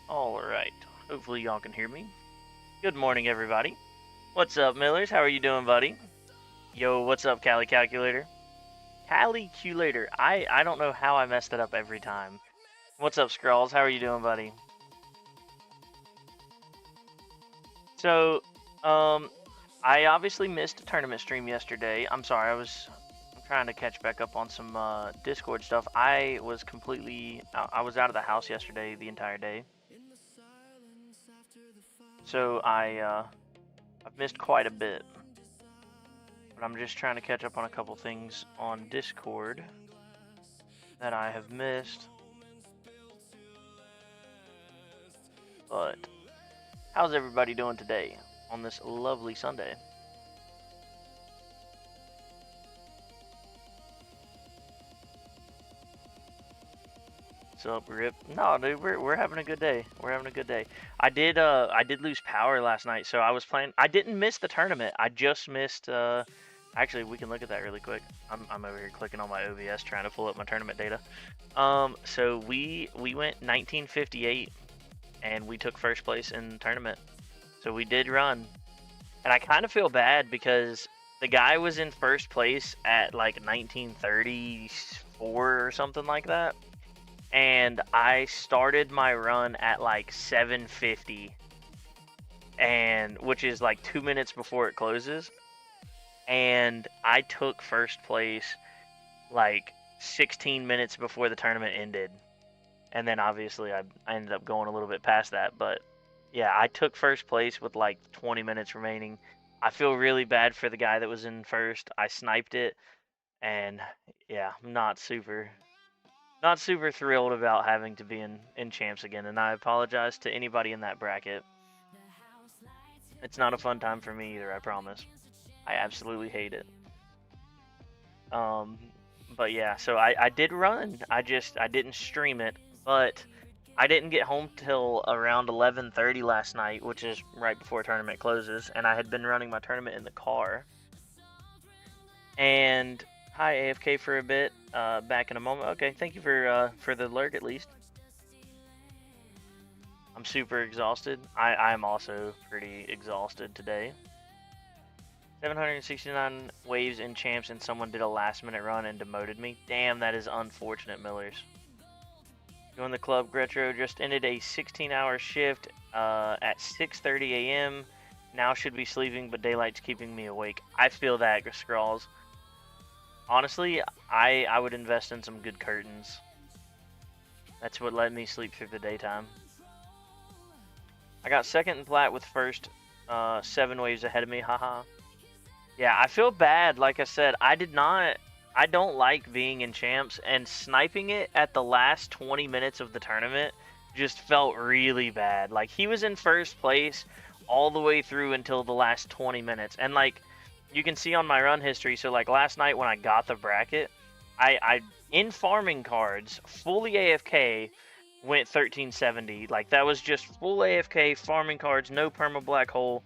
Alright, hopefully y'all can hear me. Good morning, everybody. What's up, Millers? How are you doing, buddy? Yo, what's up, Cali Calculator? Calculator. I don't know how I messed it up every time. What's up, Scrawls? How are you doing, buddy? So, I obviously missed a tournament stream yesterday. I'm sorry, I'm trying to catch back up on some Discord stuff. I was out of the house yesterday the entire day. So I've missed quite a bit. But I'm just trying to catch up on a couple things on Discord that I have missed. But how's everybody doing today on this lovely Sunday? What's up, Rip? No, dude, we're having a good day. We're having a good day. I did lose power last night, so I was playing. I didn't miss the tournament. I just missed. Actually, we can look at that really quick. I'm over here clicking on my OBS trying to pull up my tournament data. So we went 1958, and we took first place in the tournament. So we did run, and I kind of feel bad because the guy was in first place at like 1934 or something like that. And I started my run at like 7:50, and which is like 2 minutes before it closes, and I took first place like 16 minutes before the tournament ended, and then obviously I ended up going a little bit past that, but yeah, I took first place with like 20 minutes remaining. I feel really bad for the guy that was in first. I sniped it, and yeah, I'm not super thrilled about having to be in champs again, and I apologize to anybody in that bracket. It's not a fun time for me either, I promise. I absolutely hate it. But yeah, so I did run. I didn't stream it, but I didn't get home till around 11:30 last night, which is right before tournament closes, and I had been running my tournament in the car. And hi, AFK for a bit. Back in a moment. Okay, thank you for the alert at least. I'm super exhausted. I'm also pretty exhausted today. 769 waves in champs, and someone did a last minute run and demoted me. Damn, that is unfortunate, Millers. Join the club. Gretro just ended a 16-hour shift at 6:30 a.m. Now should be sleeping, but daylight's keeping me awake. I feel that, Scrawls. Honestly, I would invest in some good curtains. That's what let me sleep through the daytime. I got second in plat with first 7 waves ahead of me, haha. Yeah, I feel bad. Like I said, I don't like being in champs, and sniping it at the last 20 minutes of the tournament just felt really bad. Like, he was in first place all the way through until the last 20 minutes. And like, you can see on my run history, so like last night when I got the bracket, I in farming cards, fully AFK, went 1370. Like, that was just full AFK, farming cards, no perma black hole.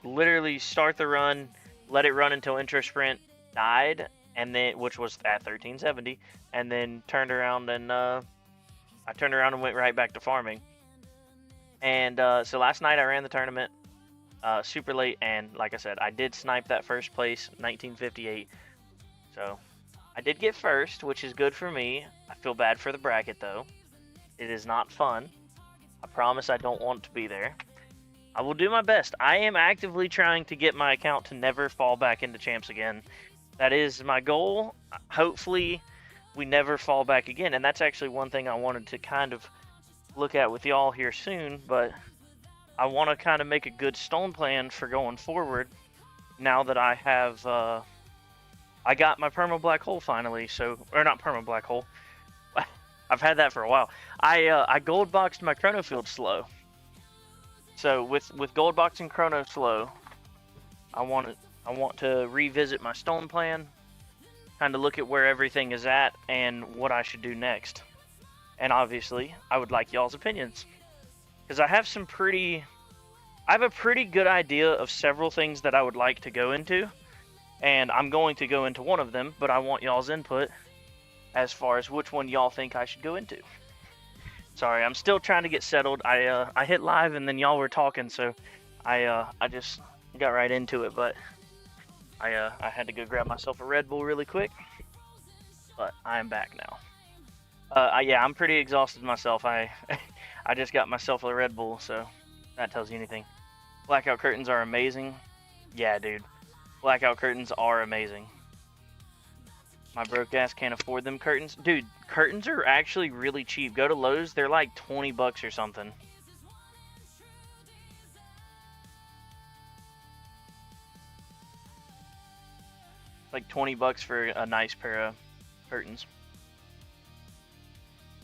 Literally start the run, let it run until intro sprint, died, and then, which was at 1370, and then turned around and I turned around and went right back to farming. And so last night I ran the tournament super late, and like I said, I did snipe that first place, 1958. So I did get first, which is good for me. I feel bad for the bracket, though. It is not fun. I promise I don't want to be there. I will do my best. I am actively trying to get my account to never fall back into champs again. That is my goal. Hopefully, we never fall back again. And that's actually one thing I wanted to kind of look at with y'all here soon. But I want to kind of make a good stone plan for going forward. Now that I have, I got my perma black hole finally. So, or not perma black hole. I've had that for a while. I gold boxed my chrono field slow. So with gold boxing chrono slow, I want to revisit my stone plan, kind of look at where everything is at and what I should do next. And obviously, I would like y'all's opinions, because I have a pretty good idea of several things that I would like to go into, and I'm going to go into one of them, but I want y'all's input as far as which one y'all think I should go into. Sorry, I'm still trying to get settled. I hit live and then y'all were talking, so I just got right into it. But I had to go grab myself a Red Bull really quick. But I'm back now. Yeah, I'm pretty exhausted myself. I just got myself a Red Bull, so that tells you anything. Blackout curtains are amazing. Yeah, dude, blackout curtains are amazing. My broke ass can't afford them curtains. Dude, curtains are actually really cheap. Go to Lowe's, they're like 20 bucks or something. Like 20 bucks for a nice pair of curtains.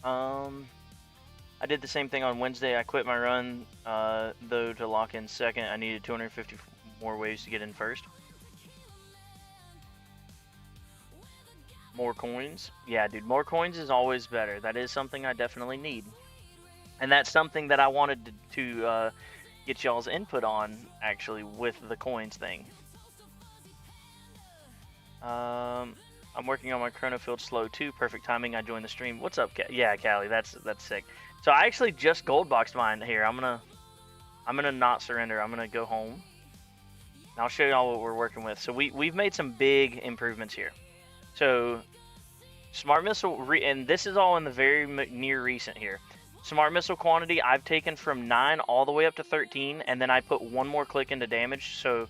I did the same thing on Wednesday. I quit my run, though, to lock in second. I needed 250 more waves to get in first. More coins. Yeah, dude, more coins is always better. That is something I definitely need. And that's something that I wanted to get y'all's input on, actually, with the coins thing. I'm working on my chrono field slow too. Perfect timing. I joined the stream. What's up, yeah, Callie? That's sick. So I actually just gold boxed mine here. I'm gonna not surrender. I'm gonna go home. And I'll show y'all what we're working with. So we've made some big improvements here. So, Smart Missile, and this is all in the very near recent here. Smart Missile quantity, I've taken from 9 all the way up to 13, and then I put one more click into damage, so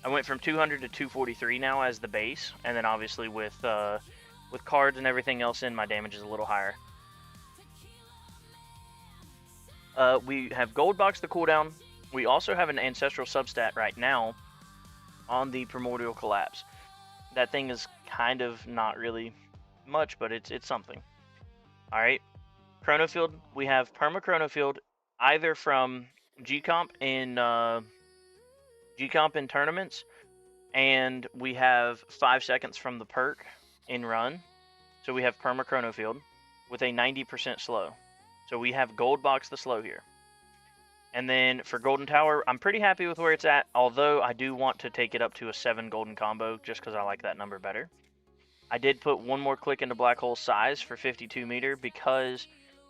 I went from 200 to 243 now as the base, and then obviously with cards and everything else in, my damage is a little higher. We have Gold Box the cooldown. We also have an Ancestral substat right now on the Primordial Collapse. That thing is kind of not really much, but it's something. All right, Chrono Field. We have Perma Chrono Field either from G-Comp in tournaments, and we have 5 seconds from the perk in run. So we have Perma Chrono Field with a 90% slow. So we have Gold Box the slow here. And then for Golden Tower, I'm pretty happy with where it's at, although I do want to take it up to a 7 golden combo just because I like that number better. I did put one more click into Black Hole Size for 52 meter because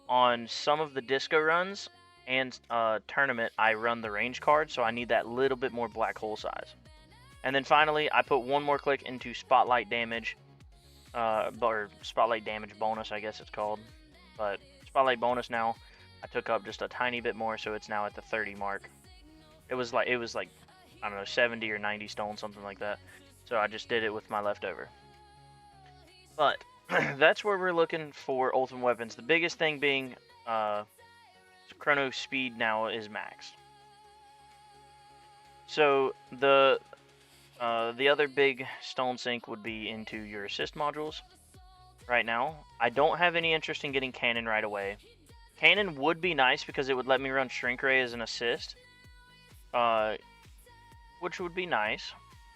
on some of the disco runs and tournament, I run the range card, so I need that little bit more Black Hole Size. And then finally, I put one more click into Spotlight Damage, or Spotlight Damage Bonus, I guess it's called. But Spotlight Bonus now, I took up just a tiny bit more, so it's now at the 30 mark. It was like I don't know, 70 or 90 stone, something like that. So I just did it with my leftover. But that's where we're looking for ultimate weapons. The biggest thing being chrono speed now is maxed. So the other big stone sink would be into your assist modules. Right now, I don't have any interest in getting cannon right away. Cannon would be nice because it would let me run Shrink Ray as an assist, which would be nice.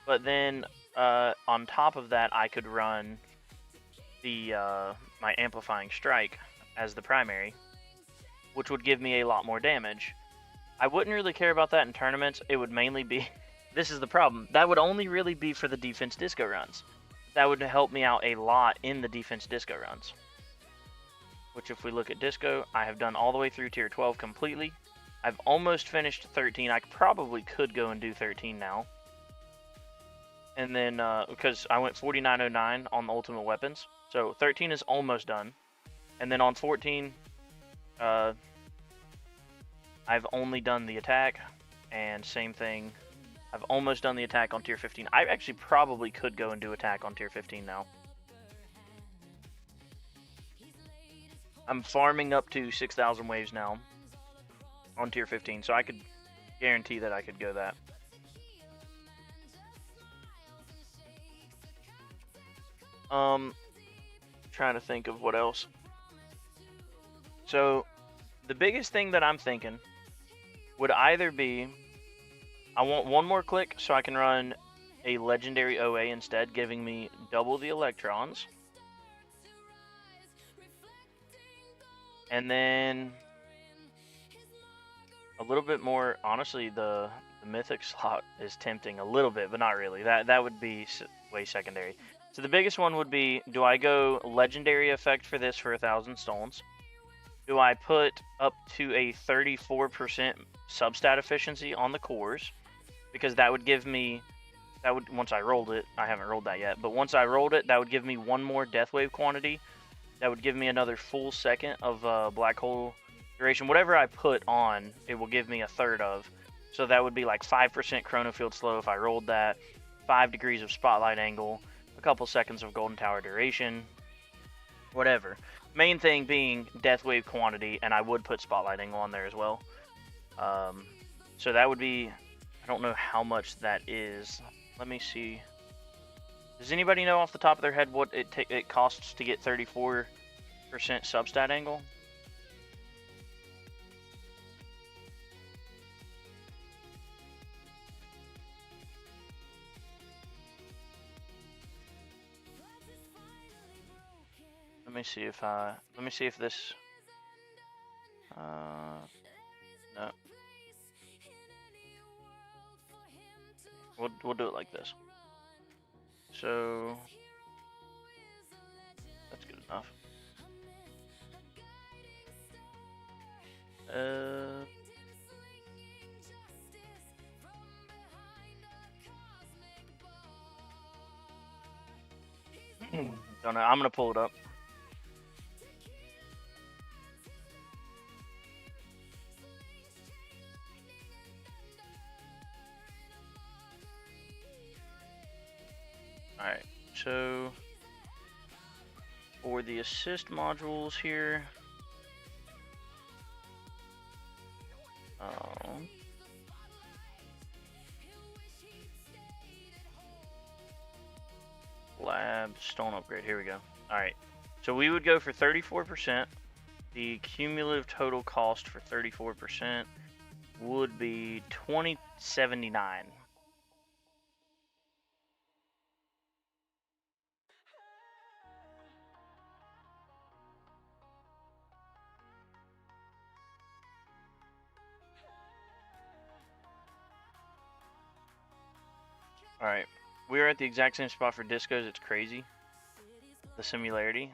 But then on top of that, I could run the my Amplifying Strike as the primary, which would give me a lot more damage. I wouldn't really care about that in tournaments. It would mainly be, this is the problem, that would only really be for the defense disco runs. That would help me out a lot in the defense disco runs. Which if we look at disco, I have done all the way through tier 12 completely. I've almost finished 13. I probably could go and do 13 now. And then, because I went 4909 on the ultimate weapons. So 13 is almost done. And then on 14, I've only done the attack. And same thing, I've almost done the attack on tier 15. I actually probably could go and do attack on tier 15 now. I'm farming up to 6,000 waves now on tier 15, so I could guarantee that I could go that. Trying to think of what else. So, the biggest thing that I'm thinking would either be, I want one more click so I can run a legendary OA instead, giving me double the electrons. And then a little bit more, honestly, the mythic slot is tempting a little bit, but not really. That would be way secondary. So the biggest one would be, do I go legendary effect for this for 1,000 stones? Do I put up to a 34% substat efficiency on the cores? Because that would give me, once I rolled it, I haven't rolled that yet, but once I rolled it, that would give me one more death wave quantity. That would give me another full second of black hole duration. Whatever I put on, it will give me a third of. So that would be like 5% chronofield slow if I rolled that, 5 degrees of spotlight angle, a couple seconds of golden tower duration, whatever. Main thing being death wave quantity, and I would put spotlight angle on there as well. So that would be, I don't know how much that is. Let me see. Does anybody know off the top of their head what it costs to get 34% substat angle? Let me see if this, no. We'll do it like this. So, that's good enough. Don't know, I'm gonna pull it up. Alright, so for the assist modules here, lab stone upgrade, here we go. Alright, so we would go for 34%. The cumulative total cost for 34% would be $20.79. Alright, we are at the exact same spot for discos. It's crazy, the similarity.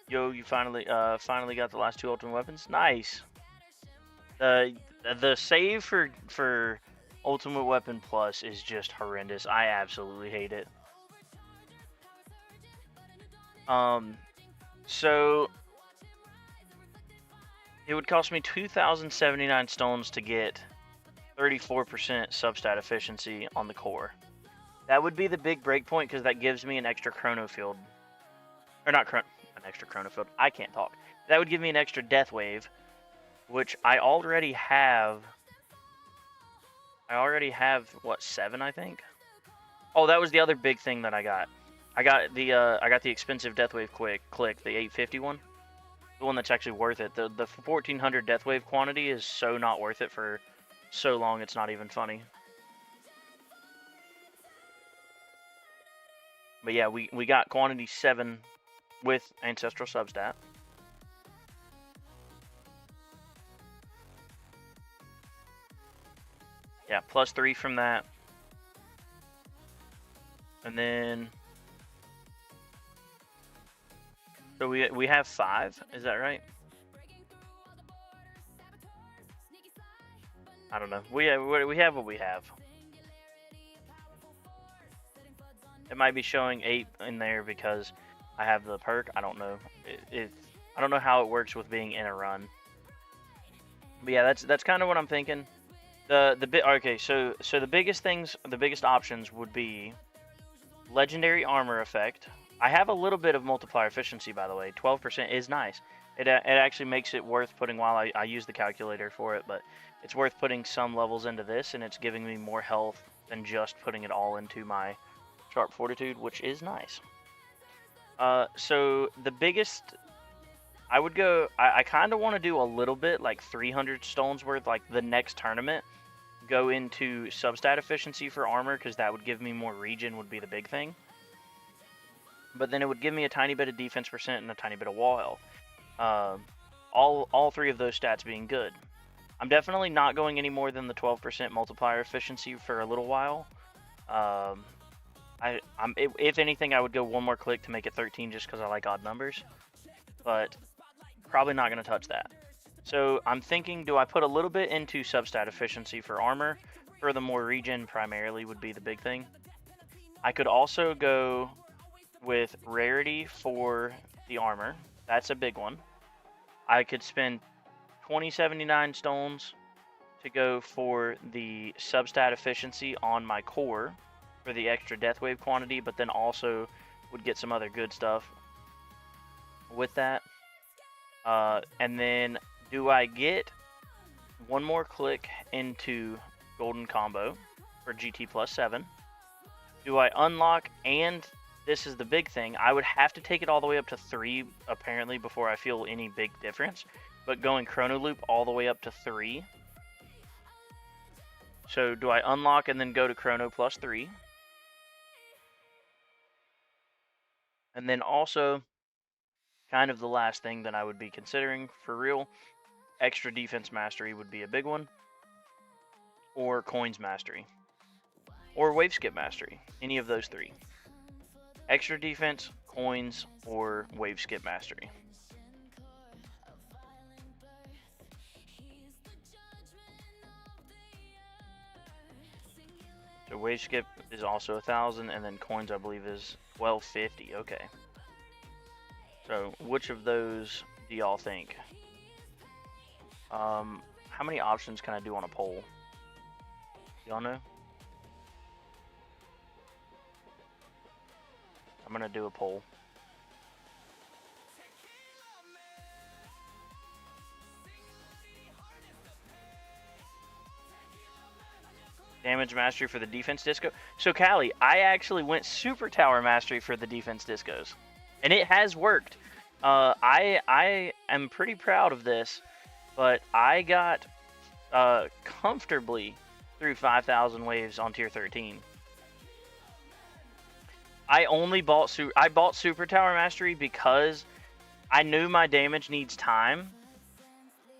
Yo, you finally got the last 2 ultimate weapons. Nice. The save for Ultimate Weapon Plus is just horrendous. I absolutely hate it. So it would cost me 2,079 stones to get 34% substat efficiency on the core. That would be the big breakpoint because that gives me an extra chrono field. Or not an extra chrono field. I can't talk. That would give me an extra death wave, which I already have. What, 7, I think? Oh, that was the other big thing that I got. I got the expensive death wave click, the 850 one. The one that's actually worth it. The 1400 death wave quantity is so not worth it for so long it's not even funny. But yeah, we got quantity 7 with ancestral substat. Yeah, plus 3 from that. And then so we have 5, is that right? I don't know. We have what we have. It might be showing 8 in there because I have the perk. I don't know. I don't know how it works with being in a run. But yeah, that's kind of what I'm thinking. Okay, so the biggest options would be legendary armor effect. I have a little bit of multiplier efficiency, by the way. 12% is nice. It actually makes it worth putting while I use the calculator for it, but it's worth putting some levels into this, and it's giving me more health than just putting it all into my sharp fortitude, which is nice. So the biggest, I would go, I kind of want to do a little bit, like 300 stones worth, like the next tournament, go into substat efficiency for armor, because that would give me more regen, would be the big thing. But then it would give me a tiny bit of defense percent and a tiny bit of wall health. All three of those stats being good. I'm definitely not going any more than the 12% multiplier efficiency for a little while. If anything, I would go one more click to make it 13 just because I like odd numbers. But probably not going to touch that. So I'm thinking, do I put a little bit into substat efficiency for armor? Furthermore, regen primarily would be the big thing. I could also go with rarity for the armor. That's a big one. I could spend 2079 stones to go for the substat efficiency on my core for the extra death wave quantity, but then also would get some other good stuff with that. And then do I get one more click into golden combo for GT plus 7? Do I unlock, and this is the big thing, I would have to take it all the way up to 3 apparently before I feel any big difference, but going chrono loop all the way up to 3. So do I unlock and then go to chrono plus 3? And then also, kind of the last thing that I would be considering for real, extra defense mastery would be a big one, or coins mastery, or wave skip mastery, any of those 3. Extra defense, coins, or wave skip mastery. So wave skip is also 1,000, and then coins I believe is 1250. Okay. So which of those do y'all think? How many options can I do on a poll? Y'all know? I'm gonna do a poll. Damage mastery for the defense disco. So Callie, I actually went super tower mastery for the defense discos, and it has worked. I am pretty proud of this, but I got comfortably through 5,000 waves on tier 13. I bought super tower mastery because I knew my damage needs time,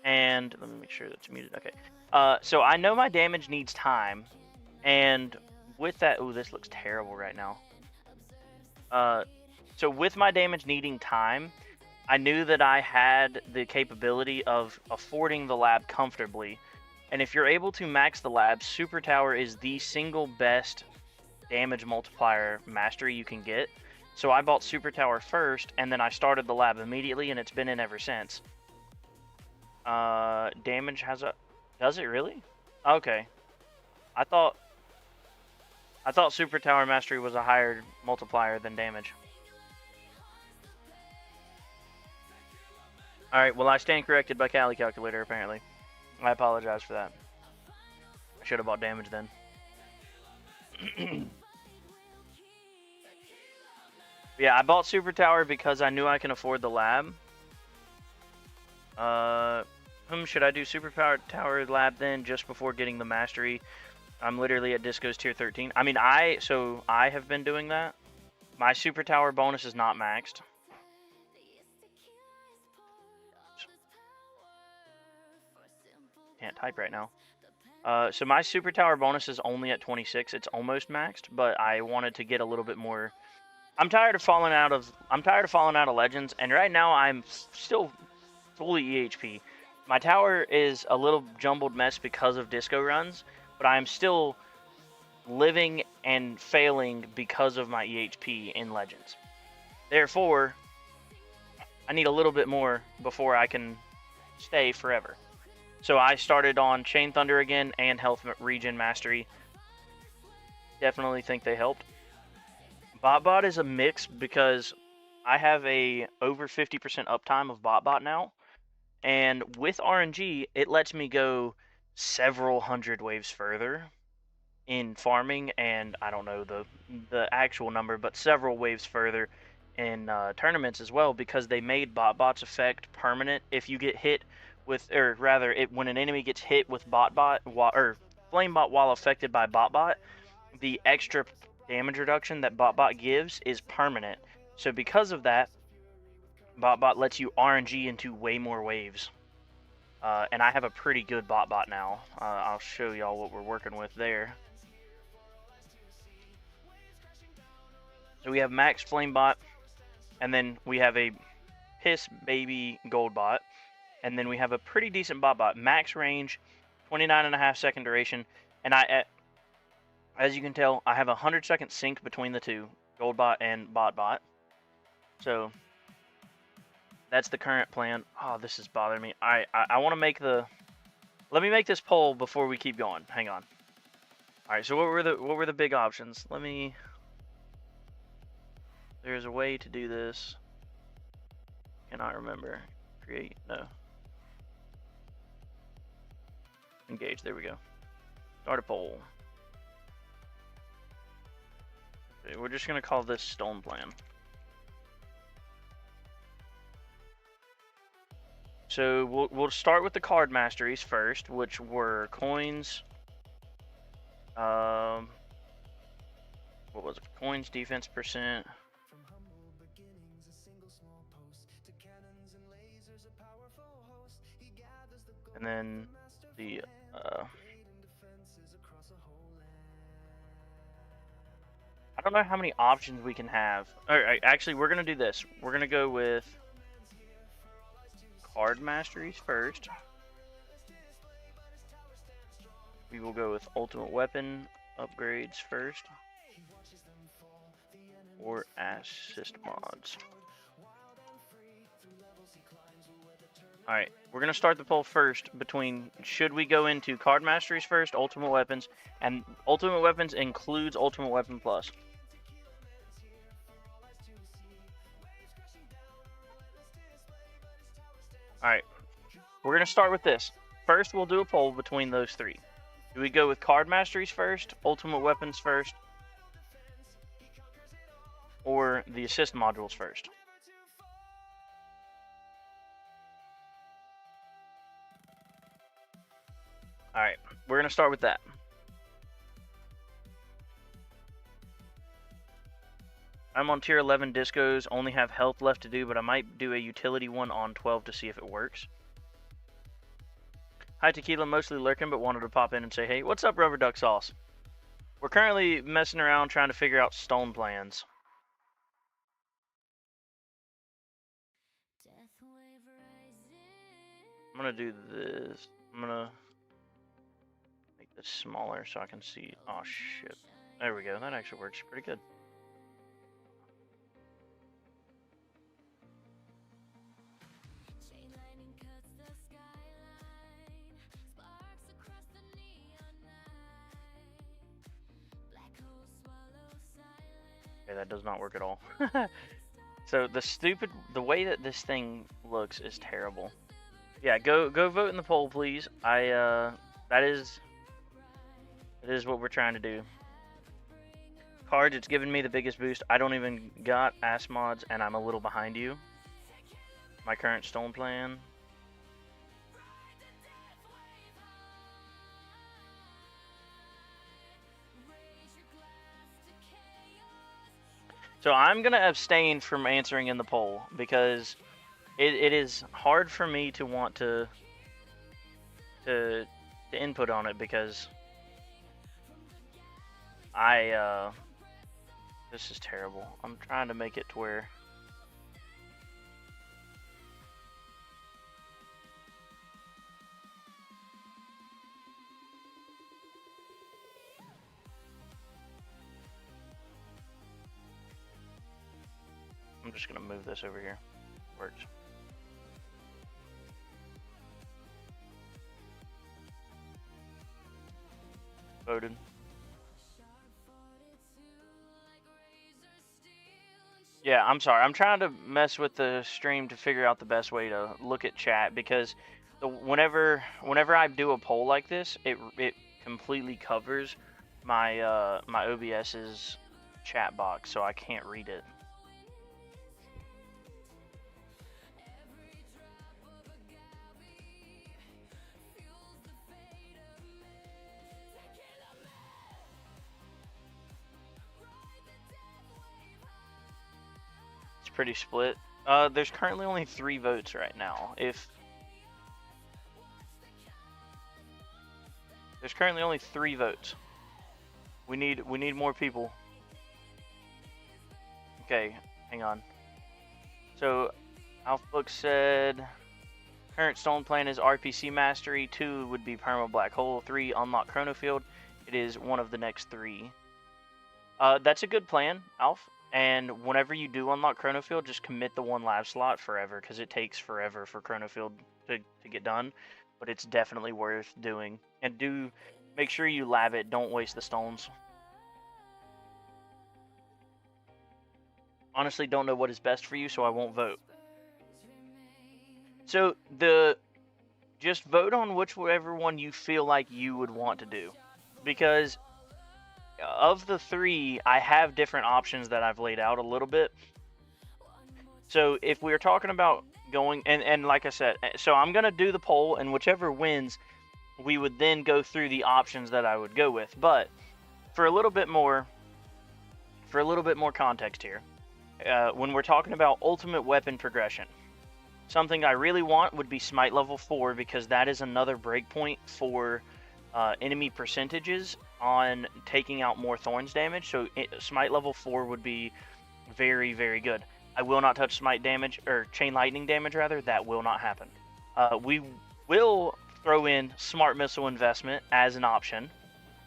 and let me make sure that's muted. Okay. So I know my damage needs time, and with that, ooh, this looks terrible right now. So with my damage needing time, I knew that I had the capability of affording the lab comfortably. And if you're able to max the lab, Super Tower is the single best damage multiplier mastery you can get. So I bought Super Tower first, and then I started the lab immediately, and it's been in ever since. Damage has a... Does it really? Okay. I thought Super Tower Mastery was a higher multiplier than damage. Alright, well I stand corrected by Callie Calculator apparently. I apologize for that. I should have bought damage then. Yeah, I bought Super Tower because I knew I can afford the lab. Should I do Super Tower lab then just before getting the mastery? I'm literally at Disco's tier 13. I mean, I have been doing that. My Super Tower bonus is not maxed. Can't type right now. So my Super Tower bonus is only at 26. It's almost maxed, but I wanted to get a little bit more. I'm tired of falling out of Legends, and right now I'm still fully EHP. My tower is a little jumbled mess because of disco runs, but I'm still living and failing because of my EHP in Legends. Therefore, I need a little bit more before I can stay forever. So I started on Chain Thunder again and Health Regen Mastery. Definitely think they helped. BotBot is a mix because I have a over 50% uptime of BotBot now. And with RNG, it lets me go several hundred waves further in farming, and I don't know the actual number, but several waves further in tournaments as well, because they made BotBot's effect permanent. If you get hit with, or rather, when an enemy gets hit with BotBot or Flamebot while affected by BotBot, the extra damage reduction that BotBot gives is permanent. So because of that, BotBot lets you RNG into way more waves. And I have a pretty good BotBot now. I'll show y'all what we're working with there. So we have Max Flamebot, and then we have a Piss Baby Goldbot, and then we have a pretty decent BotBot. Max range, 29.5 second duration, and as you can tell, I have a 100-second sync between the two, Goldbot and BotBot. So that's the current plan. Oh, this is bothering me. I want to make let me make this poll before we keep going. Hang on. All right. So what were the big options? There's a way to do this. Cannot remember. Create. No. Engage. There we go. Start a poll. Okay, we're just gonna call this Stone Plan. So we'll start with the card masteries first, which were coins. What was it? Coins, defense percent. And then the I don't know how many options we can have. Alright, actually we're gonna do this. We're gonna go with card masteries first. We will go with ultimate weapon upgrades first. Or assist mods. Alright, we're going to start the poll first between should we go into card masteries first, ultimate weapons, and ultimate weapons includes ultimate weapon plus. Alright, we're going to start with this. First, we'll do a poll between those three. Do we go with card masteries first, ultimate weapons first, or the assist modules first? Alright, we're going to start with that. I'm on tier 11 discos, only have health left to do, but I might do a utility one on 12 to see if it works. Hi Tequila, mostly lurking, but wanted to pop in and say, hey, what's up Rubber Duck Sauce? We're currently messing around trying to figure out stone plans. I'm going to do this. I'm going to make this smaller so I can see. Oh, shit. There we go. That actually works pretty good. Okay, that does not work at all. So the way that this thing looks is terrible. Yeah, go vote in the poll, please. That is what we're trying to do. Cards, it's given me the biggest boost. I don't even got ass mods, and I'm a little behind you. My current stone plan. So I'm gonna abstain from answering in the poll because it is hard for me to want to input on it because this is terrible. I'm trying to make it to where just gonna move this over here. Works. Voted. Yeah, I'm sorry. I'm trying to mess with the stream to figure out the best way to look at chat, because whenever I do a poll like this, it completely covers my my OBS's chat box, so I can't read it. It's pretty split. There's currently only 3 votes right now. There's currently only 3 votes. We need more people. Okay, hang on. So, Alphabook said current stone plan is RPC mastery. 2 would be perma black hole. 3 unlock chrono field. It is one of the next 3. That's a good plan, Alf. And whenever you do unlock chrono field, just commit the 1 lab slot forever, because it takes forever for chrono field to get done. But it's definitely worth doing. And do make sure you lab it. Don't waste the stones. Honestly, don't know what is best for you, so I won't vote. So just vote on whichever one you feel like you would want to do, because of the 3, I have different options that I've laid out a little bit. So if we are talking about going, and like I said, so I'm gonna do the poll, and whichever wins, we would then go through the options that I would go with. But for a little bit more context here, when we're talking about ultimate weapon progression, something I really want would be Smite level 4, because that is another breakpoint for enemy percentages on taking out more thorns damage. So Smite level 4 would be very, very good. I will not touch Smite damage, or Chain Lightning damage rather. That will not happen. We will throw in Smart Missile investment as an option.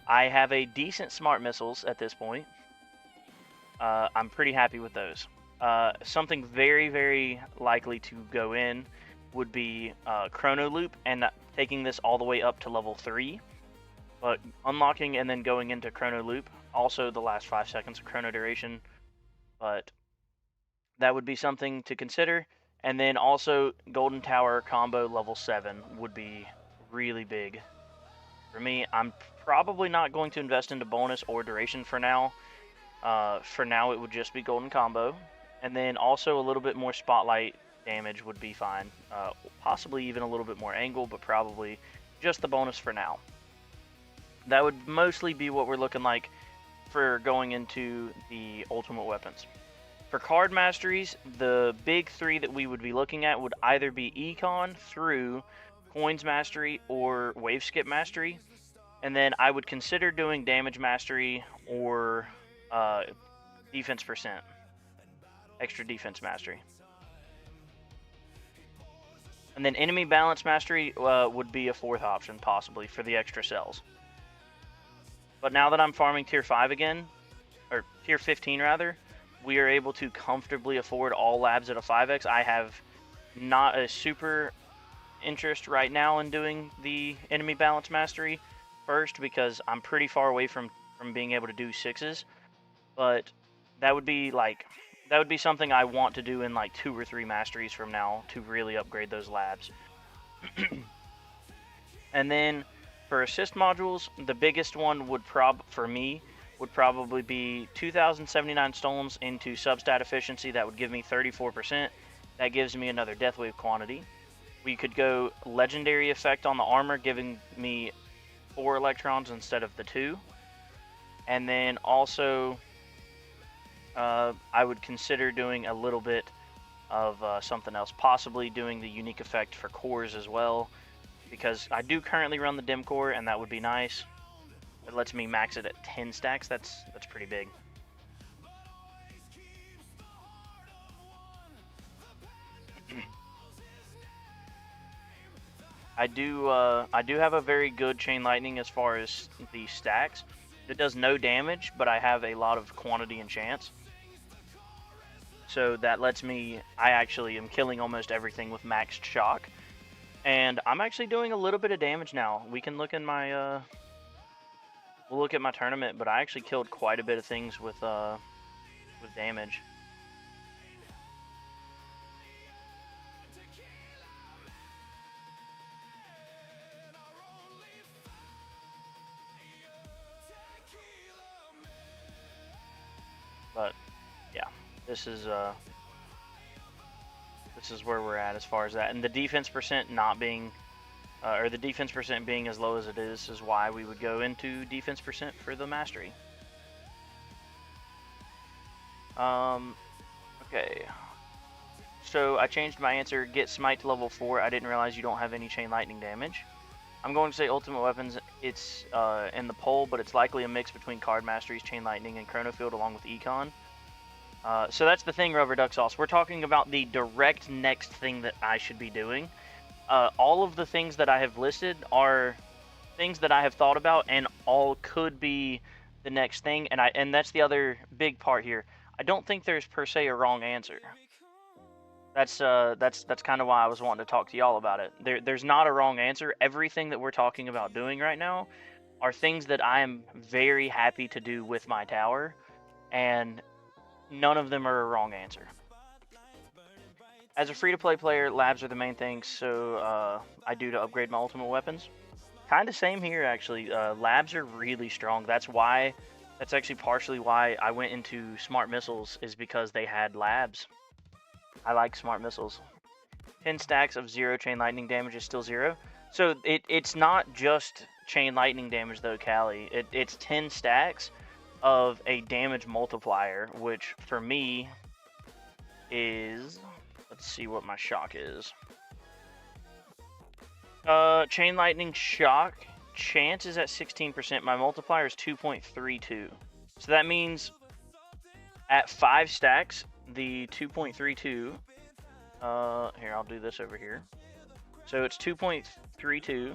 I have a decent Smart Missiles at this point. I'm pretty happy with those. Something very, very likely to go in would be Chrono Loop, and taking this all the way up to level 3. But unlocking and then going into Chrono Loop, also the last 5 seconds of Chrono Duration. But that would be something to consider. And then also Golden Tower combo level 7 would be really big. For me, I'm probably not going to invest into bonus or duration for now. For now, it would just be Golden Combo. And then also a little bit more Spotlight damage would be fine. Possibly even a little bit more angle, but probably just the bonus for now. That would mostly be what we're looking like for going into the ultimate weapons. For card masteries, the big 3 that we would be looking at would either be Econ through Coins Mastery or Wave Skip Mastery. And then I would consider doing Damage Mastery or Defense percent. Extra Defense Mastery. And then Enemy Balance Mastery would be a 4th option, possibly, for the extra cells. But now that I'm farming Tier 5 again, or Tier 15 rather, we are able to comfortably afford all labs at a 5x. I have not a super interest right now in doing the Enemy Balance Mastery first, because I'm pretty far away from being able to do 6s. But that would be something I want to do in like 2 or 3 masteries from now to really upgrade those labs. And then for assist modules, the biggest one would probably be 2,079 stones into substat efficiency. That would give me 34%. That gives me another death wave quantity. We could go legendary effect on the armor, giving me 4 electrons instead of the 2. And then also I would consider doing a little bit of something else, possibly doing the unique effect for cores as well, because I do currently run the dim core, and that would be nice. It lets me max it at 10 stacks. That's pretty big. I do have a very good Chain Lightning as far as the stacks. It does no damage, but I have a lot of quantity and chance. So that lets me, I actually am killing almost everything with maxed shock. And I'm actually doing a little bit of damage now. We can look in my, we'll look at my tournament, but I actually killed quite a bit of things with damage. But yeah, this is where we're at as far as that. And the defense percent not being, or the defense percent being as low as it is why we would go into defense percent for the mastery. Okay. So I changed my answer, get smite to level 4. I didn't realize you don't have any chain lightning damage. I'm going to say ultimate weapons, it's in the poll, but it's likely a mix between card masteries, chain lightning, and chrono field along with econ. So that's the thing, Rubber Duck Sauce. We're talking about the direct next thing that I should be doing. All of the things that I have listed are things that I have thought about, and all could be the next thing. And that's the other big part here. I don't think there's per se a wrong answer. That's kind of why I was wanting to talk to y'all about it. There's not a wrong answer. Everything that we're talking about doing right now are things that I am very happy to do with my tower, and none of them are a wrong answer. As a free-to-play player, labs are the main thing, so I do to upgrade my ultimate weapons. Kind of same here, actually. Labs are really strong. That's actually partially why I went into smart missiles, is because they had labs. I like smart missiles. 10 stacks of 0 chain lightning damage is still 0. So it's not just chain lightning damage though, Callie. It's 10 stacks of a damage multiplier, which for me is, let's see what my shock is. Chain lightning shock chance is at 16%. My multiplier is 2.32. So that means at 5 stacks, the 2.32, here, I'll do this over here. So it's 2.32,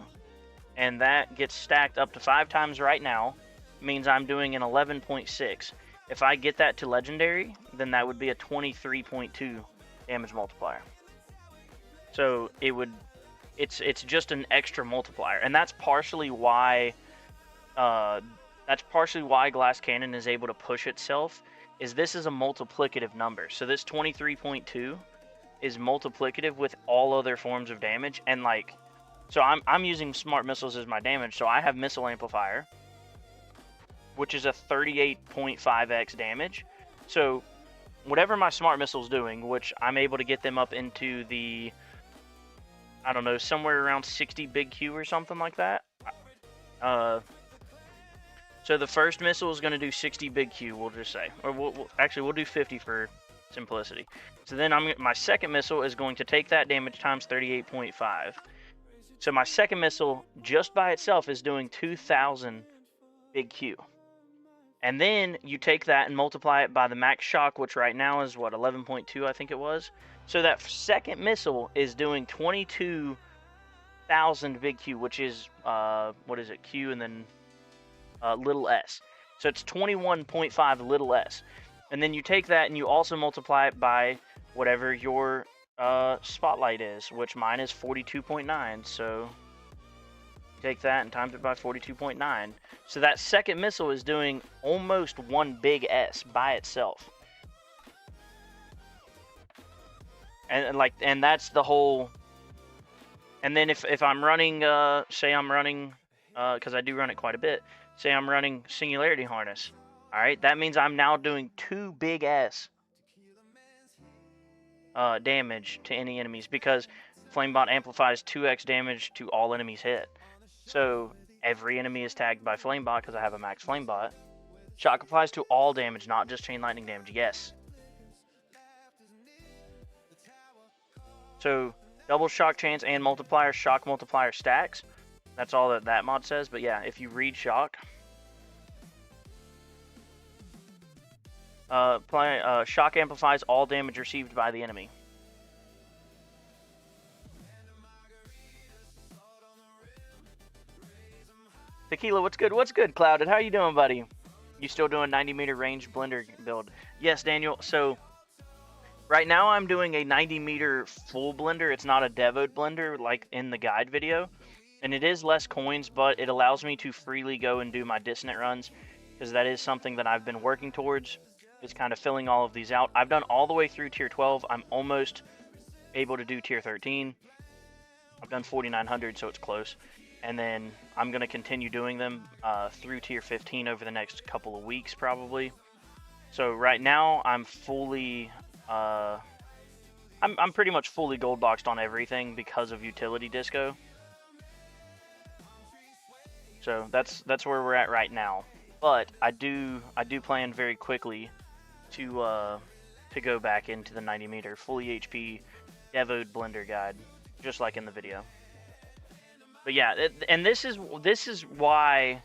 and that gets stacked up to 5 times right now, means I'm doing an 11.6. If I get that to legendary, then that would be a 23.2 damage multiplier. So it's just an extra multiplier, and that's partially why Glass Cannon is able to push itself. This is a multiplicative number. So this 23.2 is multiplicative with all other forms of damage, and so I'm using smart missiles as my damage. So I have missile amplifier, which is a 38.5x damage. So whatever my smart missile's doing, which I'm able to get them up into the, I don't know, somewhere around 60 big Q or something like that. So the first missile is going to do 60 big Q, we'll just say. Or we'll do 50 for simplicity. So then my second missile is going to take that damage times 38.5. So my second missile, just by itself, is doing 2,000 big Q. And then you take that and multiply it by the max shock, which right now is, what, 11.2, I think it was? So that second missile is doing 22,000 big Q, which is, what is it, Q and then little s. So it's 21.5 little s. And then you take that and you also multiply it by whatever your spotlight is, which mine is 42.9. So take that and times it by 42.9. So that second missile is doing almost one big S by itself. And that's the whole. And then if I'm running, say I'm running, because I do run it quite a bit. Say I'm running Singularity Harness. All right, that means I'm now doing 2 big S damage to any enemies, because Flamebot amplifies 2x damage to all enemies hit. So every enemy is tagged by Flamebot because I have a max Flamebot. Shock applies to all damage, not just chain lightning damage. Yes. So double shock chance and multiplier, shock multiplier stacks. That's all that mod says. But yeah, if you read shock, shock amplifies all damage received by the enemy. Tequila, what's good? What's good, Clouded? How you doing, buddy? You still doing 90-meter range blender build? Yes, Daniel. So Right now I'm doing a 90 meter full blender. It's not a devoed blender like in the guide video. And it is less coins, but it allows me to freely go and do my dissonant runs, because that is something that I've been working towards, is kind of filling all of these out. I've done all the way through tier 12. I'm almost able to do tier 13. I've done 4900, so it's close. And then I'm going to continue doing them through tier 15 over the next couple of weeks probably. So right now I'm fully... I'm pretty much fully gold boxed on everything because of utility disco. So that's where we're at right now. But I do plan very quickly to go back into the 90 meter fully HP devoed blender guide, just like in the video. But yeah, and this is why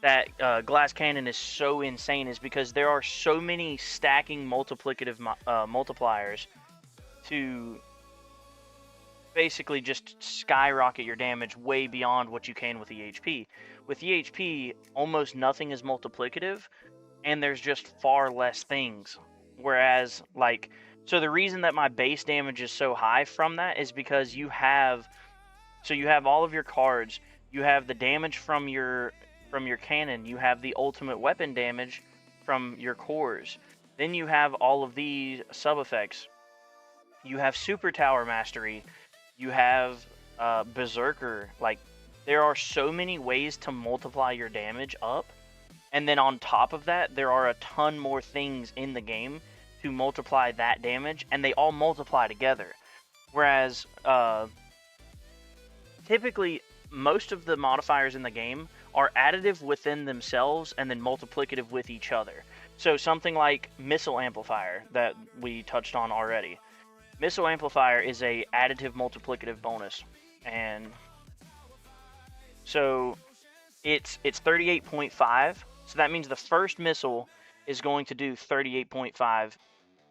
that glass cannon is so insane, is because there are so many stacking multiplicative multipliers to basically just skyrocket your damage way beyond what you can with EHP. With EHP, almost nothing is multiplicative, and there's just far less things. Whereas, like, so the reason that my base damage is so high from that is because you have all of your cards, you have the damage from your cannon, you have the ultimate weapon damage from your cores, then you have all of these sub effects, you have super tower mastery, you have berserker. Like, there are so many ways to multiply your damage up, and then on top of that there are a ton more things in the game to multiply that damage, and they all multiply together. Whereas typically most of the modifiers in the game are additive within themselves and then multiplicative with each other. So something like missile amplifier that we touched on already. Missile amplifier is a additive multiplicative bonus, and so it's 38.5. So that means the first missile is going to do 38.5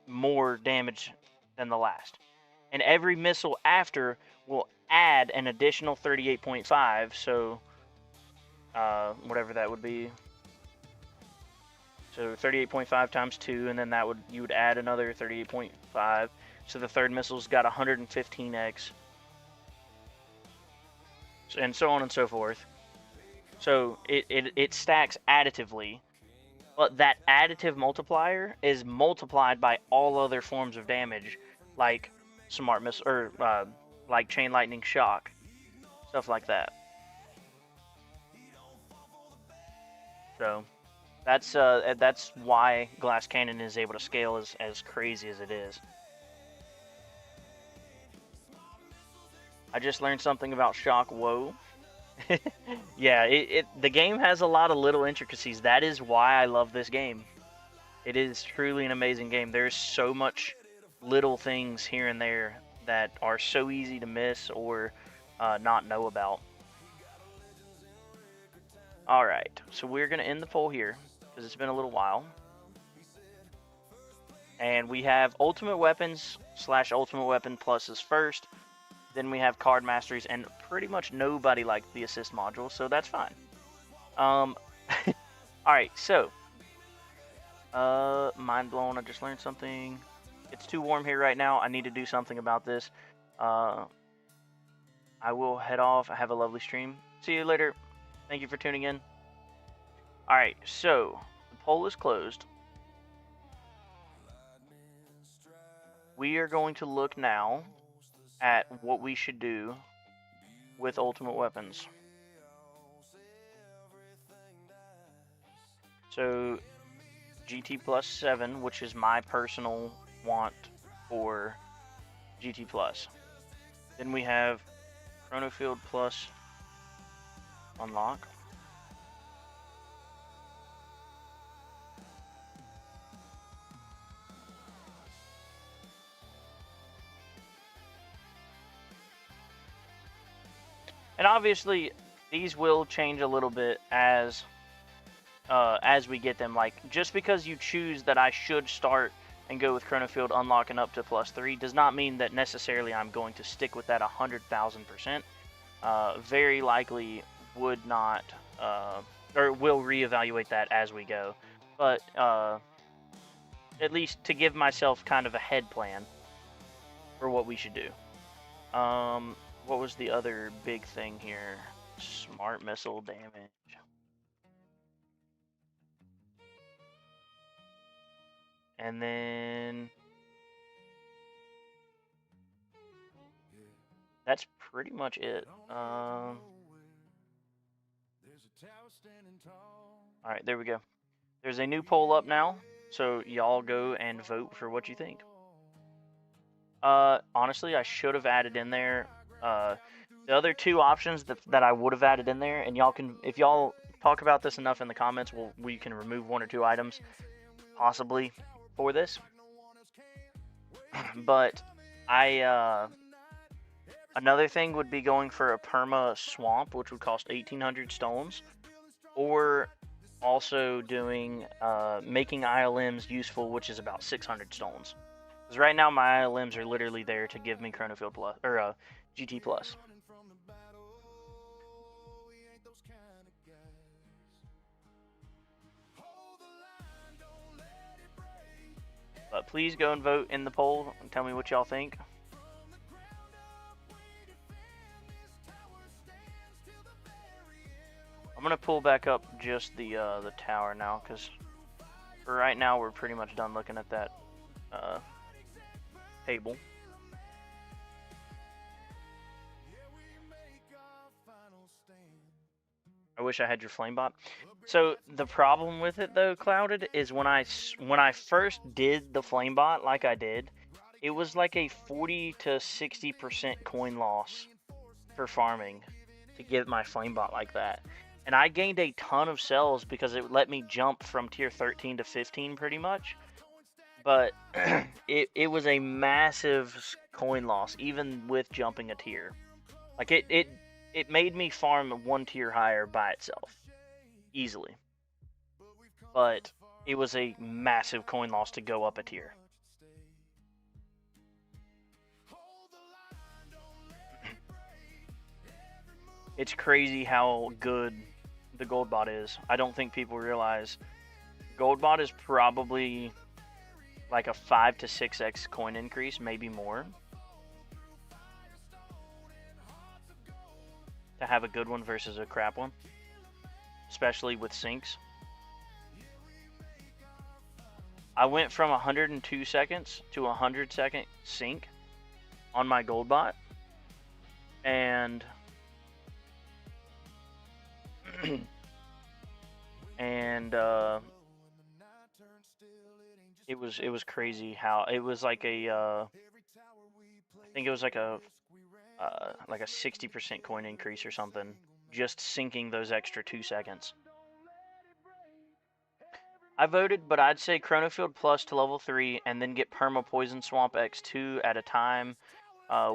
more damage than the last, and every missile after will add an additional 38.5. So whatever that would be. So 38.5 times 2, and then you would add another 38.5. So the third missile's got 115x, and so on and so forth. So it stacks additively, but that additive multiplier is multiplied by all other forms of damage, like smart missile, or like chain lightning shock, stuff like that. So that's why glass cannon is able to scale as crazy as it is. I just learned something about shock. Whoa. Yeah, the game has a lot of little intricacies. That is why I love this game. It is truly an amazing game. There's so much little things here and there that are so easy to miss or not know about. Alright, so we're going to end the poll here, because it's been a little while. And we have ultimate weapons / ultimate weapon pluses first. Then we have card masteries, and pretty much nobody liked the assist module, so that's fine. Alright, so mind blown. I just learned something. It's too warm here right now. I need to do something about this. I will head off. I have a lovely stream. See you later. Thank you for tuning in. Alright, so the poll is closed. We are going to look now at what we should do with ultimate weapons. So GT plus 7, which is my personal want for GT plus. Then we have Chrono Field plus unlock. And obviously, these will change a little bit as we get them. Like, just because you choose that I should start and go with Chrono Field unlocking up to +3 does not mean that necessarily I'm going to stick with that 100,000%. Very likely would not, or will reevaluate that as we go. But at least to give myself kind of a head plan for what we should do. What was the other big thing here? Smart missile damage. And then that's pretty much it. All right, there we go. There's a new poll up now, so y'all go and vote for what you think. Honestly, I should have added in there the other two options that I would have added in there, and y'all can, if y'all talk about this enough in the comments, we can remove 1 or 2 items possibly for this. But another thing would be going for a perma swamp, which would cost 1,800 stones, or also doing making ILMs useful, which is about 600 stones. Because right now my ILMs are literally there to give me Chronofield Plus or GT Plus. But please go and vote in the poll and tell me what y'all think. I'm gonna pull back up just the tower now, because for right now we're pretty much done looking at that table. I wish I had your flame bot. So the problem with it though, Clouded, is when I first did the flame bot like I did, it was like a 40 to 60% coin loss for farming to get my flame bot like that. And I gained a ton of cells because it let me jump from tier 13 to 15 pretty much. But it was a massive coin loss even with jumping a tier. Like it made me farm 1 tier higher by itself easily. But it was a massive coin loss to go up a tier. It's crazy how good the gold bot is. I don't think people realize gold bot is probably like a 5 to 6x coin increase, maybe more, to have a good one versus a crap one, especially with syncs. I went from 102 seconds to 100-second sync on my gold bot, and it was crazy how it was like a I think it was like a 60% coin increase or something, just syncing those extra 2 seconds. I voted, but I'd say Chronofield Plus to level 3 and then get Perma Poison Swamp X2 at a time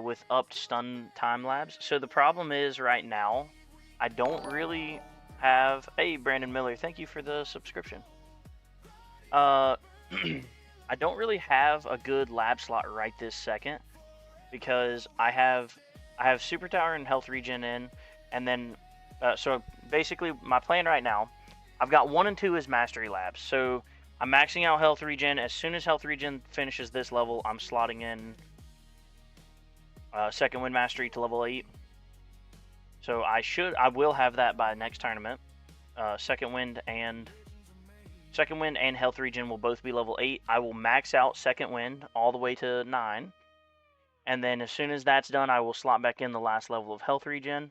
with upped stun time labs. So the problem is right now, I don't really have... Hey, Brandon Miller, thank you for the subscription. I don't really have a good lab slot right this second because I have Super Tower and Health Regen in, and then so basically my plan right now, I've got 1 and 2 as Mastery Labs. So I'm maxing out Health Regen. As soon as Health Regen finishes this level, I'm slotting in Second Wind Mastery to level 8. So I will have that by next tournament. Second Wind and Health Regen will both be level 8. I will max out Second Wind all the way to 9. And then as soon as that's done, I will slot back in the last level of Health Regen.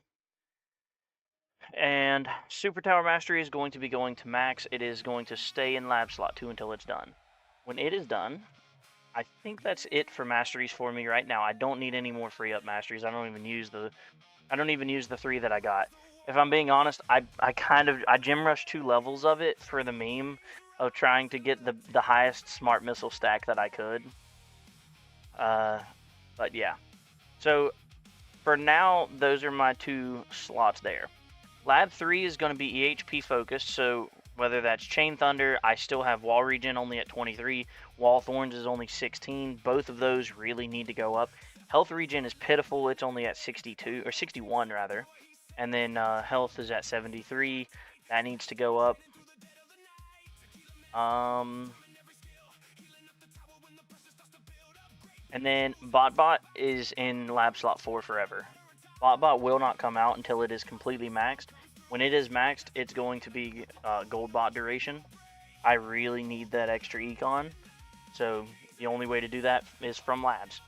And Super Tower Mastery is going to be going to max. It is going to stay in Lab Slot 2 until it's done. When it is done, I think that's it for Masteries for me right now. I don't need any more free up Masteries. I don't even use the 3 that I got. If I'm being honest, I gem rushed 2 levels of it for the meme of trying to get the highest smart missile stack that I could. But yeah. So for now, those are my 2 slots there. Lab 3 is going to be EHP focused, so whether that's Chain Thunder, I still have Wall Regen only at 23, Wall Thorns is only 16. Both of those really need to go up. Health Regen is pitiful, it's only at 62, or 61 rather. And then Health is at 73, that needs to go up. And then Bot is in lab slot 4 forever. Bot will not come out until it is completely maxed. When it is maxed, it's going to be gold bot duration. I really need that extra econ, so the only way to do that is from labs.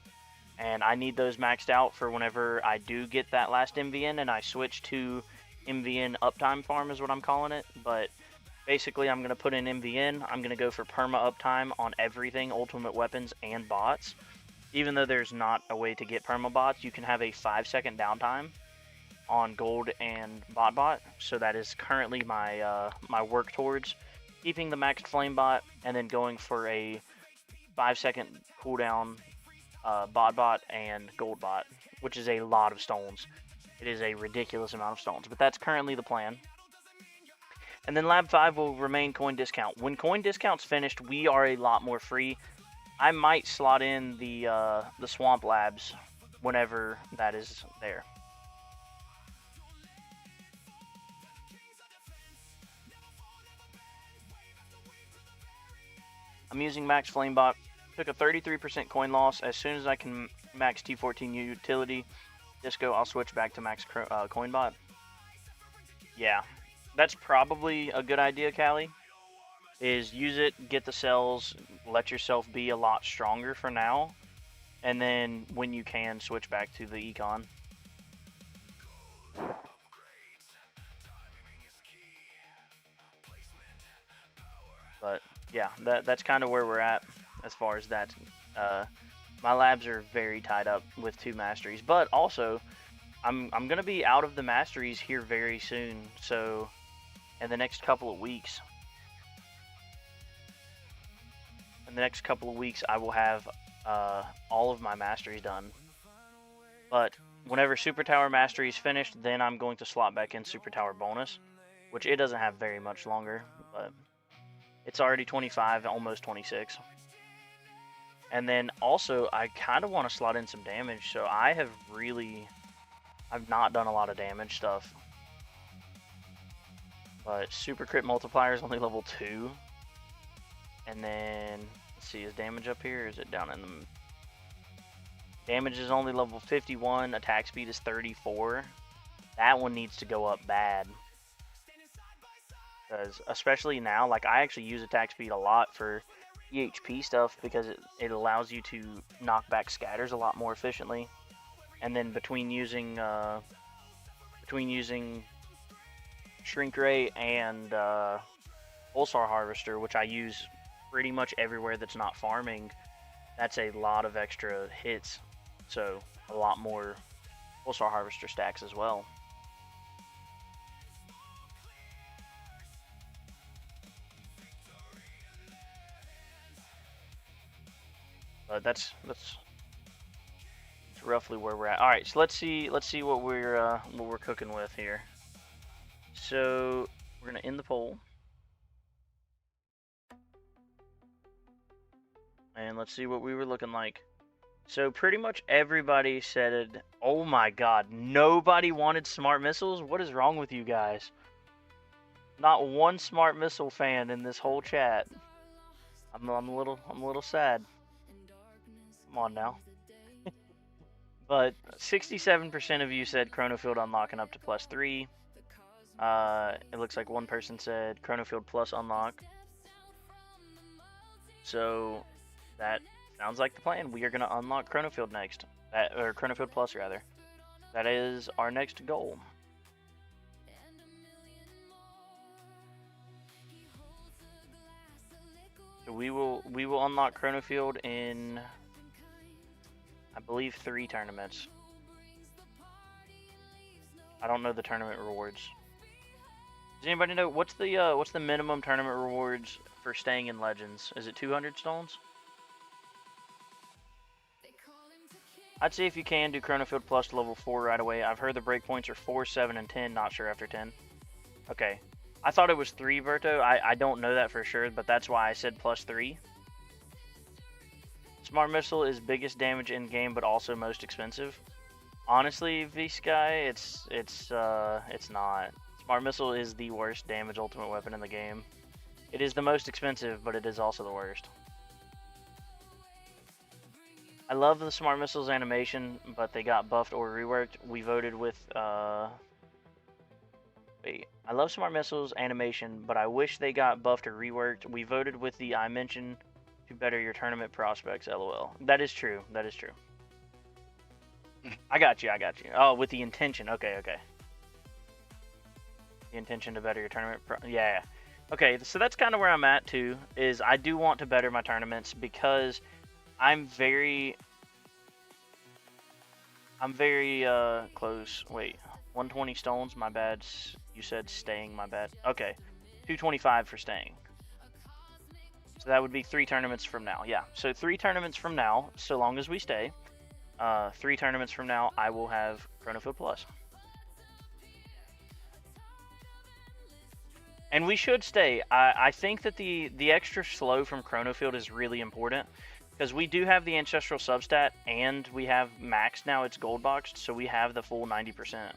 And I need those maxed out for whenever I do get that last MVN and I switch to MVN uptime farm is what I'm calling it. But basically I'm going to put in MVN. I'm going to go for perma uptime on everything, ultimate weapons and bots. Even though there's not a way to get perma bots, you can have a 5-second downtime on gold and bot. So that is currently my my work towards keeping the maxed flame bot and then going for a 5-second cooldown bot and gold bot, which is a lot of stones. It is a ridiculous amount of stones, but that's currently the plan. And then lab 5 will remain coin discount. When coin discount's finished, we are a lot more free. I might slot in the swamp labs whenever that is there. I'm using max flamebot. Took a 33% coin loss. As soon as I can max T14 utility disco, I'll switch back to max coinbot. Yeah, that's probably a good idea, Callie. Is use it, get the cells, let yourself be a lot stronger for now, and then when you can, switch back to the econ. But yeah, that's kind of where we're at as far as that. My labs are very tied up with 2 masteries, but also I'm gonna be out of the masteries here very soon. So in the next couple of weeks. In the next couple of weeks, I will have all of my masteries done. But whenever Super Tower Mastery is finished, then I'm going to slot back in Super Tower Bonus, which it doesn't have very much longer, but it's already 25, almost 26. And then also, I kind of want to slot in some damage, so I've not done a lot of damage stuff. But Super Crit Multiplier is only level 2. And then, let's see, is damage up here, or is it down in the... Damage is only level 51, attack speed is 34. That one needs to go up bad. Because, especially now, like, I actually use attack speed a lot for EHP stuff, because it allows you to knock back scatters a lot more efficiently. And then between using Shrink Ray and Pulsar Harvester, which I use pretty much everywhere that's not farming, that's a lot of extra hits, so a lot more Pulsar Harvester stacks as well. But that's roughly where we're at. All right, so let's see what we're cooking with here. So we're gonna end the poll. And let's see what we were looking like. So pretty much everybody said it. Oh my god, nobody wanted smart missiles? What is wrong with you guys? Not one smart missile fan in this whole chat. I'm a little sad. Come on now. But 67% of you said Chronofield unlocking up to +3. It looks like one person said Chronofield plus unlock. So that sounds like the plan. We are going to unlock Chronofield next. Or Chronofield Plus, rather. That is our next goal. So we will unlock Chronofield in, I believe, 3 tournaments. I don't know the tournament rewards. Does anybody know what's the minimum tournament rewards for staying in Legends? Is it 200 stones? I'd say if you can, do Chronofield Plus to level 4 right away. I've heard the breakpoints are 4, 7, and 10. Not sure after 10. Okay. I thought it was 3, Berto. I don't know that for sure, but that's why I said +3. Smart Missile is biggest damage in game, but also most expensive. Honestly, V-Sky, it's not. Smart Missile is the worst damage ultimate weapon in the game. It is the most expensive, but it is also the worst. I love the Smart Missiles animation, but they got buffed or reworked. We voted with, wait. I love Smart Missiles animation, but I wish they got buffed or reworked. We voted with the I mentioned to better your tournament prospects, lol. That is true. That is true. I got you. Oh, with the intention. Okay. The intention to better your tournament. Yeah. Okay, so that's kind of where I'm at too. Is I do want to better my tournaments because I'm very close. Wait, 120 stones. My bad. You said staying. My bad. Okay, 225 for staying. So that would be 3 tournaments from now. Yeah. So 3 tournaments from now, so long as we stay. 3 tournaments from now, I will have Chronofield Plus. And we should stay. I think that the extra slow from Chronofield is really important because we do have the Ancestral substat and we have maxed now. It's gold boxed, so we have the full 90%.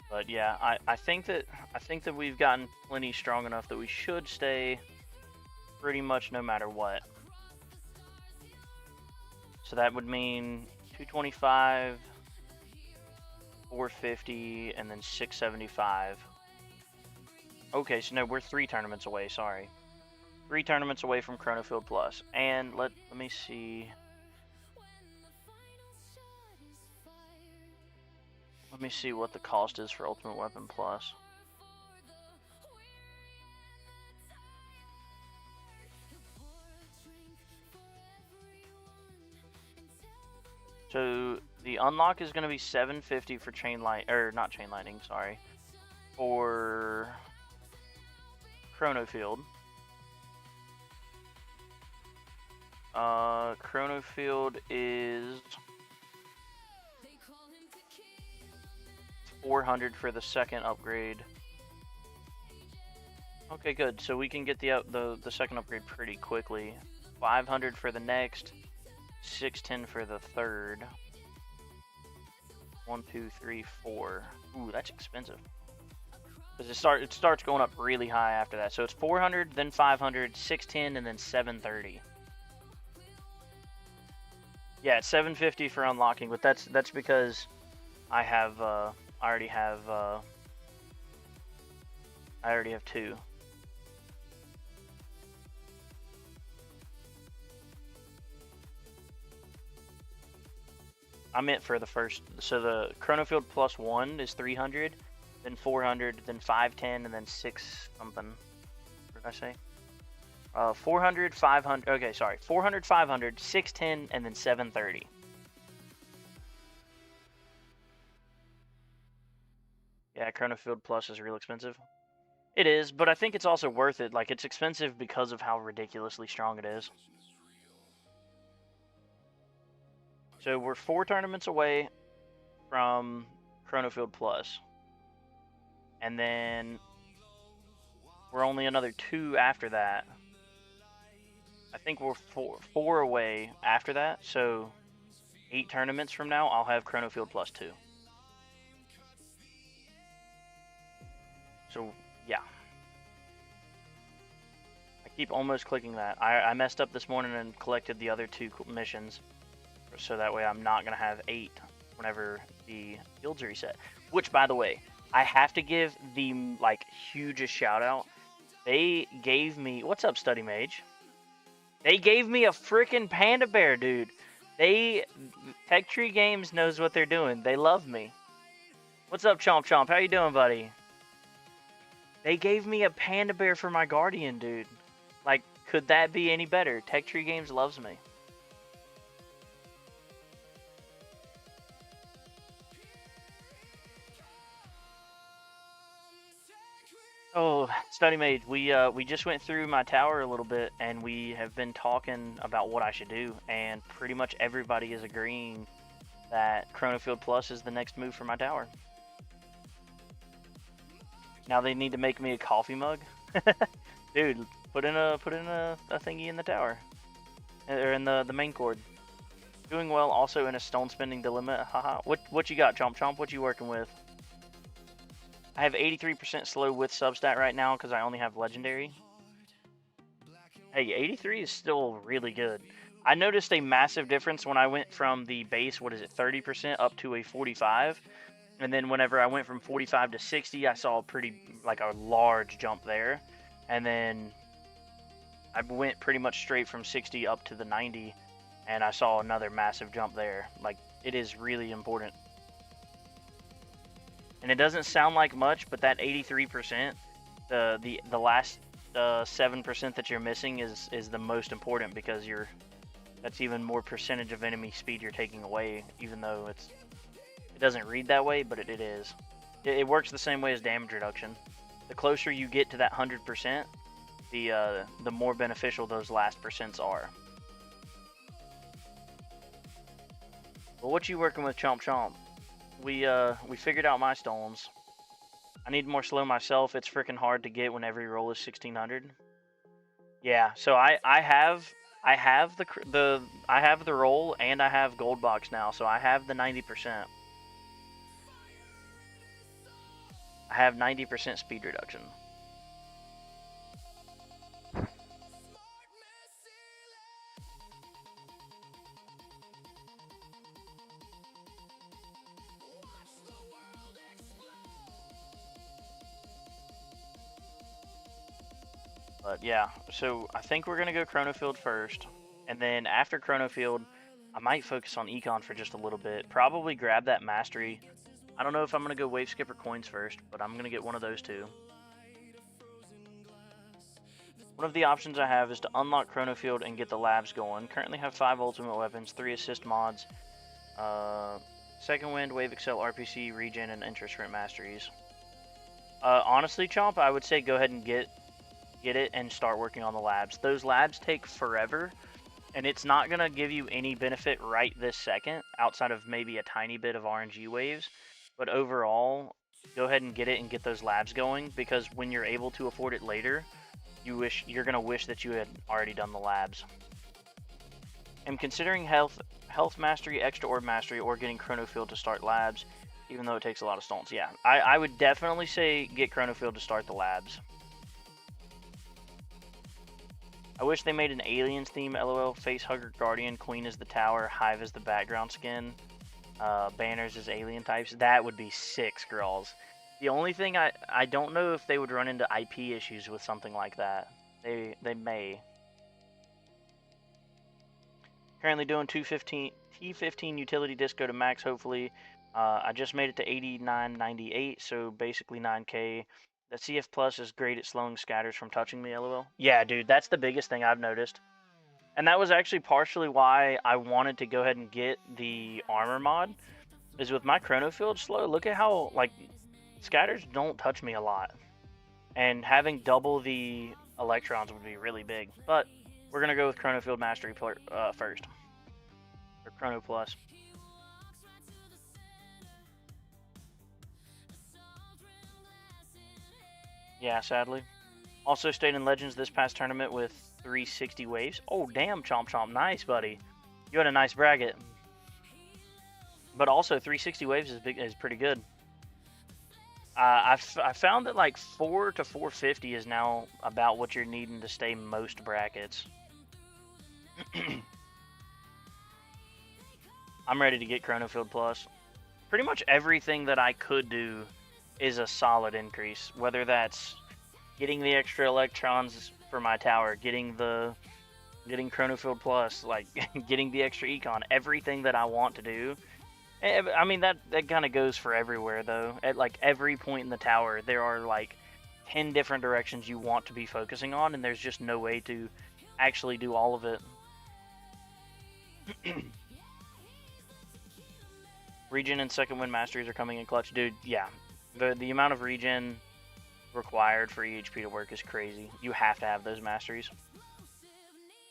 But yeah, I think that we've gotten plenty strong enough that we should stay pretty much no matter what. So that would mean 225, 450, and then 675. Okay, so no, we're 3 tournaments away. Sorry, 3 tournaments away from Chronofield Plus. And let me see. Let me see what the cost is for Ultimate Weapon Plus. So the unlock is going to be 750 for chain light, or not chain lightning, sorry, for Chronofield. Chronofield is 400 for the second upgrade. Okay, good. So we can get the second upgrade pretty quickly. 500 for the next, 610 for the third. 1, 2, 3, 4. Ooh, that's expensive. Because it starts going up really high after that. So it's 400, then 500, 610, and then 730. Yeah, it's 750 for unlocking, but that's because I have I already have 2. I meant for the first, so the Chronofield Plus 1 is 300, then 400, then 510, and then 6 something. What did I say? 400, 500, okay, sorry. 400, 500, 610, and then 730. Yeah, Chronofield Plus is real expensive. It is, but I think it's also worth it. Like, it's expensive because of how ridiculously strong it is. So we're 4 tournaments away from Chronofield Plus. And then we're only another 2 after that. I think we're 4 away after that. So 8 tournaments from now, I'll have Chronofield Plus 2. So, yeah. I keep almost clicking that. I messed up this morning and collected the other 2 missions. So that way I'm not going to have 8 whenever the guilds reset. Which, by the way, I have to give the, like, hugest shout out. They gave me... What's up, Study Mage? They gave me a freaking panda bear, dude. Tech Tree Games knows what they're doing. They love me. What's up, Chomp Chomp? How you doing, buddy? They gave me a panda bear for my guardian, dude. Like, could that be any better? Tech Tree Games loves me. Oh, study mate, we just went through my tower a little bit, and we have been talking about what I should do, and pretty much everybody is agreeing that Chronofield Plus is the next move for my tower. Now they need to make me a coffee mug. Dude, put in a thingy in the tower, or in the main cord. Doing well, also in a stone spending dilemma. Haha. What you got, Chomp Chomp? What you working with? I have 83% slow with substat right now because I only have legendary. Hey, 83 is still really good. I noticed a massive difference when I went from the base, what is it, 30% up to a 45. And then whenever I went from 45 to 60, I saw like a large jump there. And then I went pretty much straight from 60 up to the 90, and I saw another massive jump there. Like, it is really important. And it doesn't sound like much, but that 83%, the last 7% that you're missing is the most important, because that's even more percentage of enemy speed you're taking away, even though it doesn't read that way, but it is. It works the same way as damage reduction. The closer you get to that 100%, the more beneficial those last percents are. Well, what you working with, Chomp Chomp? We figured out my stones. I need more slow myself. It's freaking hard to get when every roll is 1600. Yeah, so I have the roll, and I have gold box now, so I have the 90%. I have 90% speed reduction. But yeah, so I think we're gonna go Chronofield first, and then after Chronofield, I might focus on Econ for just a little bit. Probably grab that Mastery. I don't know if I'm gonna go Wave Skipper Coins first, but I'm gonna get one of those two. One of the options I have is to unlock Chronofield and get the labs going. Currently have 5 ultimate weapons, 3 assist mods, Second Wind, Wave Excel, RPC, Regen, and Interest Rent Masteries. Honestly, Chomp, I would say go ahead and get it and start working on the labs. Those labs take forever, and it's not going to give you any benefit right this second, outside of maybe a tiny bit of RNG waves. But overall, go ahead and get it and get those labs going, because when you're able to afford it later, you're going to wish that you had already done the labs. I'm considering health mastery, extra orb mastery, or getting Chronofield to start labs, even though it takes a lot of stones. Yeah, I would definitely say get Chronofield to start the labs. I wish they made an aliens theme, lol. Facehugger Guardian, Queen is the tower, Hive is the background skin, banners is alien types. That would be sick, Skrulls. The only thing I don't know if they would run into IP issues with something like that. They may. Currently doing T15 utility disco to max, hopefully. I just made it to 89.98, so basically 9k. The CF Plus is great at slowing scatters from touching me, lol. Yeah, dude, that's the biggest thing I've noticed. And that was actually partially why I wanted to go ahead and get the armor mod. Is with my Chronofield slow, look at how, like, scatters don't touch me a lot. And having double the electrons would be really big. But we're going to go with Chronofield Mastery first. Or Chrono Plus. Yeah, sadly. Also stayed in Legends this past tournament with 360 waves. Oh, damn, Chomp Chomp. Nice, buddy. You had a nice bracket. But also, 360 waves is pretty good. I found that like 4 to 450 is now about what you're needing to stay most brackets. I'm ready to get Chronofield Plus. Pretty much everything that I could do is a solid increase, whether that's getting the extra electrons for my tower, getting Chronofield Plus, like getting the extra econ, everything that I want to do. I mean, that kind of goes for everywhere, though. At like every point in the tower, there are like 10 different directions you want to be focusing on, and there's just no way to actually do all of it. Regen and Second Wind Masteries are coming in clutch. Dude, yeah. The amount of regen required for EHP to work is crazy. You have to have those masteries.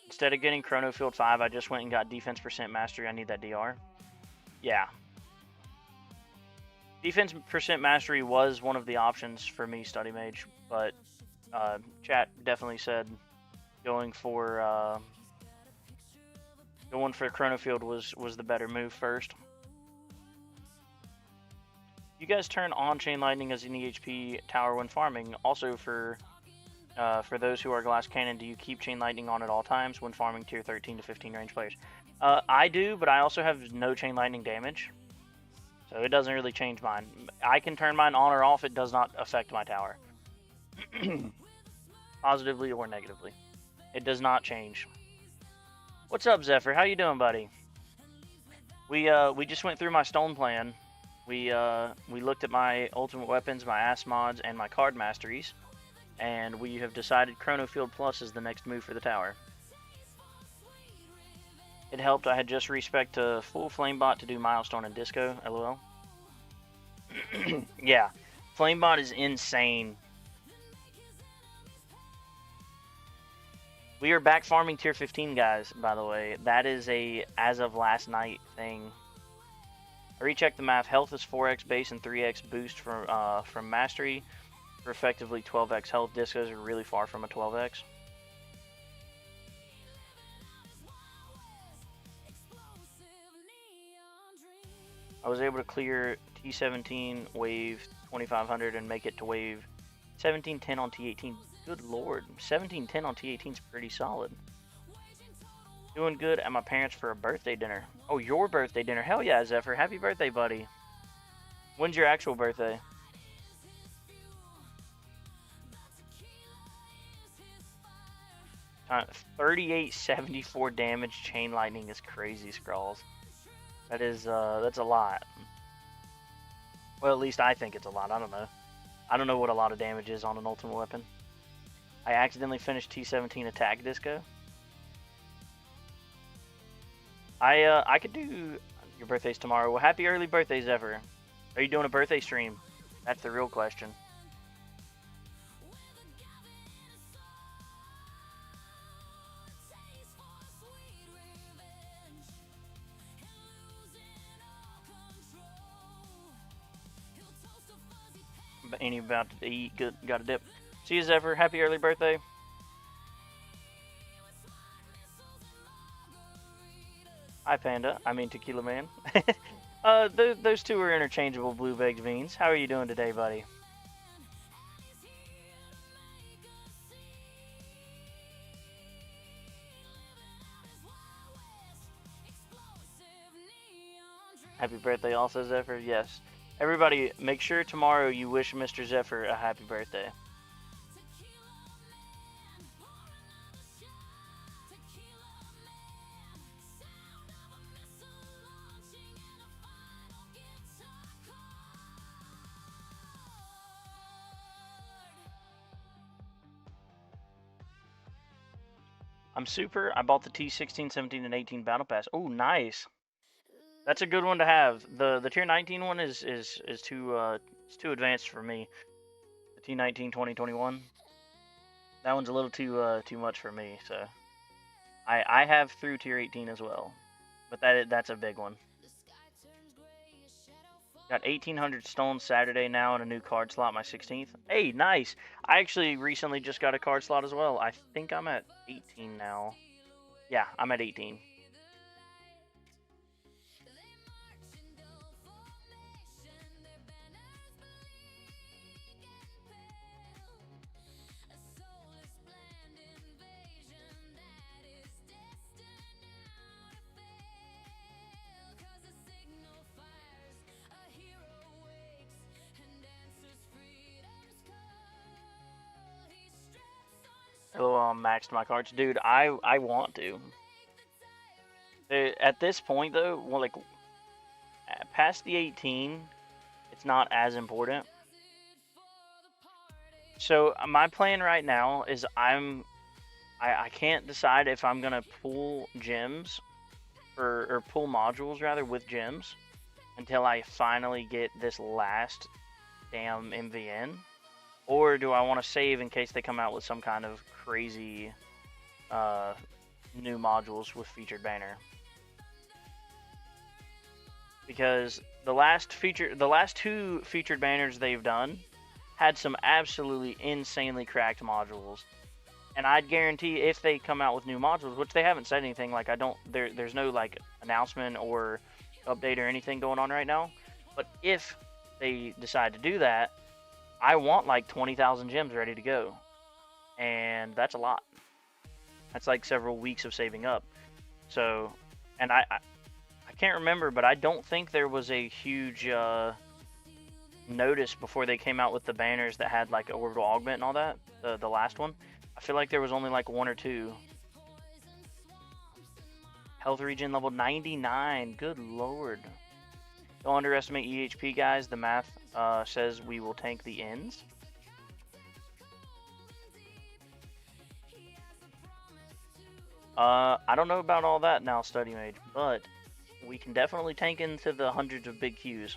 Instead of getting Chrono Field 5, I just went and got Defense % Mastery. I need that DR. Yeah. Defense % Mastery was one of the options for me, Study Mage, but chat definitely said going for Chrono Field was the better move first. You guys turn on Chain Lightning as an EHP tower when farming. Also for those who are Glass Cannon, do you keep Chain Lightning on at all times when farming tier 13 to 15 range players? I do, but I also have no Chain Lightning damage, so it doesn't really change mine. I can turn mine on or off. It does not affect my tower. Positively or negatively. It does not change. What's up, Zephyr? How you doing, buddy? We just went through my stone plan. We looked at my ultimate weapons, my ass mods, and my card masteries, and we have decided Chrono Field Plus is the next move for the tower. It helped. I had just respec to full Flamebot to do Milestone and Disco, lol. Yeah, Flamebot is insane. We are back farming tier 15, guys, by the way. That is a as of last night thing. I rechecked the math. Health is 4x base and 3x boost from Mastery for effectively 12x health. Discos are really far from a 12x. I was able to clear T17 wave 2500 and make it to wave 1710 on T18. Good lord, 1710 on T18 is pretty solid. Doing good at my parents for a birthday dinner. Oh, your birthday dinner. Hell yeah, Zephyr. Happy birthday, buddy. When's your actual birthday? Uh, 3874 damage. Chain Lightning is crazy, Scrawls. That is, that's a lot. Well, at least I think it's a lot. I don't know. I don't know what a lot of damage is on an ultimate weapon. I accidentally finished T17 attack disco. I could do your birthday's tomorrow. Well, happy early birthday, Zephyr. Are you doing a birthday stream? That's the real question. Ain't even about to eat. Good, got a dip. See you, Zephyr. Happy early birthday. Hi, Panda. I mean, Tequila Man. Those two are interchangeable, Blue Baked Beans. How are you doing today, buddy? Happy birthday also, Zephyr. Yes. Everybody, make sure tomorrow you wish Mr. Zephyr a happy birthday. I'm super. I bought the T16, 17, and 18 Battle Pass. Oh, nice. That's a good one to have. The tier 19 one is too it's too advanced for me. The T19 2021. That one's a little too much for me. So I have through tier 18 as well, but that's a big one. Got 1,800 stones Saturday now and a new card slot, my 16th. Hey, nice. I actually recently just got a card slot as well. I think I'm at 18 now. Yeah, I'm at 18. Oh, maxed my cards, dude. I want to. At this point, though, well, like past the 18, it's not as important. So my plan right now is I can't decide if I'm gonna pull gems or pull modules rather with gems until I finally get this last damn MVN. or do I want to save in case they come out with some kind of crazy new modules with featured banner? Because the last two featured banners they've done had some absolutely insanely cracked modules. And I'd guarantee if they come out with new modules, which they haven't said anything, like there's no like announcement or update or anything going on right now. But if they decide to do that, I want like 20,000 gems ready to go. And that's a lot. That's like several weeks of saving up. So, and I can't remember, but I don't think there was a huge notice before they came out with the banners that had like orbital augment and all that. The last one. I feel like there was only like one or two. Health regen level 99. Good lord. Don't underestimate EHP, guys. The math says we will tank the ends. I don't know about all that now, Study Mage, but we can definitely tank into the hundreds of big Qs.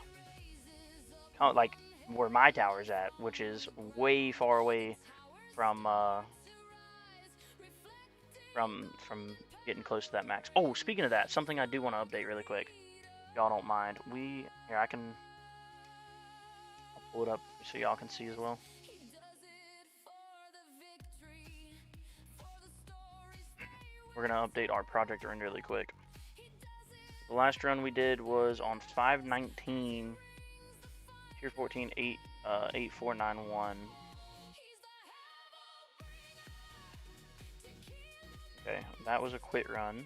Like where my tower's at, which is way far away from getting close to that max. Oh, speaking of that, something I do want to update really quick. Y'all don't mind. Here, I'll pull it up so y'all can see as well. We're gonna update our project run really quick. The last run we did was on 5/19, tier 14, 8491. Okay, that was a quit run.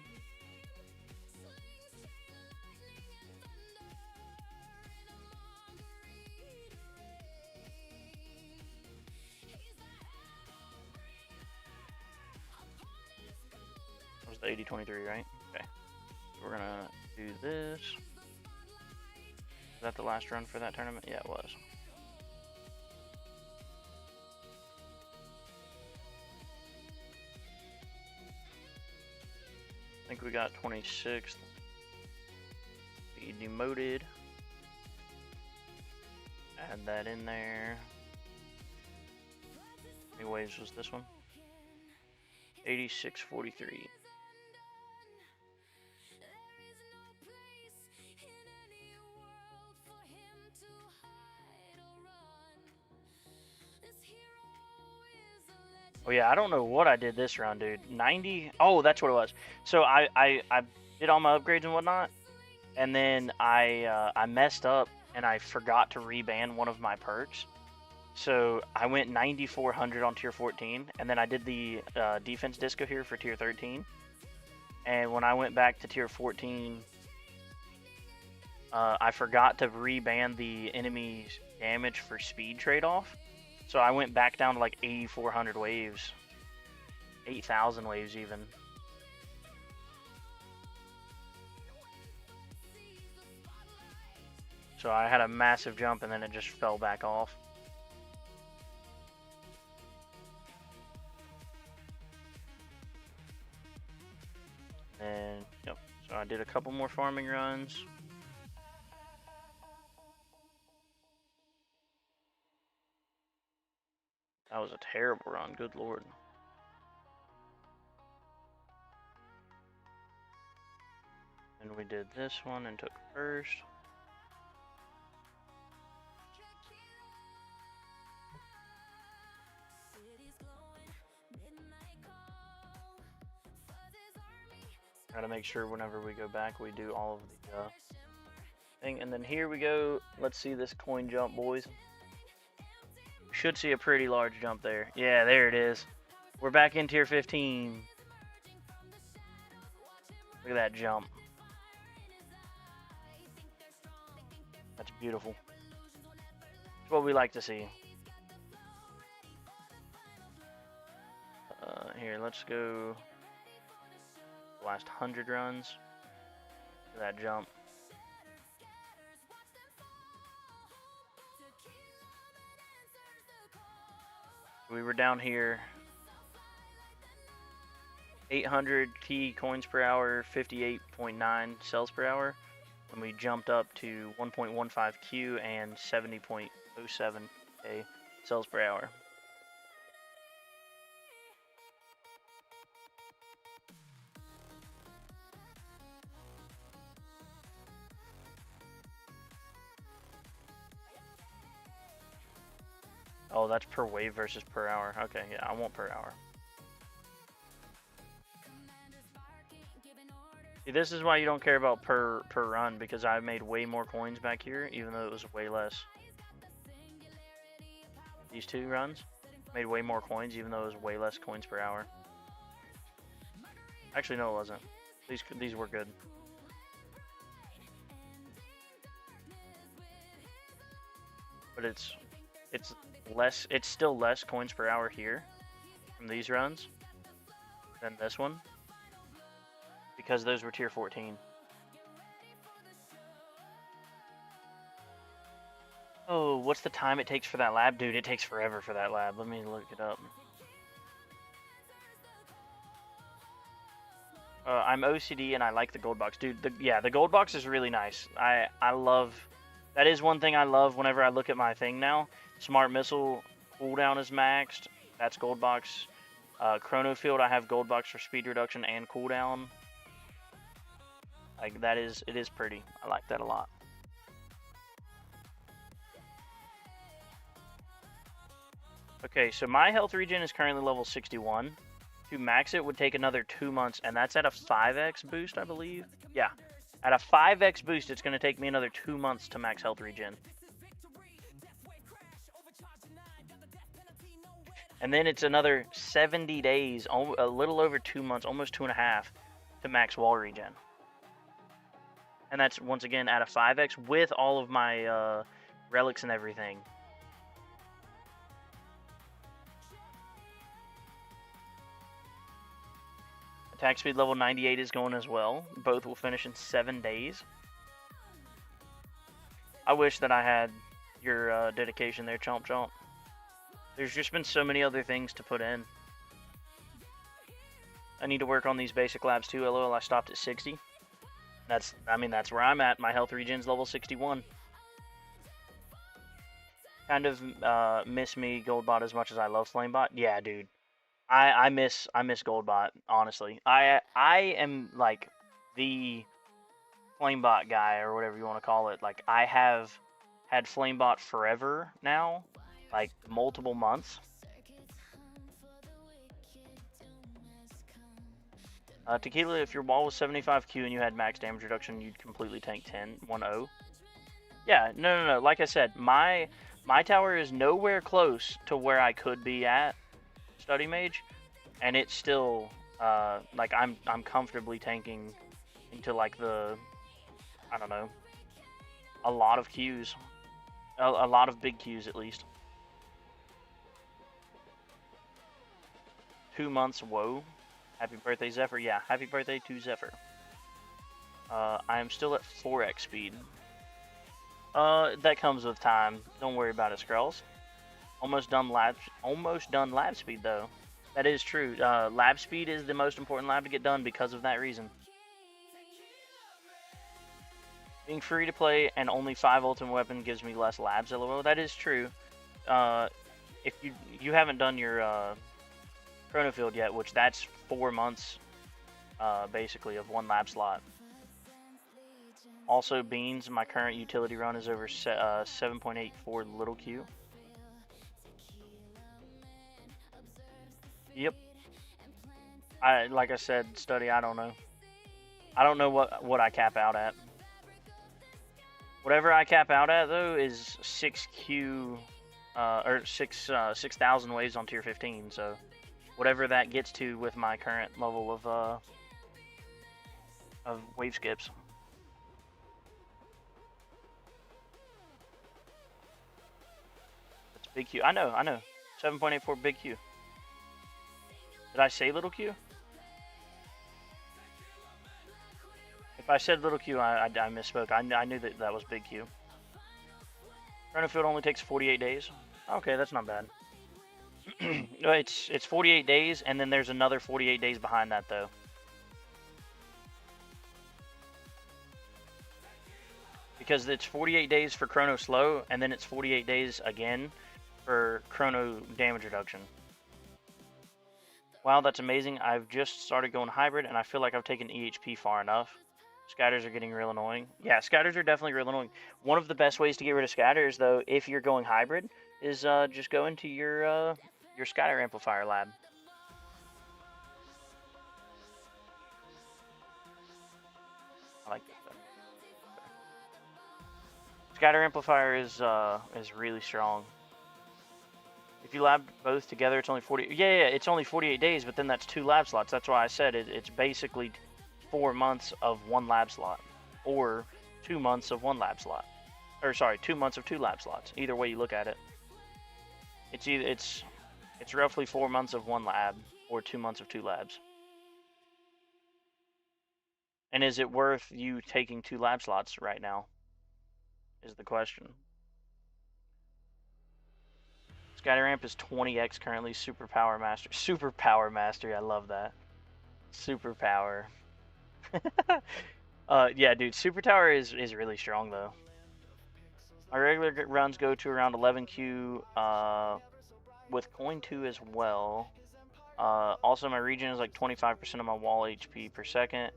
That was the 8023, right? Okay. So we're gonna do this. Was that the last run for that tournament? Yeah, it was. I think we got 26th. Be demoted. Add that in there. How many waves was this one? 8643. Oh yeah, I don't know what I did this round, dude. 90. Oh, that's what it was. So I did all my upgrades and whatnot, and then I messed up and I forgot to reban one of my perks. So I went 9400 on tier 14, and then I did the defense disco here for tier 13. And when I went back to tier 14, I forgot to reban the enemy damage for speed trade-off. So I went back down to like 8400 waves, 8000 waves even. So I had a massive jump and then it just fell back off. And yep, so I did a couple more farming runs. That was a terrible run, good lord. And we did this one and took first. Gotta make sure whenever we go back we do all of the thing. And then here we go. Let's see this coin jump, boys. Should see a pretty large jump there. Yeah, there it is. We're back in tier 15. Look at that jump. That's beautiful. That's what we like to see. Here, let's go the last 100 runs. Look at that jump. We were down here 800 T coins per hour, 58.9 cells per hour, and we jumped up to 1.15 Q and 70.07 K. cells per hour. Oh, that's per wave versus per hour. Okay, yeah, I want per hour. See, this is why you don't care about per run, because I made way more coins back here, even though it was way less. These 2 runs made way more coins, even though it was way less coins per hour. Actually, no, it wasn't. These were good. But it's less. It's still less coins per hour here from these runs than this one, because those were tier 14. Oh, what's the time it takes for that lab? Dude, it takes forever for that lab. Let me look it up. I'm OCD and I like the gold box. Dude, the gold box is really nice. I love... That is one thing I love whenever I look at my thing now. Smart Missile cooldown is maxed. That's gold box. Chrono Field, I have gold box for speed reduction and cooldown. Like, it is pretty. I like that a lot. Okay, so my health regen is currently level 61. To max it would take another 2 months, and that's at a 5x boost, I believe. Yeah, at a 5x boost, it's going to take me another 2 months to max health regen. And then it's another 70 days, a little over 2 months, almost 2.5, to max wall regen. And that's, once again, at a 5x with all of my relics and everything. Attack speed level 98 is going as well. Both will finish in 7 days. I wish that I had your dedication there, Chomp Chomp. There's just been so many other things to put in. I need to work on these basic labs too. LOL, I stopped at 60. That's where I'm at. My health regen's level 61. Kind of miss me Goldbot as much as I love Flamebot. Yeah, dude. I miss Goldbot, honestly. I am like the Flamebot guy, or whatever you want to call it. Like, I have had Flamebot forever now, like multiple months. Tequila, if your wall was 75Q and you had max damage reduction, you'd completely tank 1-0. Yeah, no. Like I said, my tower is nowhere close to where I could be at Study Mage, and it's still like I'm comfortably tanking into like the, I don't know, a lot of Qs, a lot of big Qs at least. 2 months, whoa. Happy birthday, Zephyr. Yeah, happy birthday to Zephyr. I am still at 4x speed. That comes with time. Don't worry about it, Skrulls. Almost done lab speed though. That is true. Lab speed is the most important lab to get done because of that reason. Being free to play and only 5 ultimate weapon gives me less labs, LOL. That is true. If you haven't done your Chrono Field yet, which that's 4 months basically of 1 lab slot. Also, Beans, my current utility run is over 7.84 little Q. Yep. Like I said, Study, I don't know. I don't know what I cap out at. Whatever I cap out at though is 6Q or 6,000 waves on tier 15. So whatever that gets to with my current level of wave skips. That's big Q. I know. 7.84 big Q. Did I say little Q? If I said little Q, I misspoke. I knew that was big Q. Chrono Field only takes 48 days. Okay, that's not bad. It's 48 days, and then there's another 48 days behind that, though. Because it's 48 days for Chrono Slow, and then it's 48 days again for chrono damage reduction. Wow, that's amazing. I've just started going hybrid, and I feel like I've taken EHP far enough. Scatters are getting real annoying. Yeah, scatters are definitely real annoying. One of the best ways to get rid of scatters, though, if you're going hybrid, is just go into your scatter amplifier lab. I like this better. Scatter amplifier is really strong. If you lab both together, it's only 40. Yeah, it's only 48 days, but then that's 2 lab slots. That's why I said it's basically 4 months of 1 lab slot, or 2 months of 1 lab slot, or sorry, 2 months of 2 lab slots. Either way you look at it, it's roughly 4 months of 1 lab, or 2 months of 2 labs. And is it worth you taking 2 lab slots right now? Is the question. Scatter amp is 20x currently. Super power master. Super power mastery. I love that. Super power. Yeah, dude. Super tower is really strong though. My regular runs go to around 11Q. With coin 2 as well. Also, my regen is like 25% of my wall HP per second.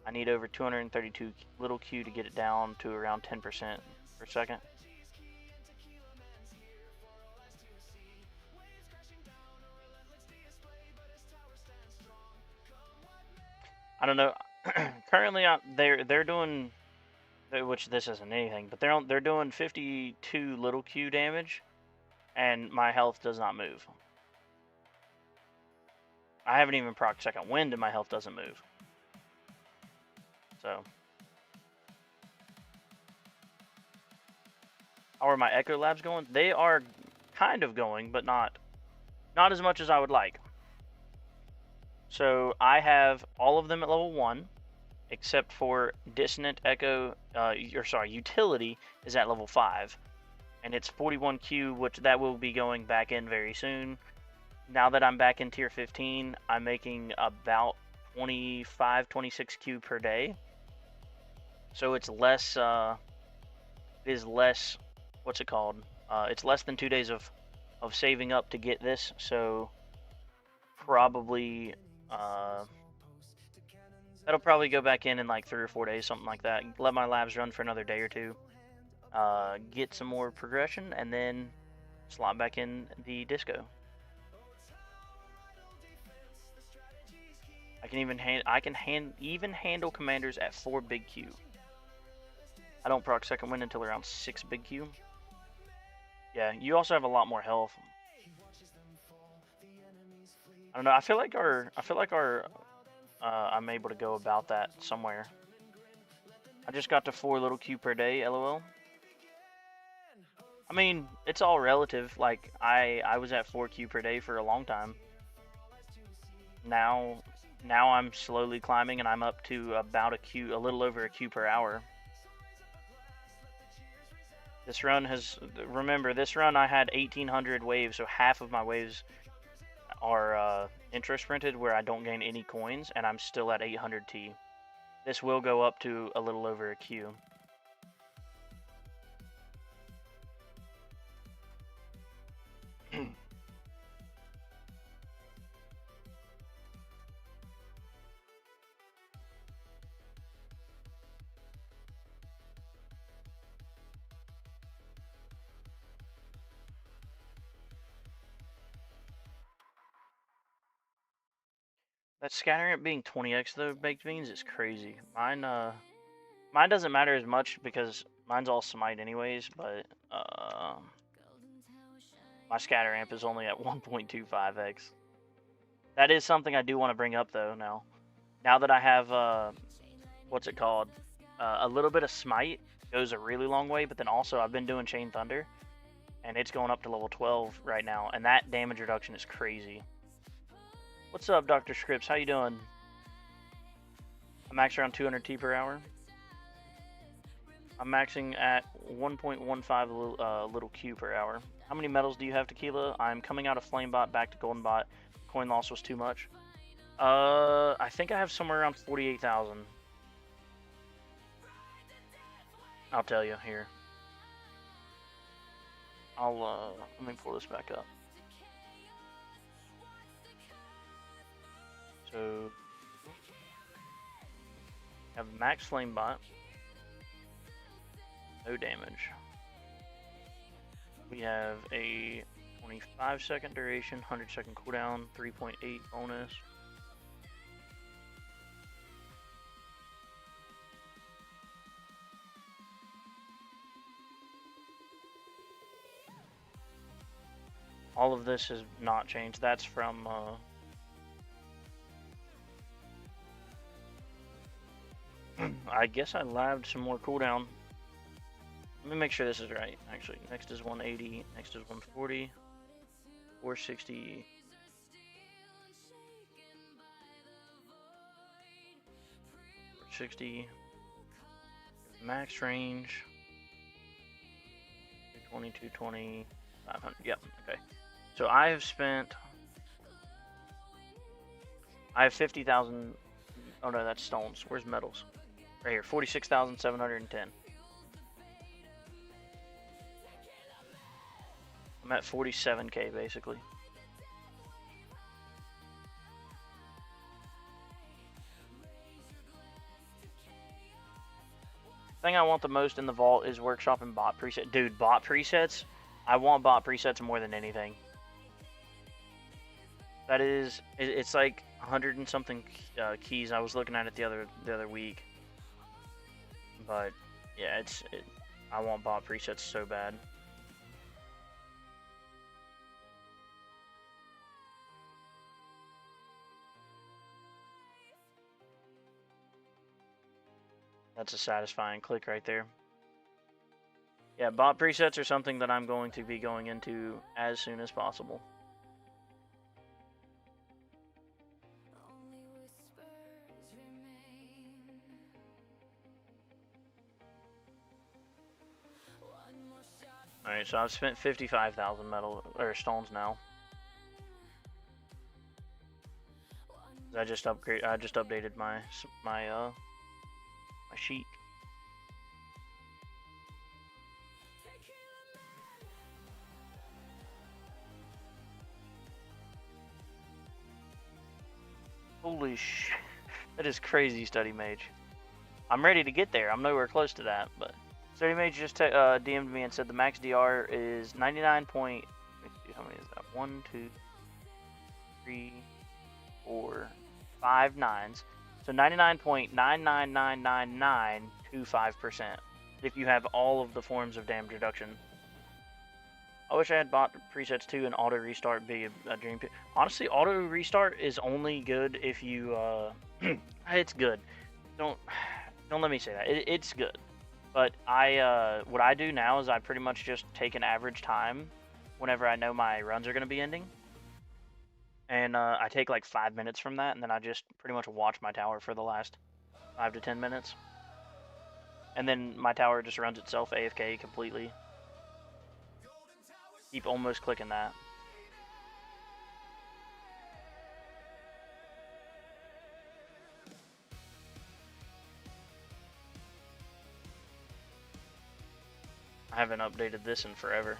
I need over 232 little Q to get it down to around 10% per second. I don't know. Currently, they're doing, which this isn't anything, but they're doing 52 little Q damage, and my health does not move. I haven't even procced second wind, and my health doesn't move. So, how are my Echo Labs going? They are kind of going, but not as much as I would like. So I have all of them at level 1, except for Dissonant Echo, Utility is at level 5, and it's 41Q, which that will be going back in very soon. Now that I'm back in tier 15, I'm making about 25, 26Q per day. So it's less, what's it called? It's less than 2 days of saving up to get this, so probably, that'll probably go back in like 3 or 4 days, something like that. Let my labs run for another day or two. Get some more progression, and then slot back in the disco. I can even handle commanders at 4 big Q. I don't proc second wind until around 6 big Q. Yeah, you also have a lot more health. I don't know. I feel like I'm able to go about that somewhere. I just got to 4 little Q per day, lol. I mean, it's all relative. Like, I was at 4 Q per day for a long time. Now I'm slowly climbing, and I'm up to about a little over a Q per hour. This run remember, this run I had 1,800 waves, so half of my waves are intro sprinted, where I don't gain any coins, and I'm still at 800 T. This will go up to a little over a Q. That scatter amp being 20x though, baked beans, is crazy. Mine doesn't matter as much because mine's all smite anyways, but my scatter amp is only at 1.25x. That is something I do want to bring up though now. Now that I have what's it called? A little bit of smite goes a really long way, but then also I've been doing Chain Thunder, and it's going up to level 12 right now, and that damage reduction is crazy. What's up, Dr. Scripps? How you doing? I'm maxing around 200 T per hour. I'm maxing at 1.15 little Q per hour. How many medals do you have, Tequila? I'm coming out of Flamebot back to Goldenbot. Coin loss was too much. I think I have somewhere around 48,000. I'll tell you here. let me pull this back up. So, have max flame bot, no damage. We have a 25-second duration, 100-second cooldown, 3.8 bonus. All of this has not changed. That's from I guess I labbed some more cooldown. Let me make sure this is right, actually. Next is 180, next is 140, 460. Max range 220, 220, 500. Yep, okay. So I have 50,000. Oh no, that's stones. Where's metals? Right here, 46,710. I'm at 47k basically. Thing I want the most in the vault is workshop and bot preset. Dude, bot presets. I want bot presets more than anything. That is, it's like 100 and something keys. I was looking at it the other week. But yeah, I want bot presets so bad. That's a satisfying click right there. Yeah, bot presets are something that I'm going to be going into as soon as possible. Alright, so I've spent 55,000 metal or stones now. I just updated my sheet. Holy sh! That is crazy, Study Mage. I'm ready to get there. I'm nowhere close to that, but Study Mage just DM'd me and said the max DR is 99 point. How many is that? 1, 2, 3, 4, 5 nines. So 99.9999925% if you have all of the forms of damage reduction. I wish I had bought presets too and auto restart be a dream. Honestly, auto restart is only good if you it's good. Don't let me say that. It's good. But what I do now is I pretty much just take an average time whenever I know my runs are going to be ending. And I take like 5 minutes from that, and then I just pretty much watch my tower for the last 5 to 10 minutes. And then my tower just runs itself AFK completely. Keep almost clicking that. I haven't updated this in forever.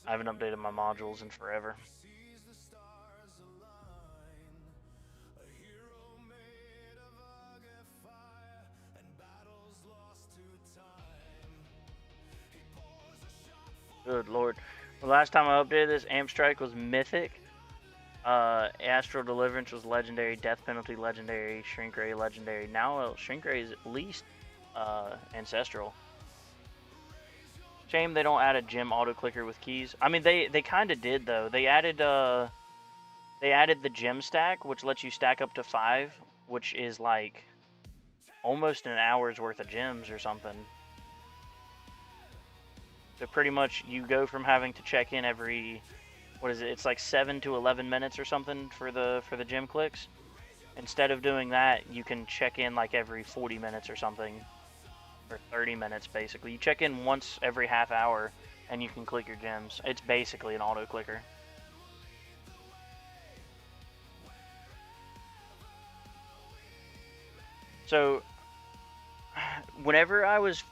I haven't updated my modules in forever. Good lord. The last time I updated this, Amp Strike was mythic. Astral Deliverance was legendary. Death Penalty legendary. Shrink Ray legendary. Now Shrink Ray is at least ancestral. Shame they don't add a gem auto clicker with keys. I mean, they kind of did though. They added the gem stack, which lets you stack up to 5, which is like almost an hour's worth of gems or something. So pretty much you go from having to check in every, what is it? It's like 7 to 11 minutes or something for the gem clicks. Instead of doing that, you can check in like every 40 minutes or something. Or 30 minutes basically. You check in once every half hour and you can click your gems. It's basically an auto clicker. So whenever I was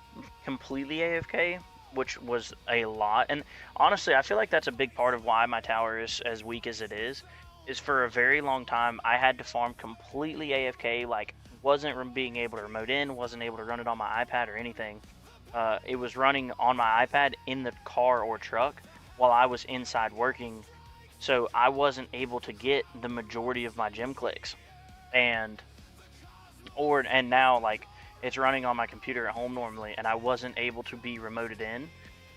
completely AFK, which was a lot, and honestly, I feel like that's a big part of why my tower is as weak as it is for a very long time I had to farm completely AFK, like wasn't being able to remote in, wasn't able to run it on my iPad or anything. It was running on my iPad in the car or truck while I was inside working, so I wasn't able to get the majority of my gym clicks, and now like it's running on my computer at home normally, and I wasn't able to be remoted in.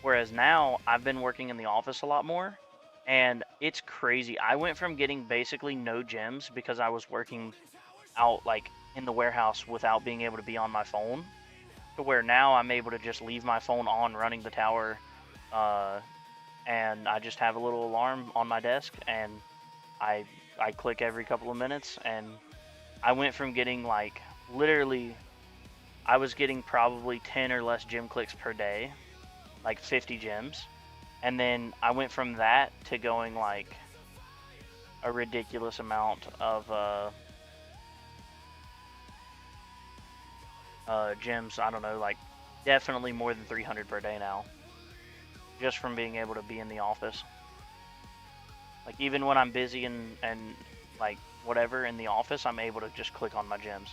Whereas now I've been working in the office a lot more, and it's crazy. I went from getting basically no gems because I was working out like in the warehouse without being able to be on my phone, to where now I'm able to just leave my phone on running the tower, uh, and I just have a little alarm on my desk, and I I click every couple of minutes, and I went from getting like literally I was getting probably 10 or less gym clicks per day, like 50 gems. And then I went from that to going like a ridiculous amount of gems. I don't know, like definitely more than 300 per day now, just from being able to be in the office. Like even when I'm busy and like whatever in the office, I'm able to just click on my gems.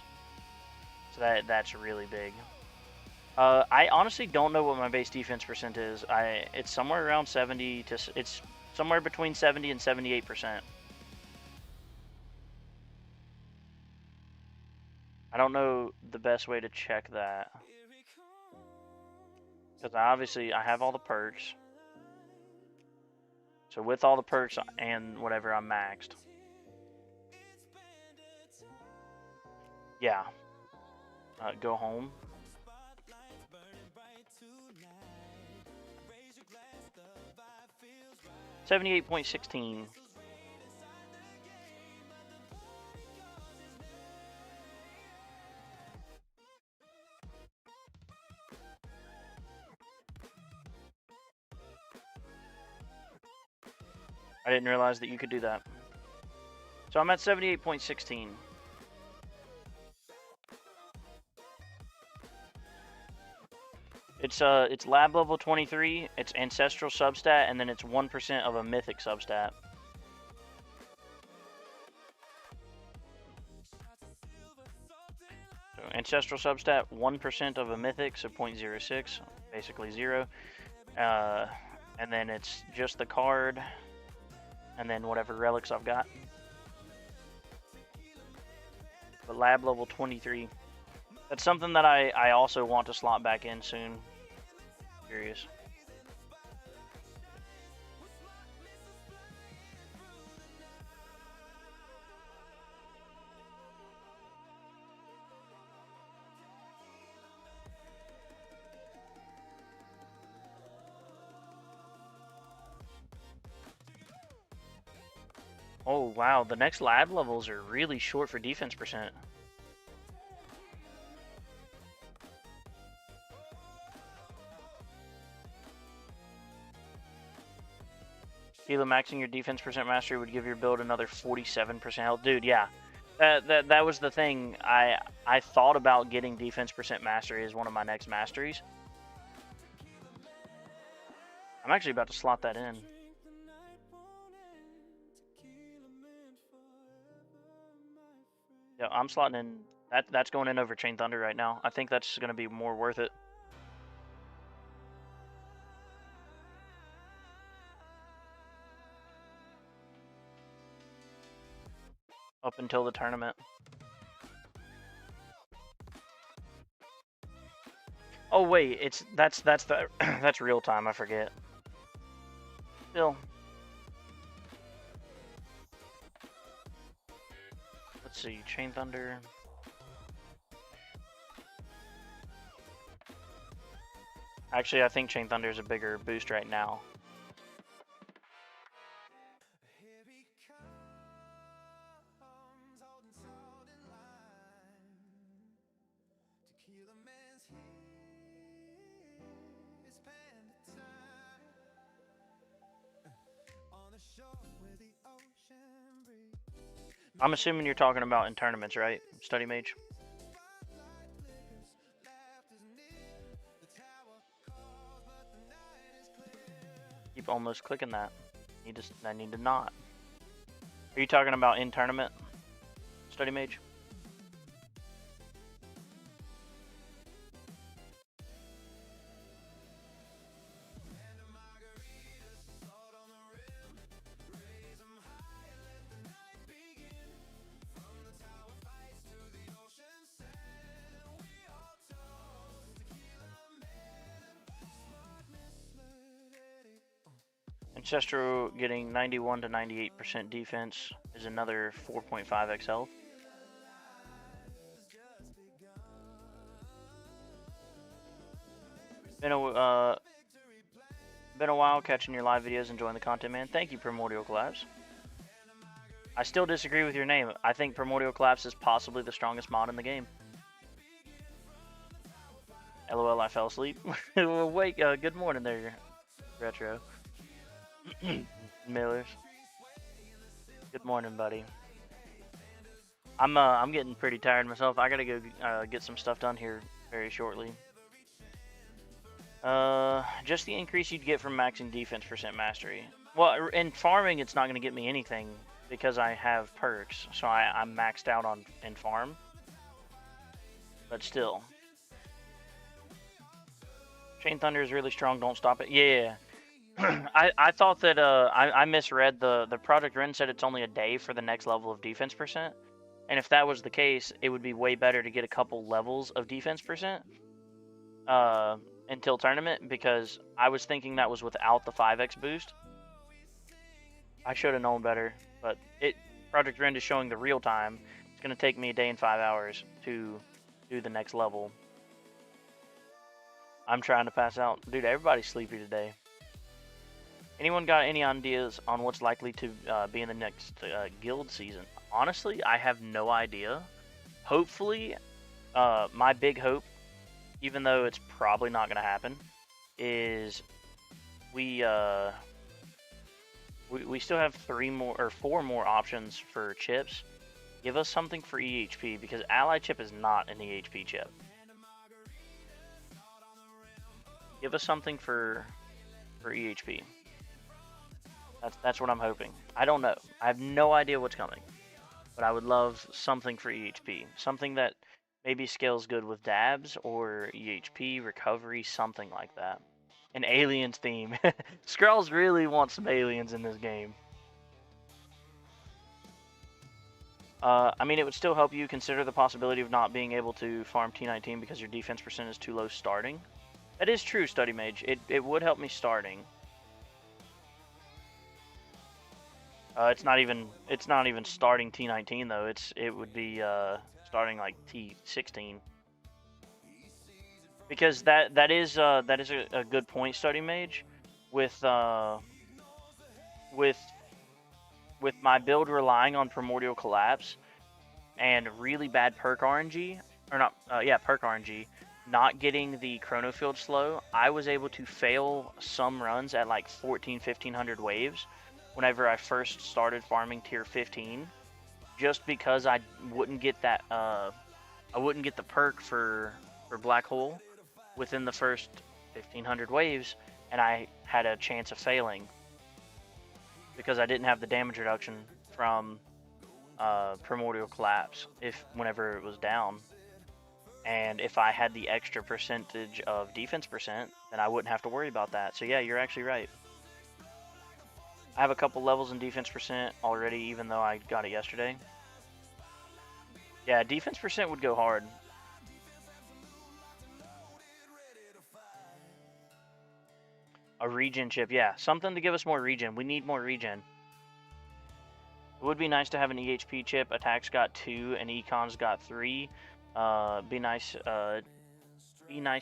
So that's really big. I honestly don't know what my base defense percent is. It's somewhere around 70 to it's somewhere between 70 and 78%. I don't know the best way to check that, because obviously I have all the perks. So with all the perks and whatever, I'm maxed. Yeah. Go home. 78.16. I didn't realize that you could do that. So I'm at 78.16. It's lab level 23, it's ancestral substat, and then it's 1% of a mythic substat. So ancestral substat, 1% of a mythic, so 0.06, basically 0. And then it's just the card, and then whatever relics I've got. But lab level 23. That's something that I also want to slot back in soon. Curious. Oh wow, the next lab levels are really short for defense percent. Hela, maxing your defense percent mastery would give your build another 47% health. Dude, yeah. That was the thing. I thought about getting defense percent mastery as one of my next masteries. I'm actually about to slot that in. Yeah, I'm slotting in. That's going in over Chain Thunder right now. I think that's going to be more worth it. Up until the tournament. Oh wait, that's the that's real time. I forget. Still. Let's see, Chain Thunder. Actually, I think Chain Thunder is a bigger boost right now. I'm assuming you're talking about in tournaments, right? Study Mage. keep almost clicking that. I need to not. Are you talking about in tournament, Study Mage? Ancestral getting 91 to 98% defense is another 4.5x health. Been a while catching your live videos, enjoying the content, man. Thank you, Primordial Collapse. I still disagree with your name. I think Primordial Collapse is possibly the strongest mod in the game. LOL, I fell asleep. Wait, good morning there, Retro. Millers. Good morning, buddy. I'm getting pretty tired myself. I gotta go get some stuff done here very shortly. Just the increase you'd get from maxing defense percent mastery. Well, in farming, it's not gonna get me anything because I have perks, so I'm maxed out on in farm. But still, Chain Thunder is really strong. Don't stop it. Yeah. I thought that I misread the Project Ren said it's only a day for the next level of defense percent, and if that was the case, it would be way better to get a couple levels of defense percent until tournament, because I was thinking that was without the 5x boost. I should have known better, but Project Ren is showing the real time. It's gonna take me a day and 5 hours to do the next level. I'm trying to pass out, dude. Everybody's sleepy today. Anyone got any ideas on what's likely to be in the next guild season? Honestly, I have no idea. Hopefully, my big hope, even though it's probably not going to happen, is we still have 4 more options for chips. Give us something for EHP, because Ally chip is not an EHP chip. Give us something for EHP. That's what I'm hoping. I don't know. I have no idea what's coming, but I would love something for EHP. Something that maybe scales good with dabs or EHP recovery, something like that. An aliens theme. Skrulls really want some aliens in this game. I mean, it would still help you consider the possibility of not being able to farm T19 because your defense percent is too low starting. That is true, Study Mage. It would help me starting. It's not even starting T19 though. It would be starting like T16. Because that is a good point, Study Mage, with my build relying on Primordial Collapse and really bad perk RNG, or not, perk RNG, not getting the Chrono Field slow. I was able to fail some runs at like 1500 waves whenever I first started farming tier 15, just because I wouldn't get that I wouldn't get the perk for Black Hole within the first 1500 waves, and I had a chance of failing because I didn't have the damage reduction from Primordial Collapse whenever it was down. And if I had the extra percentage of defense percent, then I wouldn't have to worry about that. So yeah, you're actually right. I have a couple levels in defense percent already, even though I got it yesterday. Yeah, defense percent would go hard. A regen chip, yeah. Something to give us more regen. We need more regen. It would be nice to have an EHP chip. Attack's got 2 and Econ's got 3. Be nice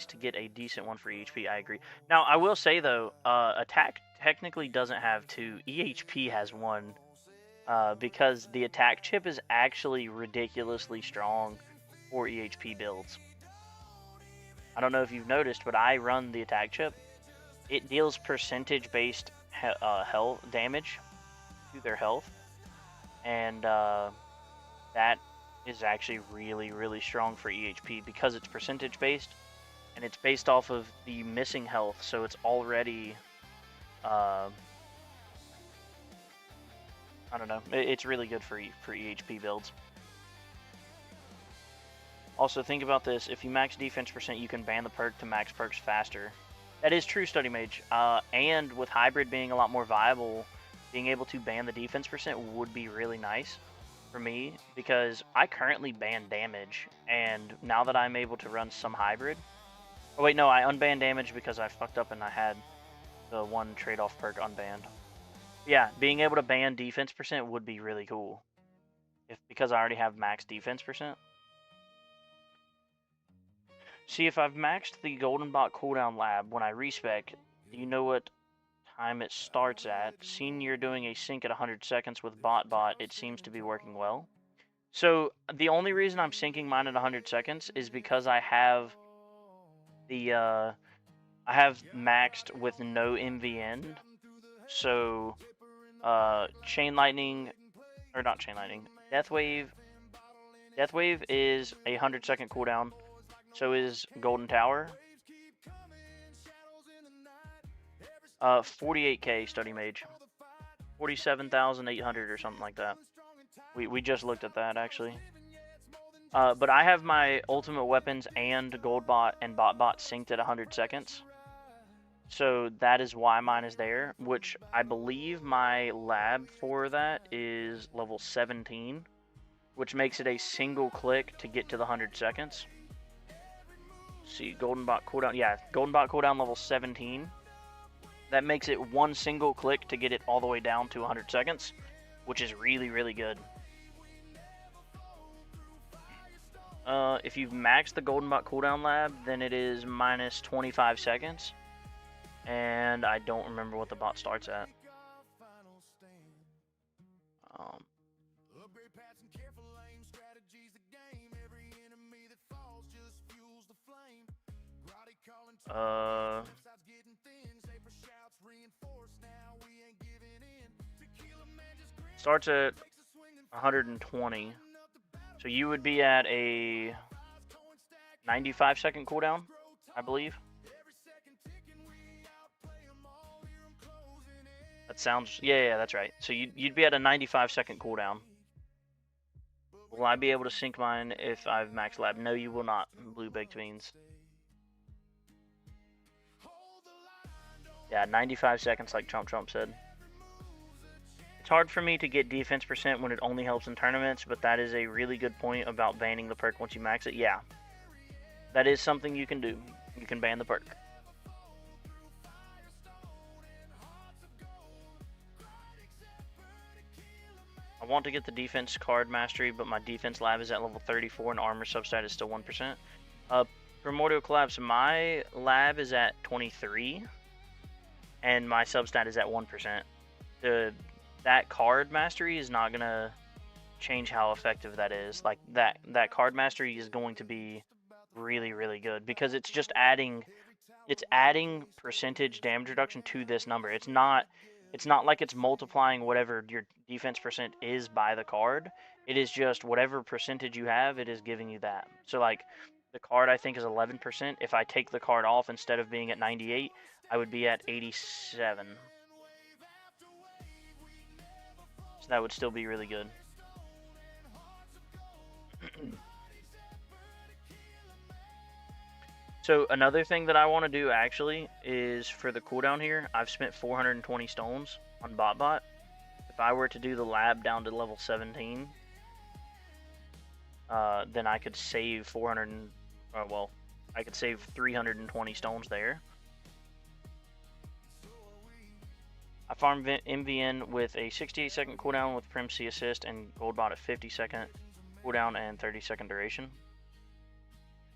to get a decent one for EHP. I agree. Now, I will say though, Attack technically doesn't have 2. EHP has 1, because the Attack chip is actually ridiculously strong for EHP builds. I don't know if you've noticed, but I run the Attack chip. It deals percentage-based health damage to their health, and that is actually really, really strong for EHP because it's percentage-based, and it's based off of the missing health, so it's already I don't know. It's really good for EHP builds. Also, think about this. If you max defense percent, you can ban the perk to max perks faster. That is true, Study Mage. And with Hybrid being a lot more viable, being able to ban the defense percent would be really nice for me, because I currently ban damage, and now that I'm able to run some Hybrid... Oh wait, no, I unbanned damage because I fucked up and I had the one trade-off perk unbanned. Yeah, being able to ban defense percent would be really cool. Because I already have max defense percent. See, if I've maxed the Golden Bot cooldown lab when I respec, do you know what time it starts at? Seeing you're doing a sync at 100 seconds with bot, it seems to be working well. So the only reason I'm syncing mine at 100 seconds is because I have the I have maxed with no MVN. So Chain Lightning, or not Chain Lightning, Death Wave is a 100-second cooldown. So is Golden Tower. 48k Study Mage. 47,800 or something like that. We just looked at that, actually. But I have my ultimate weapons and Gold Bot and Bot synced at 100 seconds. So that is why mine is there, which I believe my lab for that is level 17, which makes it a single click to get to the 100 seconds. See, Golden Bot cooldown. Yeah, Golden Bot cooldown level 17. That makes it one single click to get it all the way down to 100 seconds, which is really, really good. If you've maxed the Golden Bot cooldown lab, then it is minus 25 seconds. And I don't remember what the bot starts at. Starts at 120. So you would be at a 95-second cooldown, I believe. That sounds... Yeah, that's right. So you'd be at a 95-second cooldown. Will I be able to sync mine if I've maxed lab? No, you will not, Blue Baked Beans. Yeah, 95 seconds like Trump said. It's hard for me to get defense percent when it only helps in tournaments, but that is a really good point about banning the perk once you max it. Yeah, that is something you can do. You can ban the perk. I want to get the defense card mastery, but my defense lab is at level 34 and armor substat is still 1%. Primordial Collapse, my lab is at 23 and my substat is at 1%. That card mastery is not gonna change how effective that is. Like that card mastery is going to be really, really good because it's just adding percentage damage reduction to this number. It's not like it's multiplying whatever your defense percent is by the card. It is just whatever percentage you have, it is giving you that. So like the card I think is 11%. If I take the card off, instead of being at 98, I would be at 87. So that would still be really good. So another thing that I want to do actually is for the cooldown here, I've spent 420 stones on bot. If I were to do the lab down to level 17, then I could save 320 stones there. I farm MVN with a 68-second cooldown with Prim C assist and Gold Bot at 50-second cooldown and 30-second duration.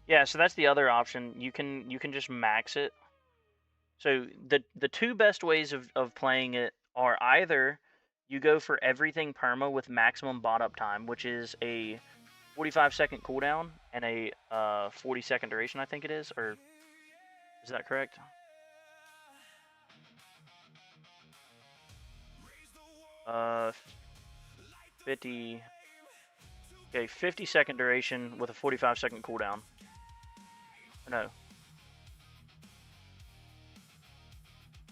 Yeah, so that's the other option. You can just max it. So the two best ways of playing it are either you go for everything perma with maximum bot up time, which is a 45-second cooldown and a 40-second duration, I think it is, or is that correct? Uh, 50. Okay, 50-second duration with a 45-second cooldown. No.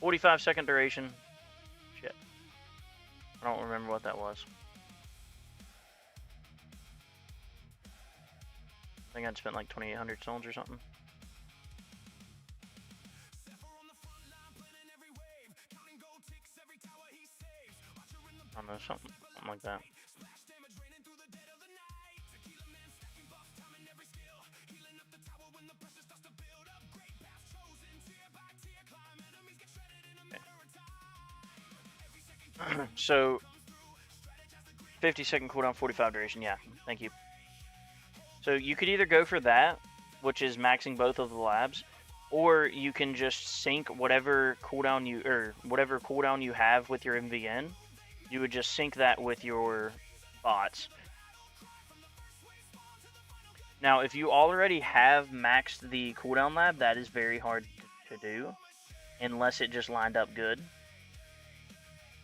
45-second duration. Shit. I don't remember what that was. I think I'd spent like 2,800 stones or something. I don't know, something like that. Okay. So 50-second cooldown, 45 duration. Yeah, thank you. So you could either go for that, which is maxing both of the labs, or you can just sync whatever cooldown you have with your MVN. You would just sync that with your bots. Now, if you already have maxed the cooldown lab, that is very hard to do, unless it just lined up good.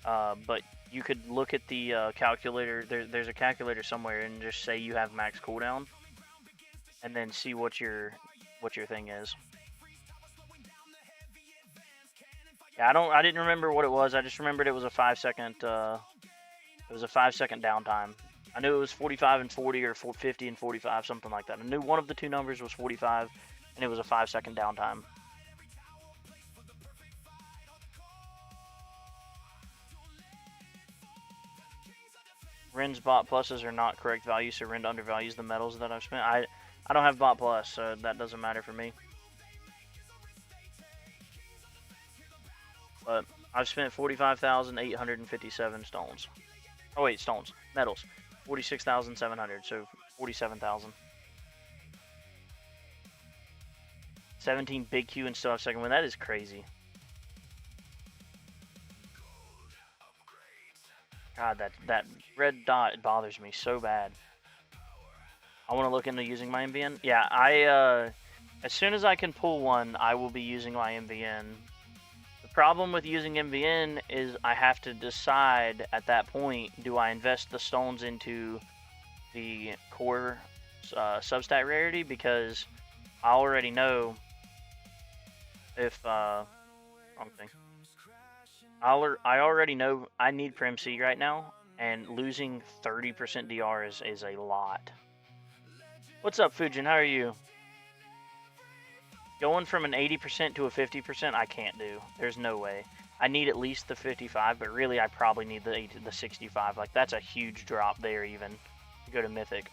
But you could look at the calculator. There's a calculator somewhere, and just say you have max cooldown, and then see what your thing is. Yeah, I didn't remember what it was. I just remembered it was a 5-second. It was a 5-second downtime. I knew it was 45 and 40 or 50 and 45, something like that. I knew one of the two numbers was 45, and it was a 5-second downtime. Ren's bot pluses are not correct values, so Ren undervalues the metals that I've spent. I don't have bot plus, so that doesn't matter for me. But I've spent 45,857 stones. Oh wait, stones, metals, 46,700, so 47,000. 17 big Q and still have second win. That is crazy. God, that red dot bothers me so bad. I want to look into using my MVN. Yeah, as soon as I can pull one, I will be using my MVN. The problem with using MVN is I have to decide at that point, do I invest the stones into the core substat rarity, because I already know if wrong thing. I already know I need Prim C right now, and losing 30% DR is a lot. What's up, Fujin? How are you? Going from an 80% to a 50%, I can't do. There's no way. I need at least the 55, but really I probably need the 65. Like, that's a huge drop there even to go to Mythic.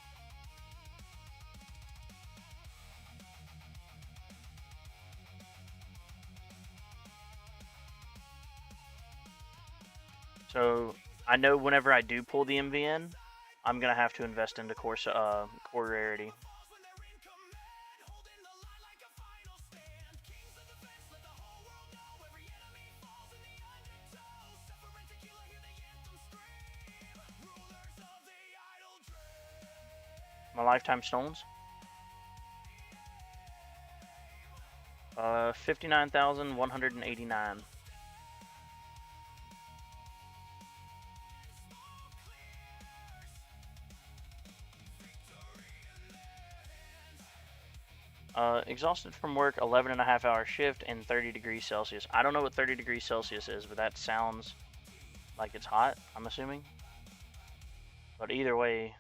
So I know whenever I do pull the MVN, I'm gonna have to invest into core rarity. My lifetime stones. 59,189. Exhausted from work, 11.5-hour shift, and 30 degrees Celsius. I don't know what 30 degrees Celsius is, but that sounds like it's hot, I'm assuming. But either way,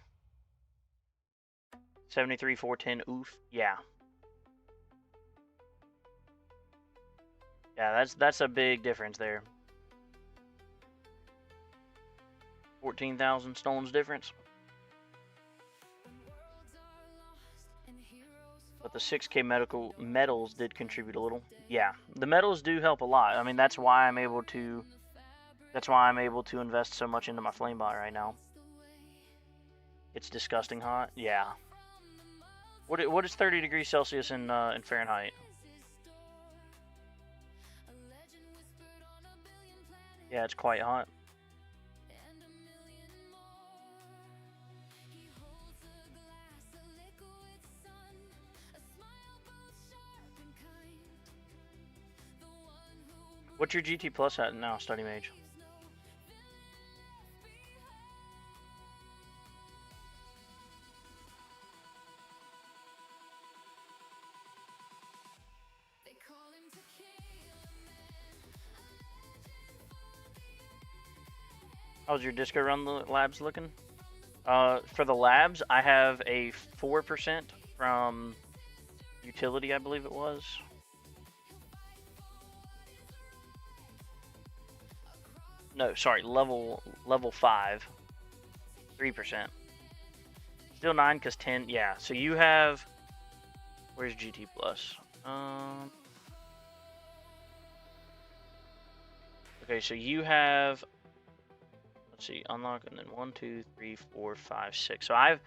73,410, oof, yeah. Yeah, that's a big difference there. 14,000 stones difference. But the 6K metals did contribute a little. Yeah, the metals do help a lot. I mean, that's why I'm able to invest so much into my flamebot right now. It's disgusting hot. Yeah. What is 30 degrees Celsius in Fahrenheit? Yeah, it's quite hot. What's your GT Plus at now, Study Mage? How's your disco run labs looking? For the labs, I have a 4% from utility, I believe it was. No, sorry, level 5, 3%. Still 9 because 10. Yeah, so you have. Where's GT Plus? Okay, so you have. Let's see, unlock and then 1, 2, 3, 4, 5, 6. So I've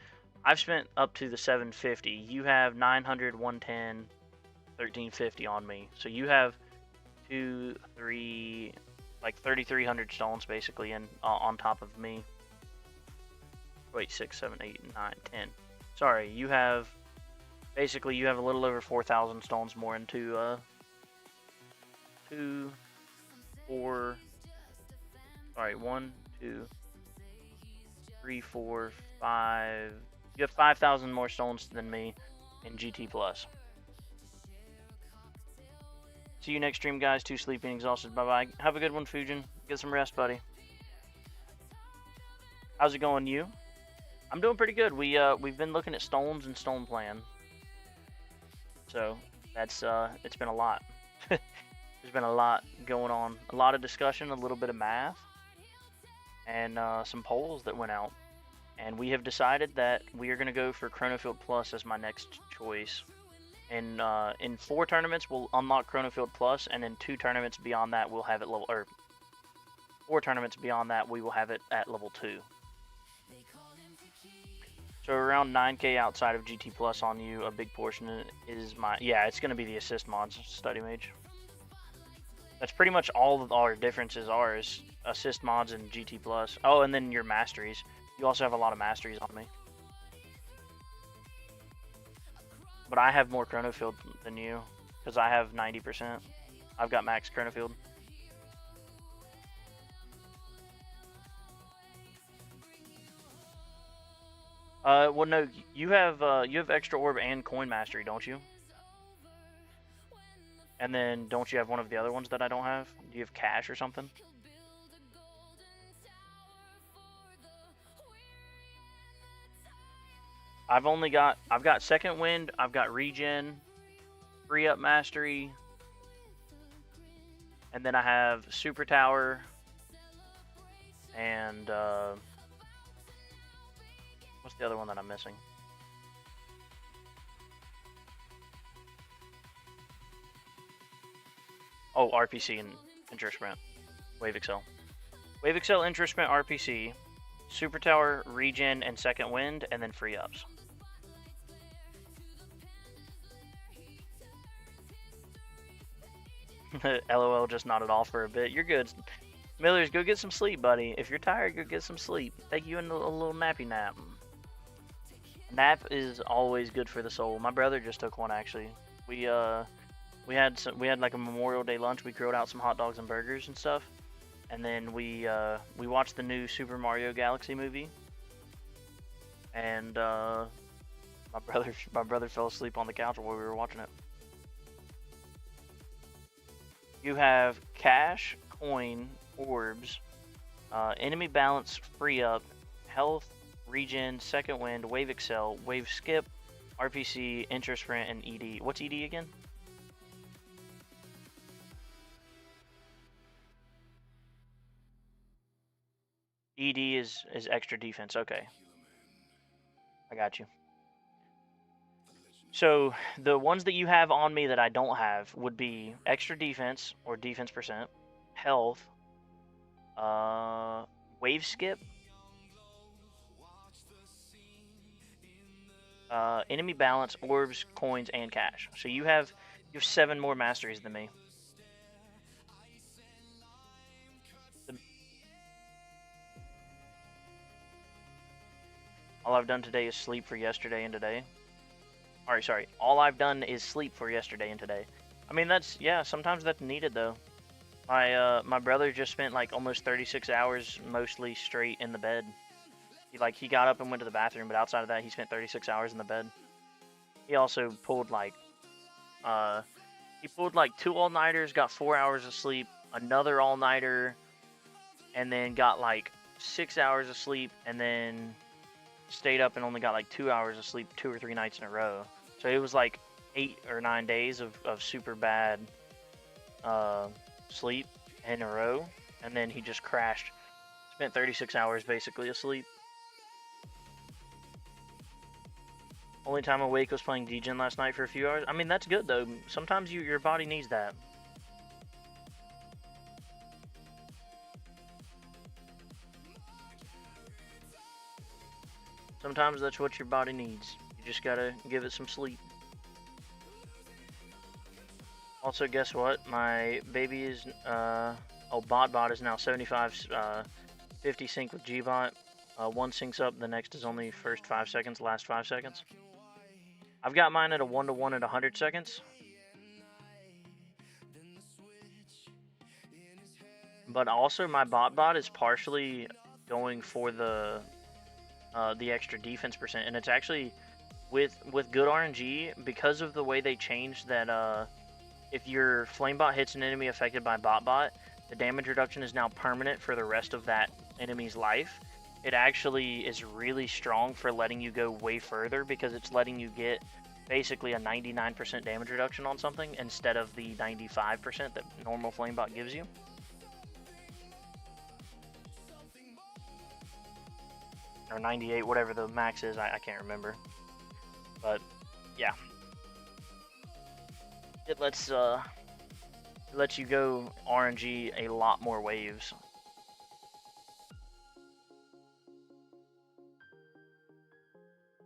spent up to the 750. You have 900, 110, 1350 on me. So you have 2, 3, like 3,300 stones basically, and on top of me. Wait, 6, 7, 8, 9, 10. Sorry, you have basically you have a little over 4,000 stones more into 2, 4. Sorry, 1, 2, 3, 4, 5. You have 5,000 more stones than me in GT Plus. See you next stream, guys. Too sleepy and exhausted. Bye-bye. Have a good one, Fujin. Get some rest, buddy. How's it going, you? I'm doing pretty good. We've been looking at stones and stone plan. So that's it's been a lot. There's been a lot going on. A lot of discussion, a little bit of math, and some polls that went out. And we have decided that we are going to go for Chronofield Plus as my next choice. In 4 tournaments, we'll unlock Chronofield Plus, and in 2 tournaments beyond that, we'll have it level, or 4 tournaments beyond that, we will have it at level 2. So around 9k outside of GT Plus on you. A big portion is my, yeah, it's going to be the assist mods, Study Mage. That's pretty much all of our differences are, is assist mods and GT Plus. Oh, and then your masteries. You also have a lot of masteries on me. But I have more Chronofield than you, because I have 90%. I've got max Chronofield. Well, no, you have extra orb and coin mastery, don't you? And then don't you have one of the other ones that I don't have? Do you have cash or something? I've got second wind, I've got regen, free up mastery, and then I have super tower, and what's the other one that I'm missing? Oh, RPC and Intra Sprint. Wave Excel. Wave Excel, Intra Sprint, RPC, super tower, regen, and second wind, and then free ups. LOL, just nodded off for a bit. You're good. Millers, go get some sleep, buddy. If you're tired, go get some sleep. Take you in a little nappy nap. Nap is always good for the soul. My brother just took one, actually. We had like a Memorial Day lunch. We grilled out some hot dogs and burgers and stuff, and then we watched the new Super Mario Galaxy movie. And my brother fell asleep on the couch while we were watching it. You have cash, coin, orbs, enemy balance, free up, health, regen, second wind, wave excel, wave skip, RPC, intra sprint, and ED. What's ED again? ED is extra defense. Okay, I got you. So the ones that you have on me that I don't have would be extra defense or defense percent, health, wave skip, enemy balance, orbs, coins, and cash. So you have 7 more masteries than me. All I've done today is sleep for yesterday and today. Alright, sorry. All I've done is sleep for yesterday and today. I mean, that's, yeah, sometimes that's needed, though. My brother just spent, like, almost 36 hours mostly straight in the bed. He got up and went to the bathroom, but outside of that, he spent 36 hours in the bed. He also pulled, like, 2 all-nighters, got 4 hours of sleep, another all-nighter, and then got, like, 6 hours of sleep and then stayed up and only got like 2 hours of sleep 2 or 3 nights in a row. So it was like 8 or 9 days of super bad sleep in a row, and then he just crashed. Spent 36 hours basically asleep. Only time awake was playing D-Gen last night for a few hours. I mean, that's good though. Sometimes your body needs that. Sometimes that's what your body needs. You just gotta give it some sleep. Also, guess what? My baby is, BotBot is now 75, 50 sync with Gbot. One syncs up, the next is only first 5 seconds, last 5 seconds. I've got mine at a 1-to-1 at 100 seconds. But also my BotBot is partially going for the extra defense percent, and it's actually with good RNG, because of the way they changed that if your Flamebot hits an enemy affected by BotBot, the damage reduction is now permanent for the rest of that enemy's life. It actually is really strong for letting you go way further, because it's letting you get basically a 99% damage reduction on something instead of the 95% that normal Flamebot gives you. Or 98, whatever the max is, I can't remember. But yeah, it lets you go RNG a lot more waves.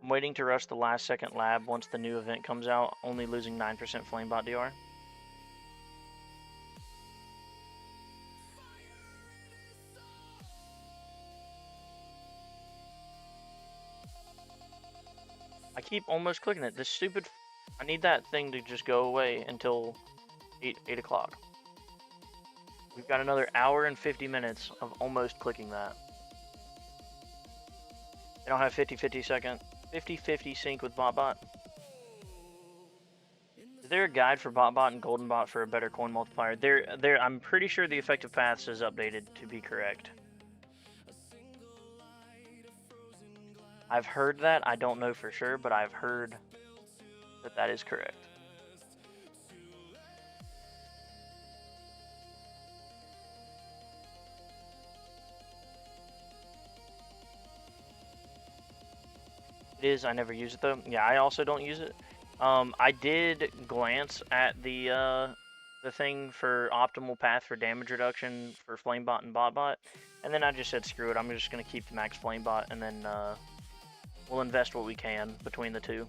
I'm waiting to rush the last second lab once the new event comes out, only losing 9% Flamebot DR. I keep almost clicking it. This stupid... I need that thing to just go away until 8 o'clock. We've got another hour and 50 minutes of almost clicking that. They don't have 50-50 sync with BotBot. Is there a guide for BotBot and GoldenBot for a better coin multiplier? I'm pretty sure the effective paths is updated to be correct. I've heard that. I don't know for sure, but I've heard that that is correct. It is. I never use it though. Yeah, I also don't use it. I did glance at the thing for optimal path for damage reduction for Flamebot and BotBot, and then I just said screw it. I'm just gonna keep the max Flamebot, and then we'll invest what we can between the two.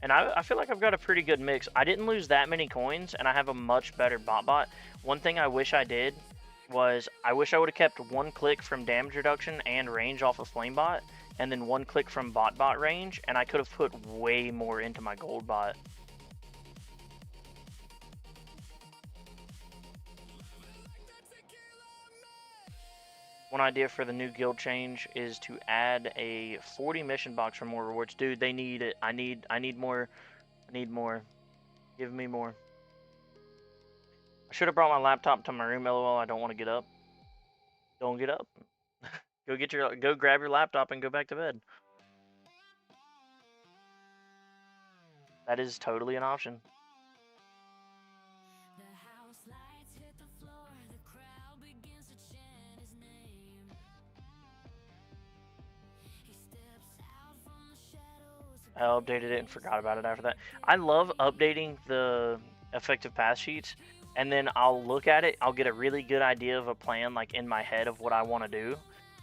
And I feel like I've got a pretty good mix. I didn't lose that many coins, and I have a much better BotBot. One thing I wish I did was I wish I would have kept 1 click from damage reduction and range off of Flamebot, and then 1 click from BotBot range, and I could have put way more into my gold bot. One idea for the new guild change is to add a 40 mission box for more rewards. Dude, they need it. I need more. I need more. Give me more. I should have brought my laptop to my room, lol. I don't want to get up. Don't get up. Go grab your laptop and go back to bed. That is totally an option. I updated it and forgot about it after that. I love updating the effective path sheets, and then I'll look at it. I'll get a really good idea of a plan, like in my head, of what I want to do,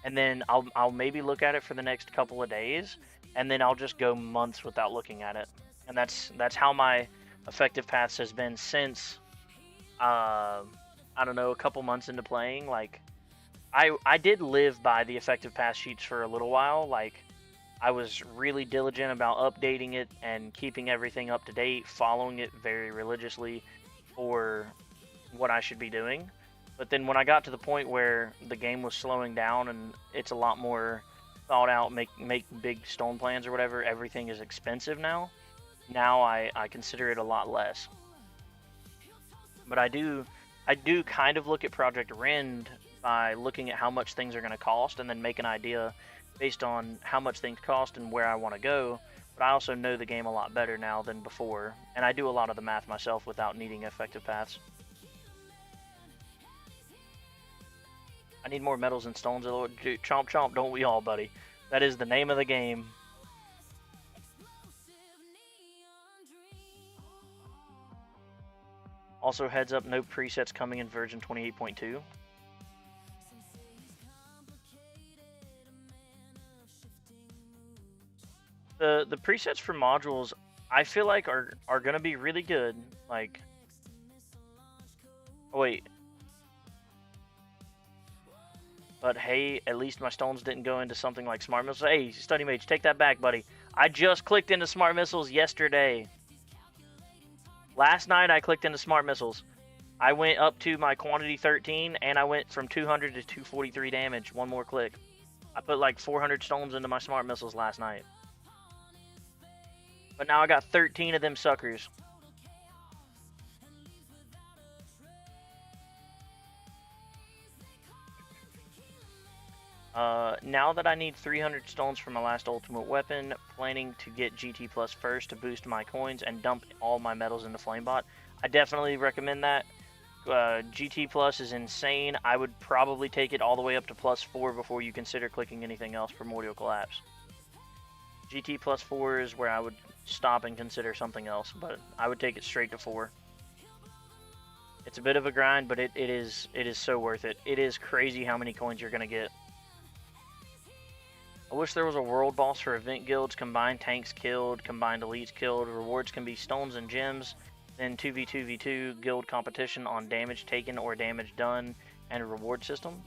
and then I'll maybe look at it for the next couple of days, and then I'll just go months without looking at it. And that's how my effective paths has been since I don't know, a couple months into playing. Like I did live by the effective path sheets for a little while. Like I was really diligent about updating it and keeping everything up to date, following it very religiously for what I should be doing. But then when I got to the point where the game was slowing down and it's a lot more thought out, make big stone plans or whatever, everything is expensive now. Now I consider it a lot less. But I do kind of look at Project Rend by looking at how much things are going to cost and then make an idea based on how much things cost and where I want to go. But I also know the game a lot better now than before, and I do a lot of the math myself without needing effective paths. I need more metals and stones. Dude, chomp chomp, don't we all, buddy? That is the name of the game. Also, heads up, no presets coming in version 28.2. The presets for modules, I feel like are gonna be really good. Like, oh, wait. But hey, at least my stones didn't go into something like smart missiles. Hey, Study Mage, take that back, buddy. I just clicked into smart missiles yesterday. Last night I clicked into smart missiles. I went up to my quantity 13, and I went from 200 to 243 damage. One more click. I put like 400 stones into my smart missiles last night. But now I got 13 of them suckers. Now that I need 300 stones for my last ultimate weapon, planning to get GT Plus first to boost my coins and dump all my metals into Flamebot. I definitely recommend that. GT Plus is insane. I would probably take it all the way up to +4 before you consider clicking anything else for Primordial Collapse. GT +4 is where I would stop and consider something else, but I would take it straight to 4. It's a bit of a grind, but it is so worth it. It is crazy how many coins you're going to get. I wish there was a world boss for event guilds, combined tanks killed, combined elites killed. Rewards can be stones and gems, then 2v2v2 guild competition on damage taken or damage done, and a reward system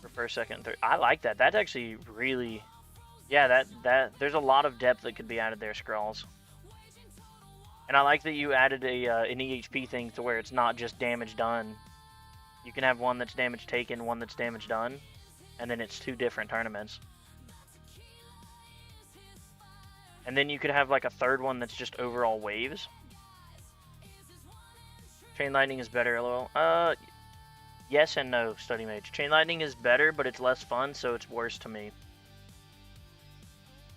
for first, second, and third. I like that. That's actually really, yeah, that there's a lot of depth that could be added there, Scrawls. And I like that you added an EHP thing to where it's not just damage done. You can have one that's damage taken, one that's damage done, and then it's 2 different tournaments. And then you could have like a third one that's just overall waves. Chain Lightning is better, lol. Yes and no, Study Mage. Chain Lightning is better, but it's less fun, so it's worse to me.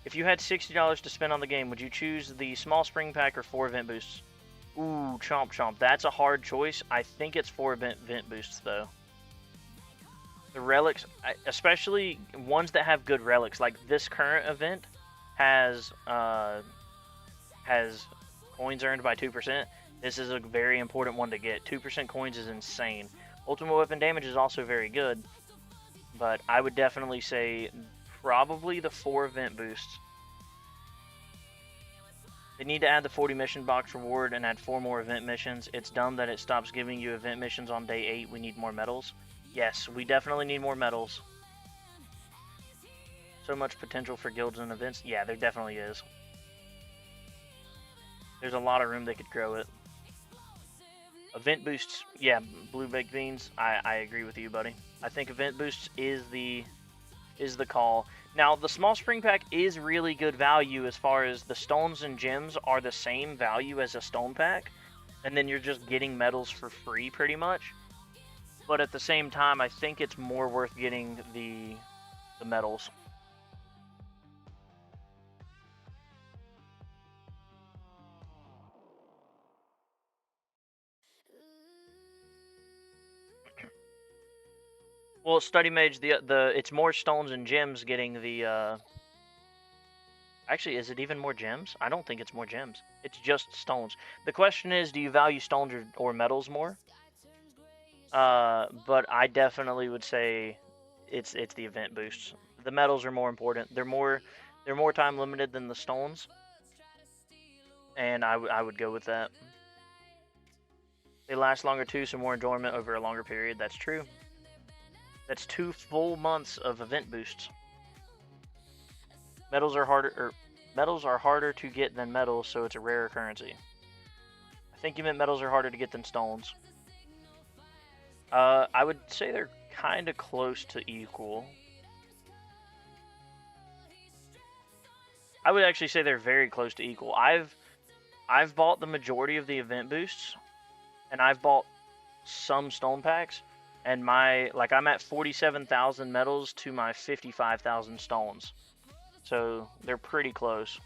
If you had $60 to spend on the game, would you choose the small spring pack or 4 event boosts? Ooh, chomp chomp. That's a hard choice. I think it's 4 event boosts, though. The relics, especially ones that have good relics, like this current event, has coins earned by 2%. This is a very important one to get. 2% coins is insane. Ultimate weapon damage is also very good, but I would definitely say probably the 4 event boosts. They need to add the 40 mission box reward and add 4 more event missions. It's dumb that it stops giving you event missions on day 8. We need more medals. Yes, we definitely need more medals. So much potential for guilds and events. Yeah, there definitely is. There's a lot of room they could grow it. Event boosts, yeah, blue baked beans. I agree with you, buddy. I think event boosts is the call. Now, the small spring pack is really good value as far as the stones and gems are the same value as a stone pack, and then you're just getting medals for free pretty much. But at the same time, I think it's more worth getting the medals. Well, Study Mage, it's more stones and gems getting the. Actually, is it even more gems? I don't think it's more gems. It's just stones. The question is, do you value stones or metals more? But I definitely would say it's the event boosts. The metals are more important. They're more time limited than the stones, and I would go with that. They last longer too, so more enjoyment over a longer period. That's true. That's 2 full months of event boosts. Metals are harder to get than metals, so it's a rarer currency. I think you meant metals are harder to get than stones. I would say they're kind of close to equal. I would actually say they're very close to equal. I've bought the majority of the event boosts, and I've bought some stone packs, And I'm at 47,000 metals to my 55,000 stones. So they're pretty close.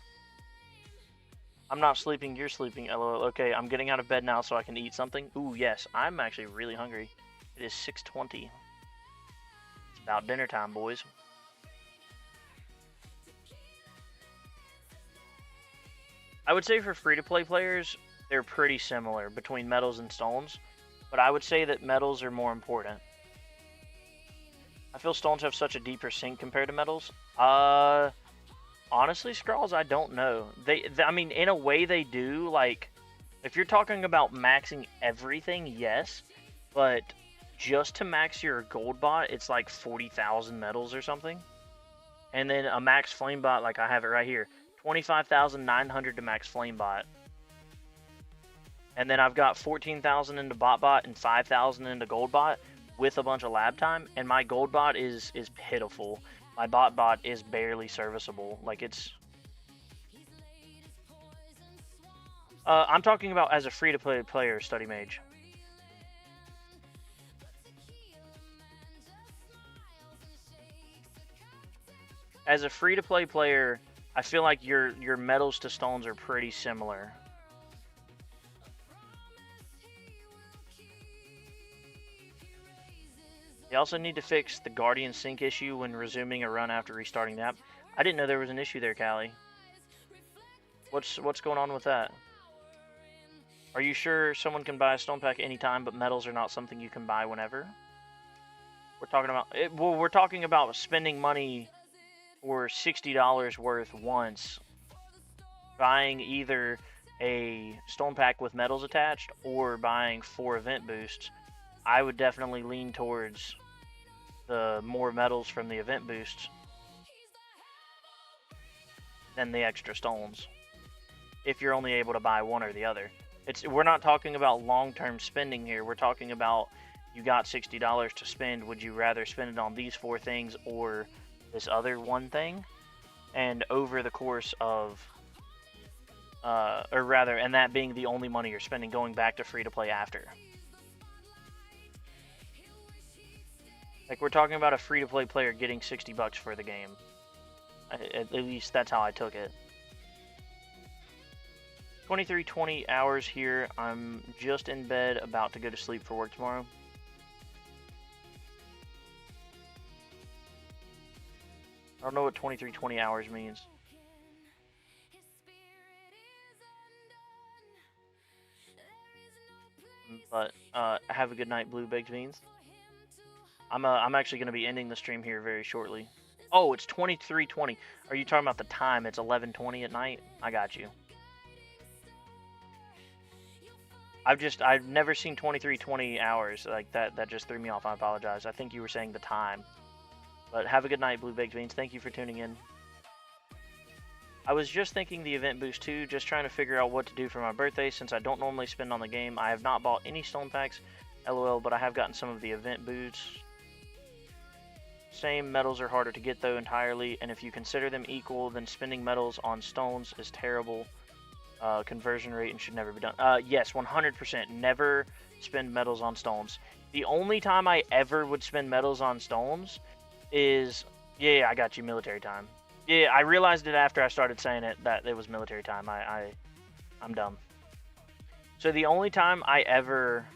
I'm not sleeping, you're sleeping, LOL. Okay, I'm getting out of bed now so I can eat something. Ooh, yes, I'm actually really hungry. It is 6:20. It's about dinner time, boys. I would say for free-to-play players, they're pretty similar between metals and stones, but I would say that metals are more important. I feel stones have such a deeper sink compared to metals. Honestly, Scrawls, I don't know. I mean, in a way they do. Like, if you're talking about maxing everything, yes, but just to max your gold bot, it's like 40,000 metals or something. And then a max flame bot, like I have it right here, 25,900 to max flame bot. And then I've got 14,000 into bot and 5,000 into gold bot with a bunch of lab time, and my gold bot is pitiful. My bot is barely serviceable. Like, it's I'm talking about as a free-to-play player, Study Mage. As a free-to-play player, I feel like your metals to stones are pretty similar. They also need to fix the Guardian Sync issue when resuming a run after restarting the app. I didn't know there was an issue there, Callie. What's going on with that? Are you sure someone can buy a stone pack anytime, but metals are not something you can buy whenever? We're talking about well, we're talking about spending money for $60 worth once, buying either a stone pack with metals attached or buying 4 event boosts. I would definitely lean towards the more metals from the event boosts than the extra stones, if you're only able to buy one or the other. We're not talking about long-term spending here. We're talking about you got $60 to spend. Would you rather spend it on these 4 things or this other one thing? And over the course of, and that being the only money you're spending, going back to free-to-play after. Like, we're talking about a free-to-play player getting $60 for the game. At least that's how I took it. 23:20 hours here. I'm just in bed, about to go to sleep for work tomorrow. I don't know what 23:20 hours means. But have a good night, Blue Baked Beans. I'm actually going to be ending the stream here very shortly. Oh, it's 23:20. Are you talking about the time? It's 11:20 at night? I got you. I've never seen 23:20 hours like that. That just threw me off. I apologize. I think you were saying the time. But have a good night, Blue Baked Beans. Thank you for tuning in. I was just thinking the event boost too, just trying to figure out what to do for my birthday since I don't normally spend on the game. I have not bought any stone packs, LOL, but I have gotten some of the event boosts. Same, metals are harder to get though entirely, and if you consider them equal, then spending metals on stones is terrible. Conversion rate and should never be done. Yes, 100%. Never spend metals on stones. The only time I ever would spend metals on stones is, yeah, I got you, military time. Yeah, I realized it after I started saying it that it was military time. I'm dumb. So the only time I ever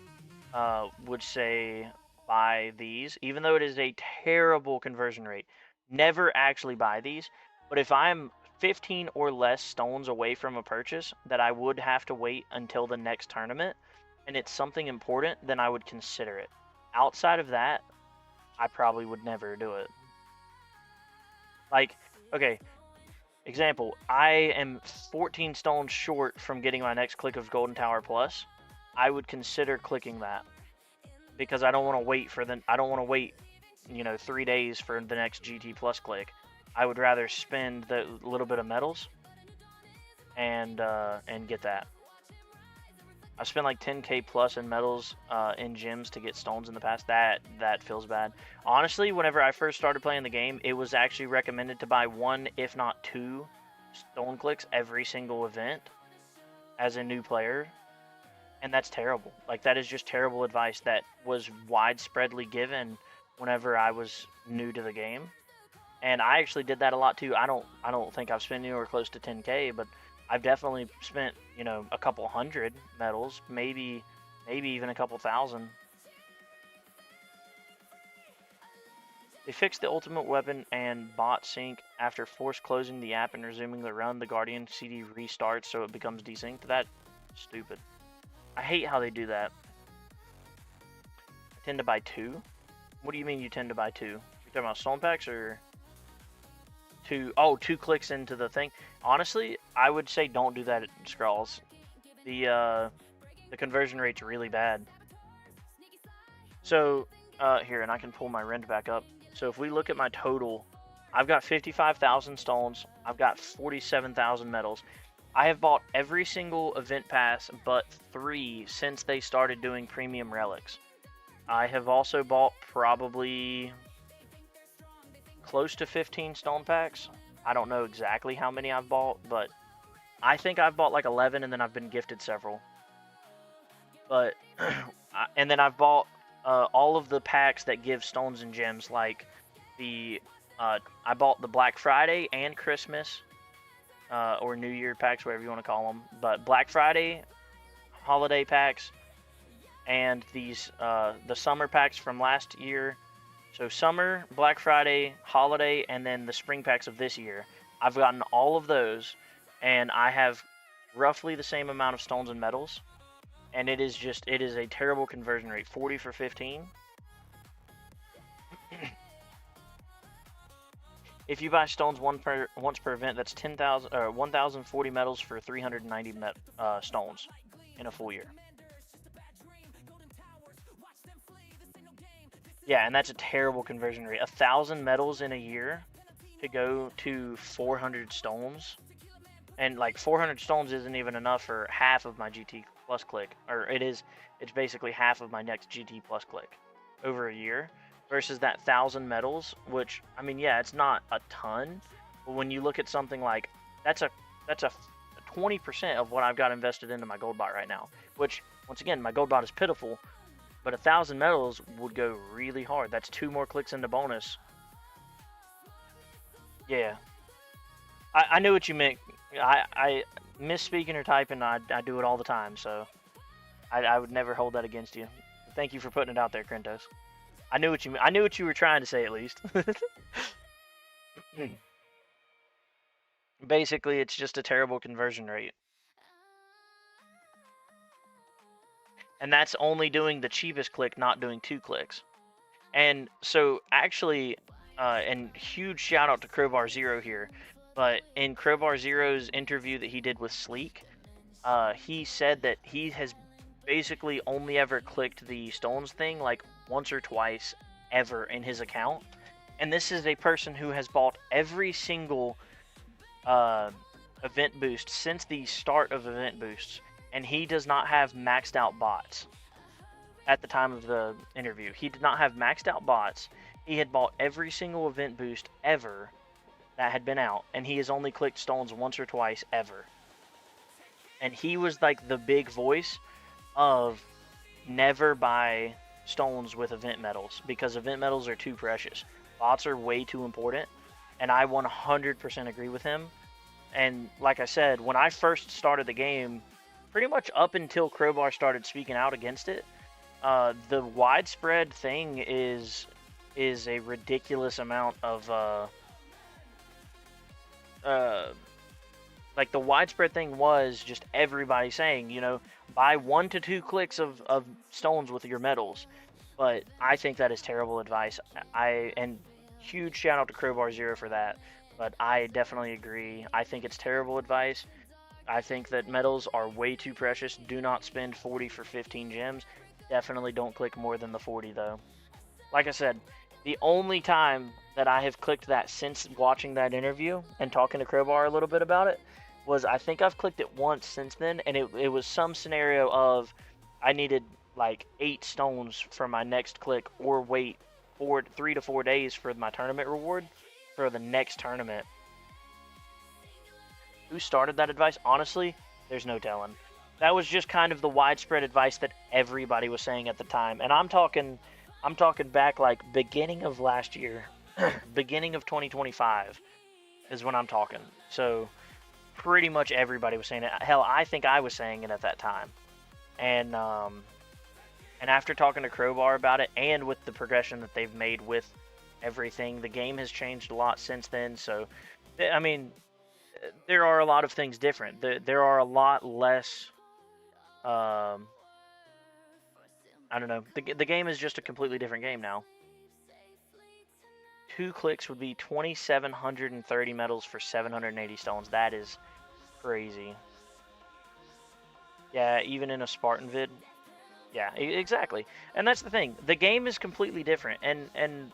would say buy these, even though it is a terrible conversion rate, never actually buy these. But if I'm 15 or less stones away from a purchase that I would have to wait until the next tournament, and it's something important, then I would consider it. Outside of that, I probably would never do it. Like, okay, example, I am 14 stones short from getting my next click of Golden Tower Plus. I would consider clicking that because I don't want to wait I don't want to wait, 3 days for the next GT Plus click. I would rather spend the little bit of metals and get that. I've spent like 10k plus in metals in gyms to get stones in the past. That feels bad. Honestly, whenever I first started playing the game, it was actually recommended to buy 1, if not 2, stone clicks every single event as a new player. And that's terrible. Like, that is just terrible advice that was widespreadly given whenever I was new to the game. And I actually did that a lot too. I don't think I've spent anywhere close to 10K, but I've definitely spent, you know, a couple hundred medals, maybe even a couple thousand. They fixed the ultimate weapon and bot sync after force closing the app and resuming the run. The Guardian CD restarts so it becomes desynced. That's stupid. I hate how they do that. I tend to buy 2. What do you mean you tend to buy 2? You're talking about stone packs or 2? Oh, 2 clicks into the thing. Honestly, I would say don't do that at Scrawls. The conversion rate's really bad. So here, and I can pull my rend back up. So if we look at my total, I've got 55,000 stones. I've got 47,000 medals. I have bought every single event pass but 3 since they started doing premium relics. I have also bought probably close to 15 stone packs. I don't know exactly how many I've bought, but I think I've bought like 11 and then I've been gifted several. But and then I've bought all of the packs that give stones and gems, like the I bought the Black Friday and Christmas or New Year packs, whatever you want to call them. But Black Friday, holiday packs, and these the summer packs from last year. So summer, Black Friday, holiday, and then the spring packs of this year. I've gotten all of those, and I have roughly the same amount of stones and medals. And it is a terrible conversion rate. 40 for 15. If you buy stones once per event, that's 10,000 or 1,040 medals for 390 stones in a full year. Yeah, and that's a terrible conversion rate. 1,000 medals in a year to go to 400 stones, and like 400 stones isn't even enough for half of my GT Plus click, or it's basically half of my next GT Plus click over a year, versus that 1,000 medals, which, I mean, yeah, it's not a ton, but when you look at something like that's a 20% of what I've got invested into my gold bot right now, which, once again, my gold bot is pitiful, but 1,000 medals would go really hard. That's 2 more clicks into bonus. Yeah, I knew what you meant. I misspeaking or typing, I do it all the time, so I would never hold that against you. Thank you for putting it out there, Krentos. I knew what you were trying to say, at least. Basically, it's just a terrible conversion rate. And that's only doing the cheapest click, not doing 2 clicks. And so, actually, and huge shout out to Crowbar Zero here, but in Crowbar Zero's interview that he did with Sleek, he said that he has basically only ever clicked the stones thing like once or twice ever in his account. And this is a person who has bought every single event boost since the start of event boosts, and he does not have maxed out bots. At the time of the interview, he did not have maxed out bots. He had bought every single event boost ever that had been out, and he has only clicked stones once or twice ever. And he was like the big voice of never buy stones with event medals, because event medals are too precious. Bots are way too important, and I 100% agree with him. And like I said, when I first started the game, pretty much up until Crowbar started speaking out against it, the widespread thing is a ridiculous amount of like the widespread thing was just everybody saying, you know, buy 1 to 2 clicks of stones with your medals. But I think that is terrible advice. And huge shout out to Crowbar Zero for that. But I definitely agree. I think it's terrible advice. I think that medals are way too precious. Do not spend 40 for 15 gems. Definitely don't click more than the 40 though. Like I said, the only time that I have clicked that since watching that interview and talking to Crowbar a little bit about it was, I think I've clicked it once since then, and it was some scenario of I needed like 8 stones for my next click, or wait 3 to 4 days for my tournament reward for the next tournament. Who started that advice? Honestly, there's no telling. That was just kind of the widespread advice that everybody was saying at the time. And I'm talking back like beginning of last year, beginning of 2025 is when I'm talking. So pretty much everybody was saying it. Hell, I think I was saying it at that time. And after talking to Crowbar about it, and with the progression that they've made with everything, the game has changed a lot since then. So, I mean, there are a lot of things different. There are a lot less. I don't know. The game is just a completely different game now. 2 clicks would be 2,730 medals for 780 stones. That is crazy. Yeah, even in a Spartan vid. Yeah, exactly. And that's the thing. The game is completely different, and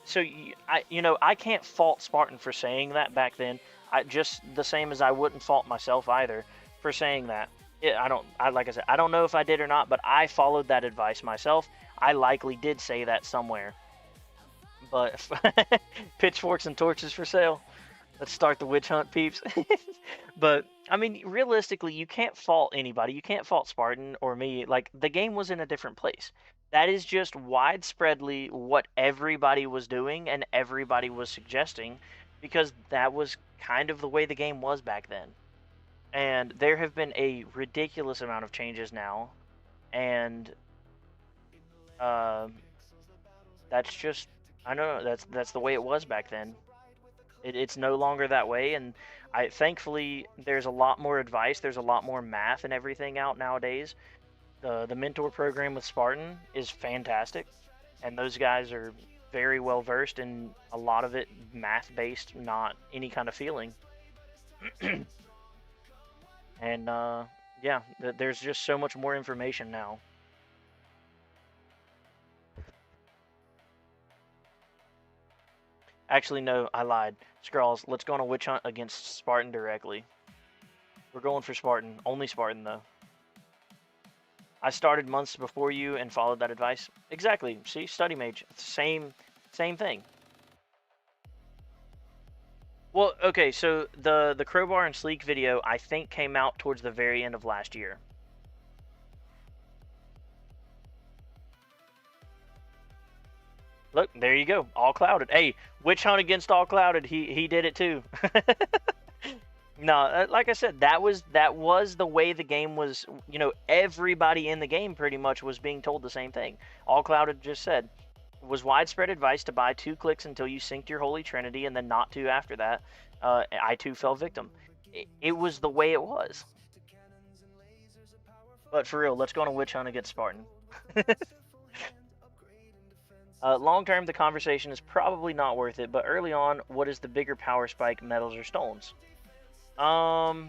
so I can't fault Spartan for saying that back then. I just the same as I wouldn't fault myself either for saying that. Like I said, I don't know if I did or not, but I followed that advice myself. I likely did say that somewhere. But pitchforks and torches for sale. Let's start the witch hunt, peeps. But I mean, realistically, you can't fault anybody. You can't fault Spartan or me. Like, the game was in a different place. That is just widespreadly what everybody was doing and everybody was suggesting, because that was kind of the way the game was back then. And there have been a ridiculous amount of changes now, and uh, that's just, I don't know, that's the way it was back then. It's no longer that way, and thankfully there's a lot more advice, there's a lot more math and everything out nowadays. The mentor program with Spartan is fantastic, and those guys are very well versed in a lot of it math based, not any kind of feeling. And yeah, there's just so much more information now. Actually, no, I lied. Scrawls, let's go on a witch hunt against Spartan directly. We're going for Spartan. Only Spartan, though. I started months before you and followed that advice. Exactly. See, study mage. Same thing. Well, okay, so the crowbar and sleek video I think came out towards the very end of last year. Look, there you go. All clouded. Hey, witch hunt against all clouded. He did it too. No, like I said, that was the way the game was. Everybody in the game pretty much was being told the same thing. All Clouded just said was widespread advice to buy 2 clicks until you synced your Holy Trinity, and then not to after that. I too fell victim. It was the way it was. But for real, let's go on a witch hunt against Spartan. Long term, the conversation is probably not worth it, but early on, what is the bigger power spike, metals or stones? Honestly,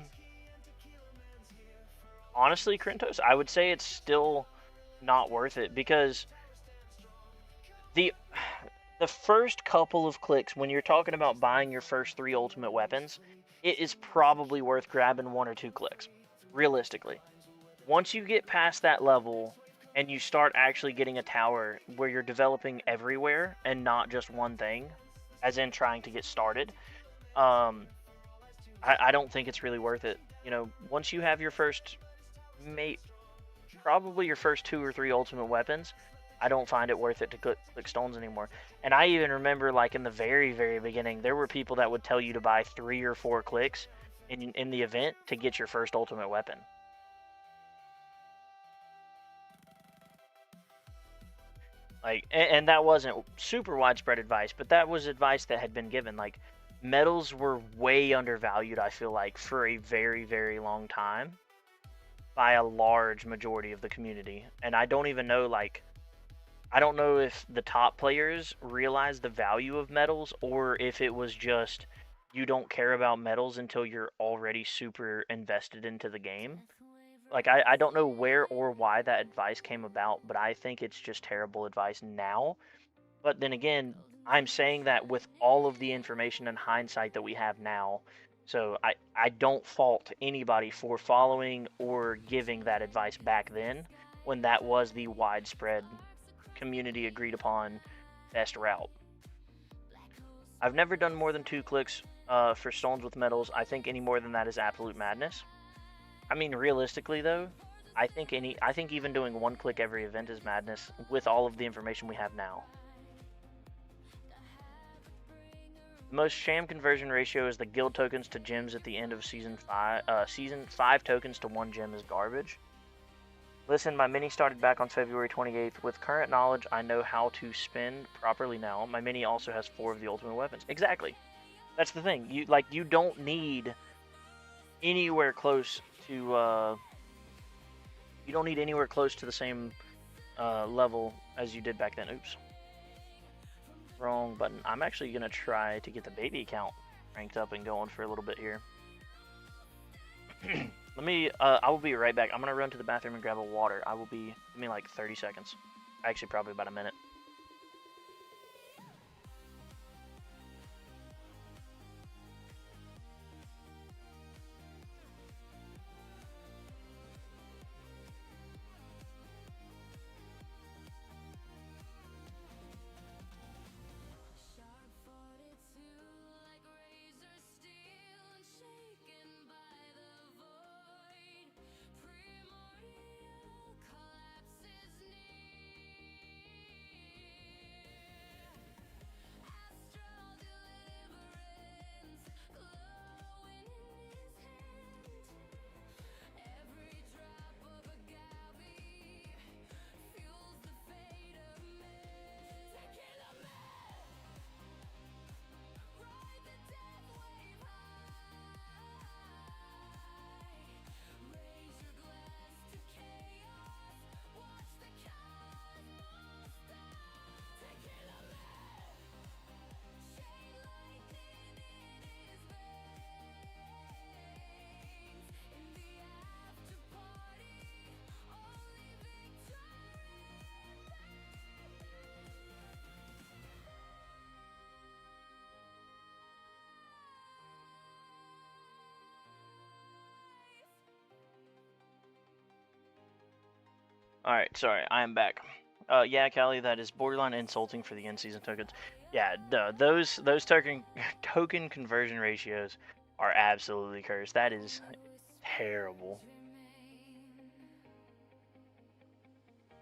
Krentos, I would say it's still not worth it, because the first couple of clicks, when you're talking about buying your first 3 ultimate weapons, it is probably worth grabbing 1 or 2 clicks, realistically. Once you get past that level and you start actually getting a tower where you're developing everywhere and not just one thing, as in trying to get started, I don't think it's really worth it. Once you have your first, probably your first 2 or 3 ultimate weapons, I don't find it worth it to click stones anymore. And I even remember, like, in the very, very beginning, there were people that would tell you to buy 3 or 4 clicks in the event to get your first ultimate weapon. Like, and that wasn't super widespread advice, but that was advice that had been given. Like, metals were way undervalued, I feel like, for a very, very long time by a large majority of the community. And I don't even know, like, I don't know if the top players realized the value of metals, or if it was just you don't care about metals until you're already super invested into the game. Like, I don't know where or why that advice came about, but I think it's just terrible advice now. But then again, I'm saying that with all of the information and hindsight that we have now. So I don't fault anybody for following or giving that advice back then, when that was the widespread, community agreed upon best route. I've never done more than 2 clicks for stones with metals. I think any more than that is absolute madness. I mean, realistically though, I think even doing one click every event is madness with all of the information we have now. The most sham conversion ratio is the guild tokens to gems at the end of season 5. Season 5 tokens to 1 gem is garbage. Listen, my mini started back on February 28th. With current knowledge, I know how to spend properly now. My mini also has 4 of the ultimate weapons. Exactly. That's the thing. You don't need anywhere close to you don't need anywhere close to the same level as you did back then. Oops. Wrong button. I'm actually gonna try to get the baby account ranked up and going for a little bit here. Let me, I will be right back. I'm gonna run to the bathroom and grab a water. Give me like 30 seconds. Actually, probably about a minute. Alright, sorry, I am back. Yeah, Callie, that is borderline insulting for the in-season tokens. Yeah, those token conversion ratios are absolutely cursed. That is terrible.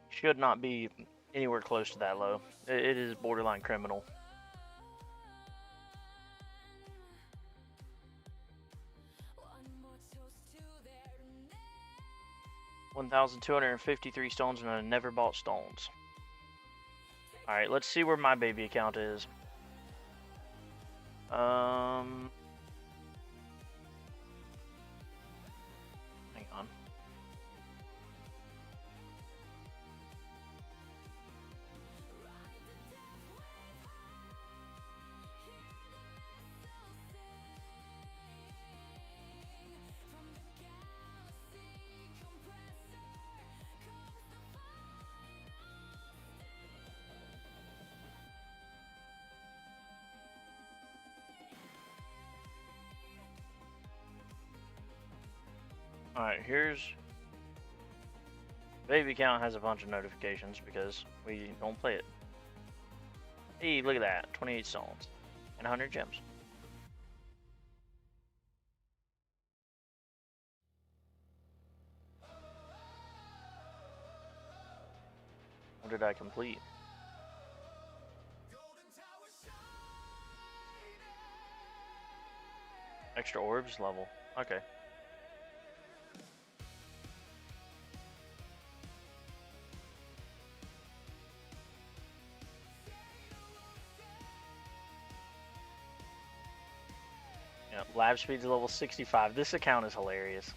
Should not be anywhere close to that low. It is borderline criminal. $1,253 stones and I never bought stones. Alright, let's see where my baby account is. Hang on. Alright, here's... Baby count has a bunch of notifications because we don't play it. Hey, look at that. 28 stones. And 100 gems. What did I complete? Extra orbs level. Okay. Yeah, lab speed's level 65. This account is hilarious.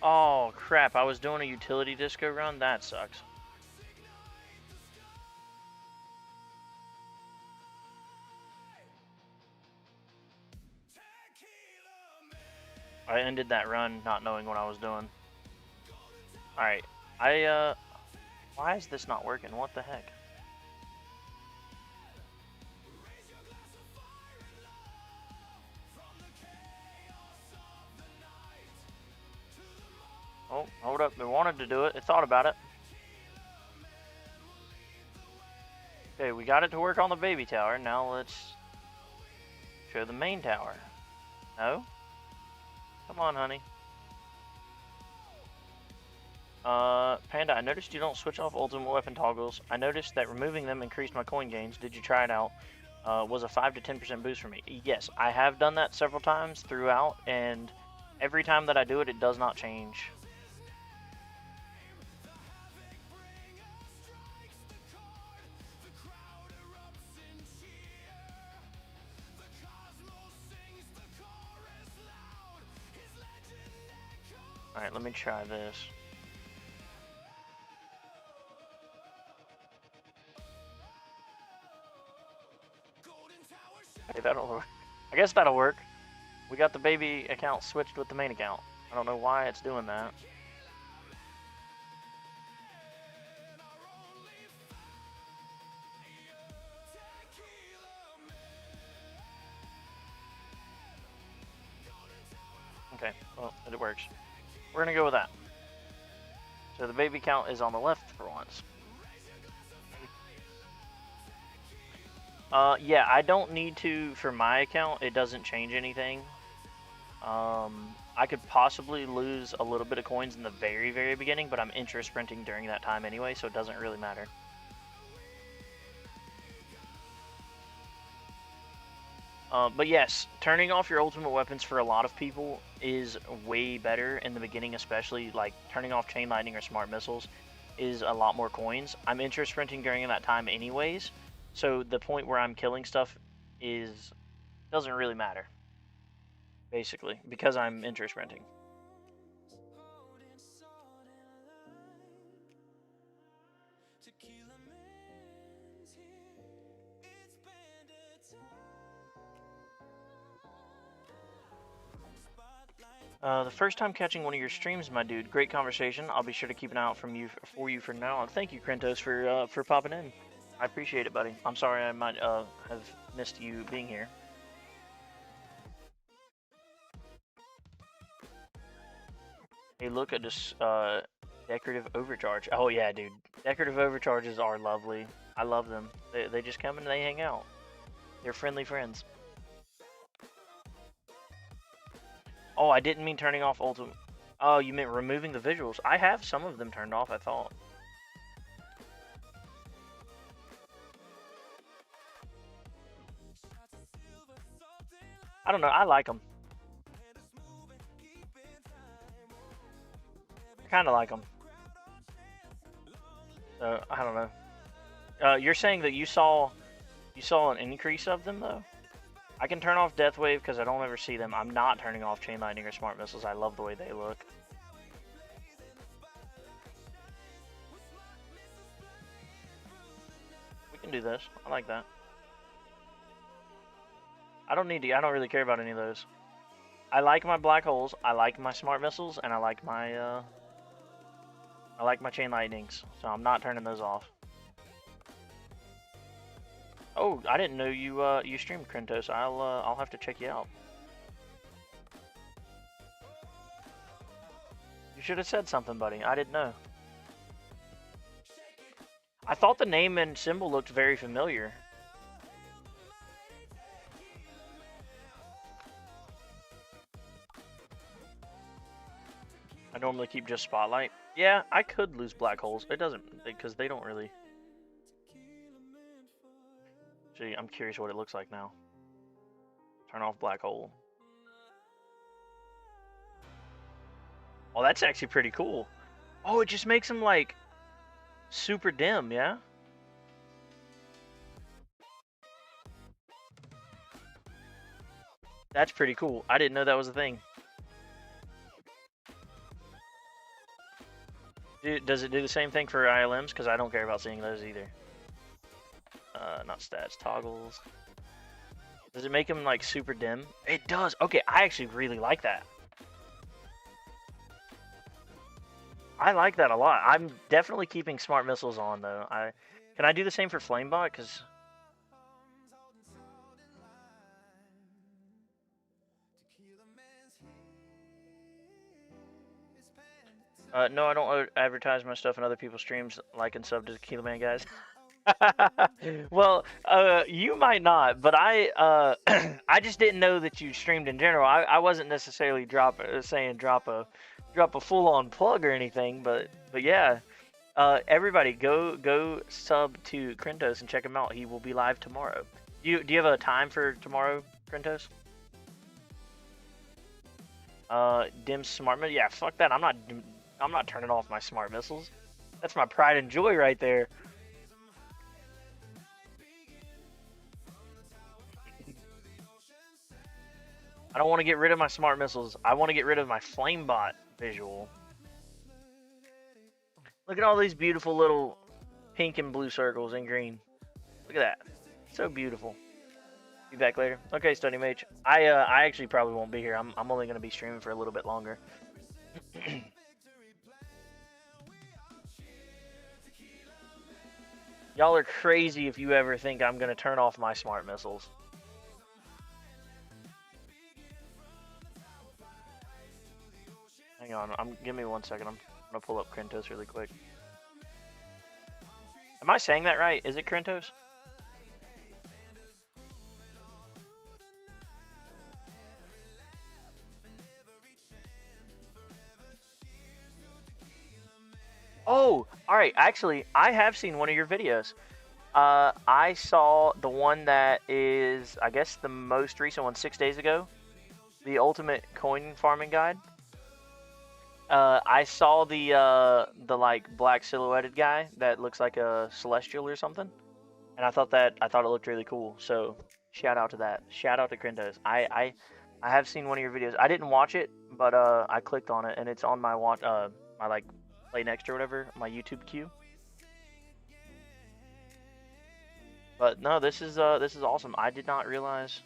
Oh crap, I was doing a utility disco run? That sucks. I ended that run not knowing what I was doing. Alright. Why is this not working? What the heck? Oh, hold up. It wanted to do it. It thought about it. Okay, we got it to work on the baby tower. Now let's show the main tower. No? Come on, honey. Panda, I noticed you don't switch off ultimate weapon toggles. I noticed that removing them increased my coin gains. Did you try it out? Was a 5 to 10% boost for me. Yes, I have done that several times throughout, and every time that I do it, it does not change. Alright, let me try this. Okay, that'll work. I guess that'll work. We got the baby account switched with the main account. I don't know why it's doing that. Okay, well, it works. We're gonna go with that. So the baby count is on the left for once. Yeah, I don't need to, for my account, it doesn't change anything. I could possibly lose a little bit of coins in the very, very beginning, but I'm intra-sprinting during that time anyway, so it doesn't really matter. But yes, turning off your ultimate weapons for a lot of people is way better in the beginning, especially like turning off chain lightning or smart missiles is a lot more coins. I'm intra-sprinting during that time anyways, so the point where I'm killing stuff doesn't really matter, basically, because I'm intra-sprinting. The first time catching one of your streams, my dude. Great conversation. I'll be sure to keep an eye out for you from now on. Thank you, Krentos, for popping in. I appreciate it, buddy. I'm sorry I might have missed you being here. Hey, look at this decorative overcharge. Oh yeah, dude. Decorative overcharges are lovely. I love them. They just come and they hang out. They're friendly friends. Oh, I didn't mean turning off ultimate. Oh, you meant removing the visuals. I have some of them turned off, I thought. I don't know. I like them. I kind of like them. So, I don't know. You're saying that you saw an increase of them, though? I can turn off Death Wave because I don't ever see them. I'm not turning off Chain Lightning or Smart Missiles. I love the way they look. We can do this. I like that. I don't really care about any of those. I like my black holes, I like my Smart Missiles, and I like my Chain Lightnings. So I'm not turning those off. Oh, I didn't know you streamed, Krentos. I'll have to check you out. You should have said something, buddy. I didn't know. I thought the name and symbol looked very familiar. I normally keep just Spotlight. Yeah, I could lose black holes. It doesn't, because they don't really. Gee, I'm curious what it looks like now. Turn off black hole. Oh, that's actually pretty cool. Oh, it just makes them like super dim, yeah? That's pretty cool. I didn't know that was a thing. Does it do the same thing for ILMs? Because I don't care about seeing those either. Not stats, toggles. Does it make them like super dim? It does. Okay, I actually really like that. I like that a lot. I'm definitely keeping smart missiles on though. Can I do the same for flamebot? Because no, I don't advertise my stuff in other people's streams. Like and sub to Tequila Man, guys. Well, you might not, but I just didn't know that you streamed in general. I wasn't necessarily saying drop a full on plug or anything, but yeah. Everybody, go sub to Krentos and check him out. He will be live tomorrow. Do you have a time for tomorrow, Krentos? Dim smart missile. Yeah, fuck that. I'm not turning off my smart missiles. That's my pride and joy right there. I don't want to get rid of my smart missiles. I want to get rid of my flamebot visual. Look at all these beautiful little pink and blue circles and green. Look at that. So beautiful. Be back later. Okay, Study Mage. I actually probably won't be here. I'm only gonna be streaming for a little bit longer. Y'all are crazy if you ever think I'm gonna turn off my smart missiles. Hang on, give me 1 second. I'm gonna pull up Krentos really quick. Am I saying that right? Is it Krentos? Oh, all right. Actually, I have seen one of your videos. I saw the one that is, I guess, the most recent one, 6 days ago. The ultimate coin farming guide. I saw the like black silhouetted guy that looks like a celestial or something, and I thought it looked really cool. So shout out to that. Shout out to Krentos. I have seen one of your videos. I didn't watch it, but I clicked on it and it's on my my like play next or whatever, my YouTube queue. But no, this is awesome. I did not realize.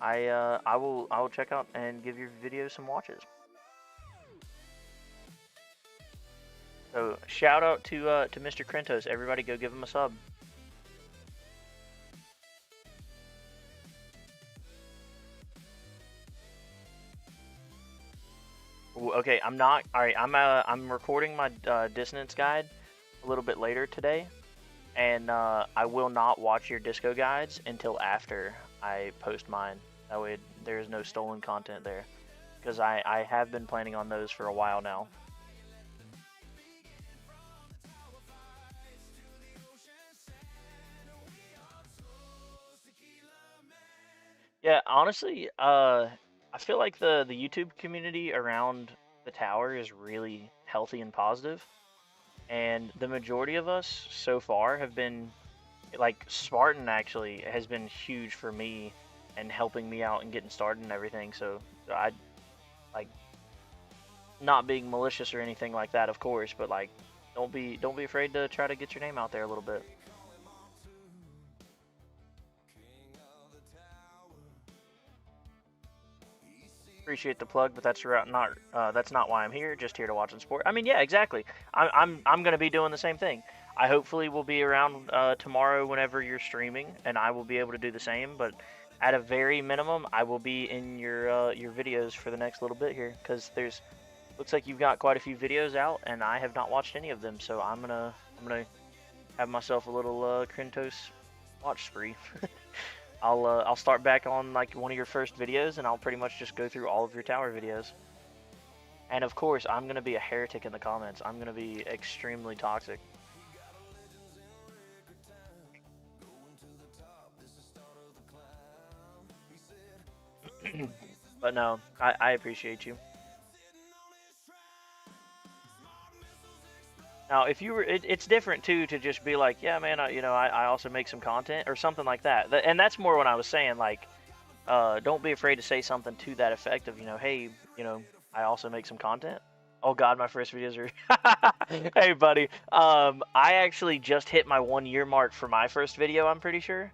I will check out and give your video some watches. So shout out to Mr. Krentos. Everybody go give him a sub. Ooh, okay, I'm not. All right, I'm recording my dissonance guide a little bit later today, and I will not watch your disco guides until after I post mine. That way there's no stolen content there, because I have been planning on those for a while now. Yeah, honestly, I feel like the YouTube community around the tower is really healthy and positive, and the majority of us so far have been like Spartan actually has been huge for me and helping me out and getting started and everything. So I like not being malicious or anything like that, of course, but like don't be afraid to try to get your name out there a little bit. Appreciate the plug, but that's not why I'm here. Just here to watch and support. I mean, yeah, exactly. I'm gonna be doing the same thing. I hopefully will be around tomorrow whenever you're streaming, and I will be able to do the same. But at a very minimum, I will be in your videos for the next little bit here, because looks like you've got quite a few videos out, and I have not watched any of them. So I'm gonna have myself a little Krentos watch spree. I'll start back on like one of your first videos, and I'll pretty much just go through all of your tower videos. And of course, I'm gonna be a heretic in the comments. I'm gonna be extremely toxic. But no, I appreciate you. Now, if you were, it's different too to just be like, yeah, man, I also make some content or something like that. And that's more what I was saying. Like, don't be afraid to say something to that effect of, hey, I also make some content. Oh God, my first videos are. Hey, buddy. I actually just hit my 1 year mark for my first video. I'm pretty sure,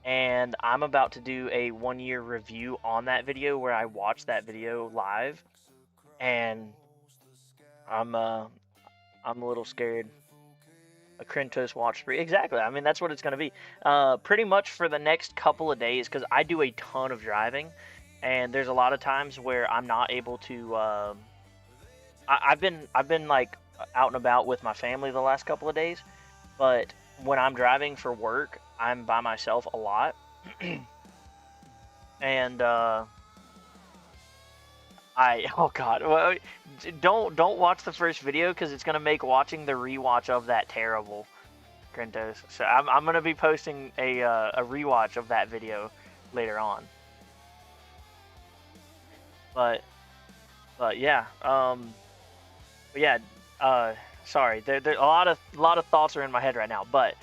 and I'm about to do a 1 year review on that video where I watched that video live, and I'm uh I'm a little scared. A Krentos watch spree. Exactly. I mean, that's what it's going to be. Pretty much for the next couple of days, because I do a ton of driving, and there's a lot of times where I'm not able to. I've been like out and about with my family the last couple of days, but when I'm driving for work, I'm by myself a lot, and oh god, well, don't watch the first video because it's gonna make watching the rewatch of that terrible. Krentos. So I'm gonna be posting a rewatch of that video later on. But yeah, but yeah, sorry. There a lot of thoughts are in my head right now. But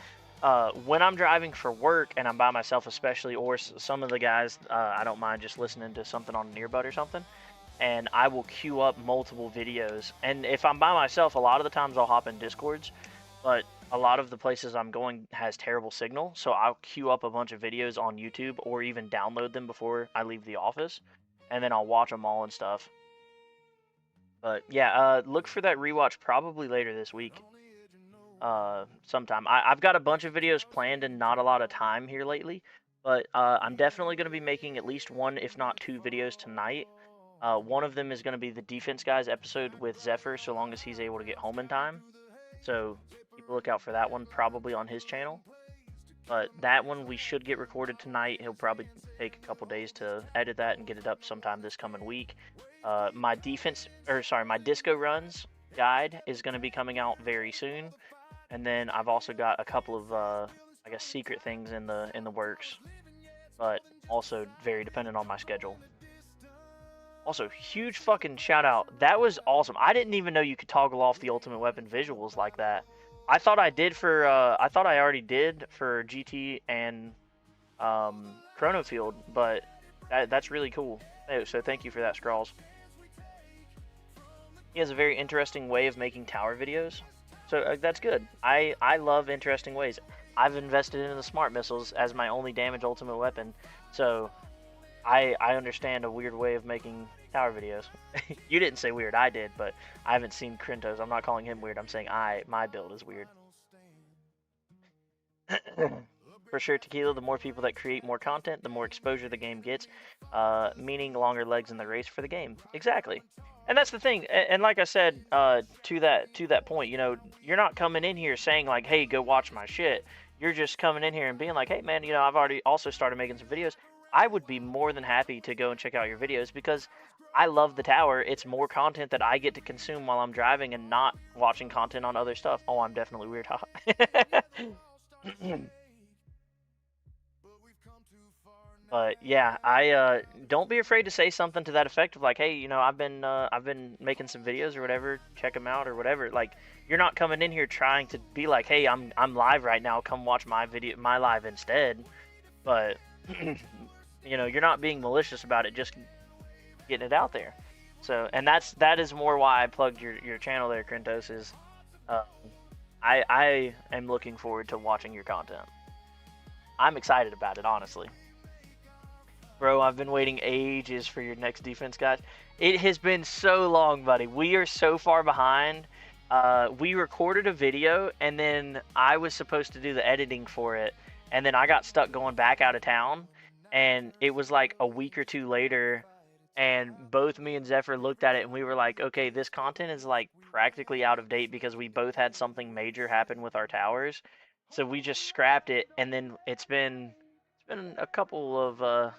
when I'm driving for work and I'm by myself, especially, or some of the guys, I don't mind just listening to something on an earbud or something, and I will queue up multiple videos. And if I'm by myself, a lot of the times I'll hop in Discords, but a lot of the places I'm going has terrible signal, so I'll queue up a bunch of videos on YouTube or even download them before I leave the office, and then I'll watch them all and stuff. But yeah, look for that rewatch probably later this week. Sometime. I've got a bunch of videos planned and not a lot of time here lately, but I'm definitely going to be making at least one, if not two, videos tonight. One of them is going to be the Defense Guys episode with Zephyr, so long as he's able to get home in time. So keep a lookout for that one, probably on his channel. But that one we should get recorded tonight. He'll probably take a couple days to edit that and get it up sometime this coming week. My disco runs guide is going to be coming out very soon, and then I've also got a couple of I guess secret things in the works, but also very dependent on my schedule. Also, huge fucking shout out. That was awesome. I didn't even know you could toggle off the Ultimate Weapon visuals like that. I thought I did for I thought I already did for GT and Chrono Field, but that's really cool. So thank you for that, Scrawls. He has a very interesting way of making tower videos, so that's good. I love interesting ways. I've invested in the smart missiles as my only damage ultimate weapon, so I understand a weird way of making tower videos. You didn't say weird, I did, but I haven't seen Krentos. I'm not calling him weird. I'm saying my build is weird. For sure, Tequila, the more people that create more content, the more exposure the game gets, meaning longer legs in the race for the game. Exactly. And that's the thing. And like I said, to that point, you know, you're not coming in here saying like, "Hey, go watch my shit." You're just coming in here and being like, "Hey, man, you know, I've already also started making some videos. I would be more than happy to go and check out your videos because I love the tower. It's more content that I get to consume while I'm driving and not watching content on other stuff." Oh, I'm definitely weird. But yeah, I don't be afraid to say something to that effect of like, hey, you know, I've been making some videos or whatever, check them out or whatever. Like, you're not coming in here trying to be like, hey, I'm live right now, come watch my live instead. But you know, you're not being malicious about it, just getting it out there. So, and that is more why I plugged your channel there, Krentos. Is uh, I am looking forward to watching your content. I'm excited about it, honestly. Bro, I've been waiting ages for your next defense, guys. It has been so long, buddy. We are so far behind. We recorded a video, and then I was supposed to do the editing for it, and then I got stuck going back out of town, and it was like a week or two later, and both me and Zephyr looked at it, and we were like, okay, this content is like practically out of date because we both had something major happen with our towers. So we just scrapped it, and then it's been a couple of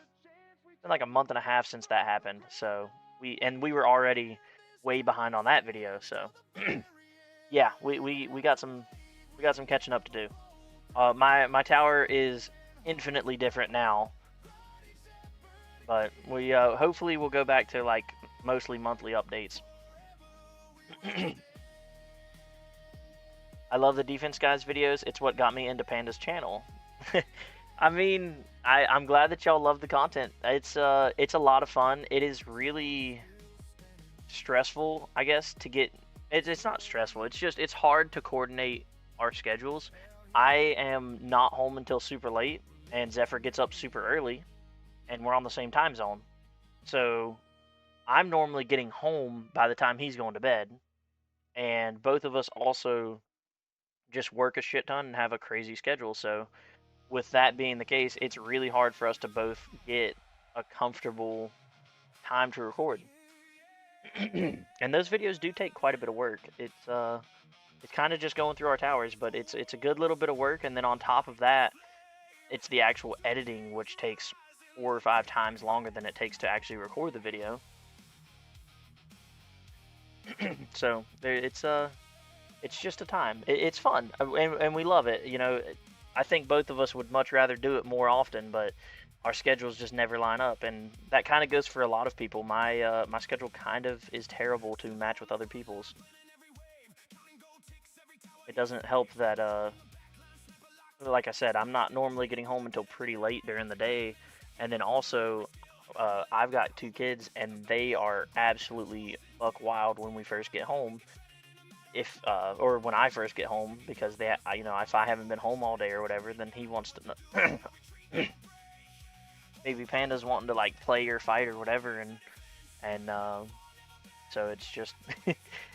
been like a month and a half since that happened. So we were already way behind on that video. So yeah, we got some catching up to do. My tower is infinitely different now, but we hopefully we'll go back to like mostly monthly updates. I love the defense guys videos. It's what got me into Panda's channel. I mean, I'm glad that y'all love the content. It's a lot of fun. It is really stressful, I guess, to get. It's not stressful. It's just it's hard to coordinate our schedules. I am not home until super late, and Zephyr gets up super early, and we're on the same time zone. So I'm normally getting home by the time he's going to bed, and both of us also just work a shit ton and have a crazy schedule. So with that being the case, it's really hard for us to both get a comfortable time to record. And those videos do take quite a bit of work. It's kind of just going through our towers, but it's a good little bit of work. And then on top of that, it's the actual editing, which takes 4 or 5 times longer than it takes to actually record the video. So it's just a time. It's fun, and we love it. You know, I think both of us would much rather do it more often, but our schedules just never line up, and that kind of goes for a lot of people. My schedule kind of is terrible to match with other people's. It doesn't help that like I said, I'm not normally getting home until pretty late during the day, and then also I've got 2 kids, and they are absolutely buck wild when we first get home. If or when I first get home, because they, you know, if I haven't been home all day or whatever, then he wants to know. Baby Panda's wanting to like play or fight or whatever, and so it's just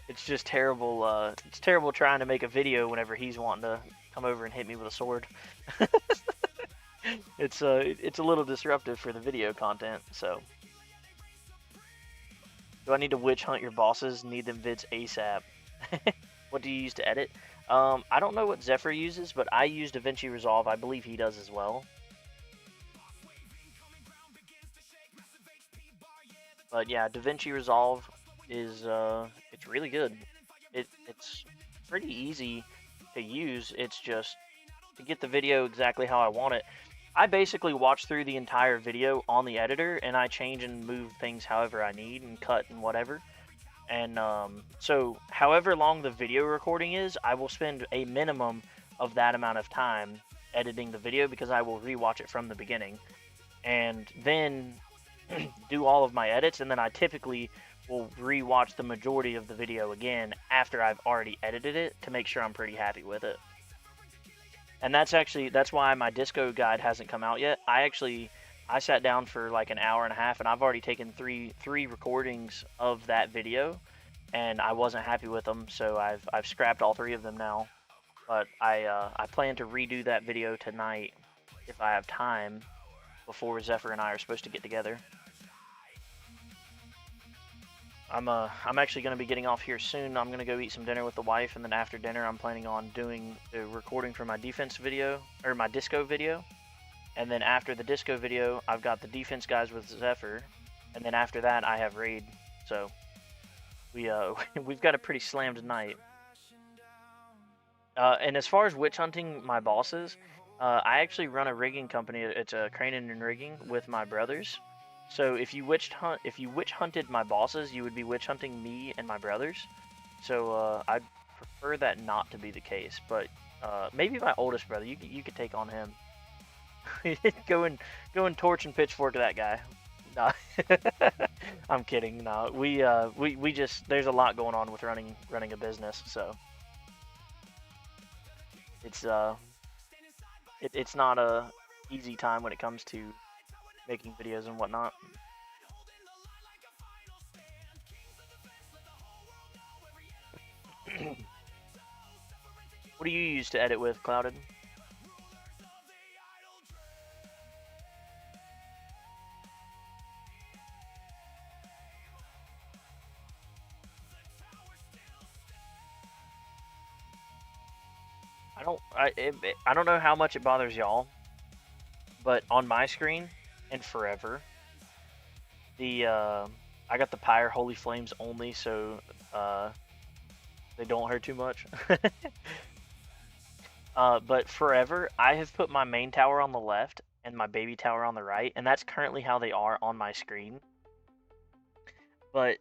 it's just terrible. It's terrible trying to make a video whenever he's wanting to come over and hit me with a sword. It's a little disruptive for the video content. So, do I need to witch hunt your bosses? Need them vids ASAP. What do you use to edit? I don't know what Zephyr uses, but I use DaVinci Resolve. I believe he does as well. But yeah, DaVinci Resolve is it's really good. It's pretty easy to use. It's just to get the video exactly how I want it. I basically watch through the entire video on the editor, and I change and move things however I need and cut and whatever. And so however long the video recording is, I will spend a minimum of that amount of time editing the video, because I will rewatch it from the beginning and then do all of my edits, and then I typically will rewatch the majority of the video again after I've already edited it to make sure I'm pretty happy with it. And that's why my disco guide hasn't come out yet. I sat down for like an hour and a half, and I've already taken three recordings of that video, and I wasn't happy with them, so I've scrapped all 3 of them now. But I plan to redo that video tonight if I have time before Zephyr and I are supposed to get together. I'm actually going to be getting off here soon. I'm going to go eat some dinner with the wife, and then after dinner I'm planning on doing the recording for my defense video, or my disco video. And then after the disco video, I've got the defense guys with Zephyr, and then after that I have raid. So we've got a pretty slammed night. And as far as witch hunting my bosses, I actually run a rigging company. It's a Cranen and Rigging with my brothers. So if you witch hunted my bosses, you would be witch hunting me and my brothers. So I'd prefer that not to be the case, but maybe my oldest brother. You could take on him. go and torch and pitchfork that guy. No, I'm kidding. No, we just, there's a lot going on with running a business, so it's it's not a easy time when it comes to making videos and whatnot. What do you use to edit with, Clouded? I don't know how much it bothers y'all, but on my screen and forever, the I got the Pyre Holy Flames only, so they don't hurt too much. But forever, I have put my main tower on the left and my baby tower on the right, and that's currently how they are on my screen. But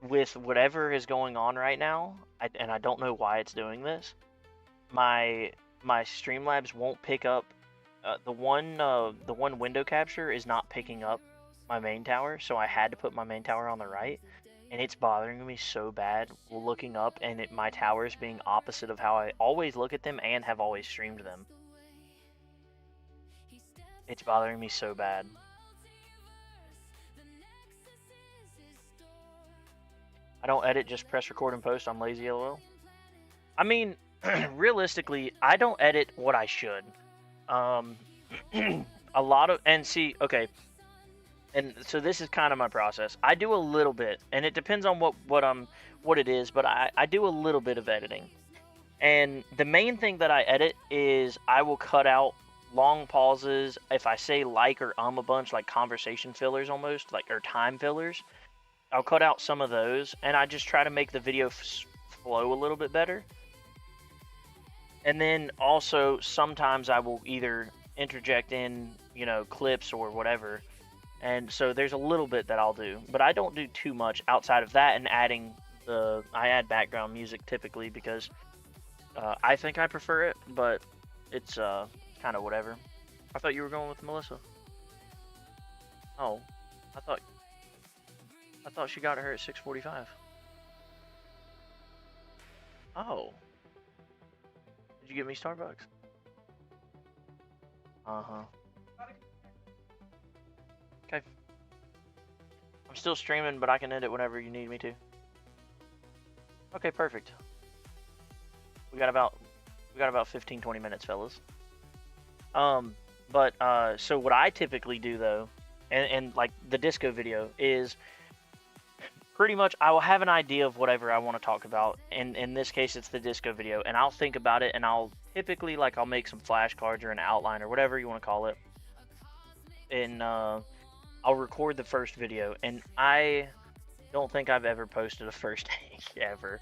with whatever is going on right now, and I don't know why it's doing this, my Streamlabs won't pick up the one window capture is not picking up my main tower, so I had to put my main tower on the right, and it's bothering me so bad looking up and my towers being opposite of how I always look at them and have always streamed them. It's bothering me so bad. I don't edit, just press record and post. I'm lazy, lol. I mean, realistically, I don't edit what I should. A lot of, and see, okay, and so this is kind of my process. I do a little bit, and it depends on what it is, but I do a little bit of editing. And the main thing that I edit is I will cut out long pauses. If I say like or a bunch, like conversation fillers almost, like, or time fillers, I'll cut out some of those, and I just try to make the video flow a little bit better. And then also sometimes I will either interject in, clips or whatever. And so there's a little bit that I'll do, but I don't do too much outside of that. And I add background music typically because I think I prefer it, but it's kind of whatever. I thought you were going with Melissa. Oh, I thought she got her at 6:45. Oh, did you get me Starbucks? Uh-huh. Okay. I'm still streaming, but I can edit whenever you need me to. Okay, perfect. We got about 15-20 minutes, fellas. So what I typically do though, and like the disco video is pretty much I will have an idea of whatever I want to talk about. And in this case, it's the disco video, and I'll think about it, and I'll typically I'll make some flashcards or an outline or whatever you want to call it, and I'll record the first video. And I don't think I've ever posted a first take ever.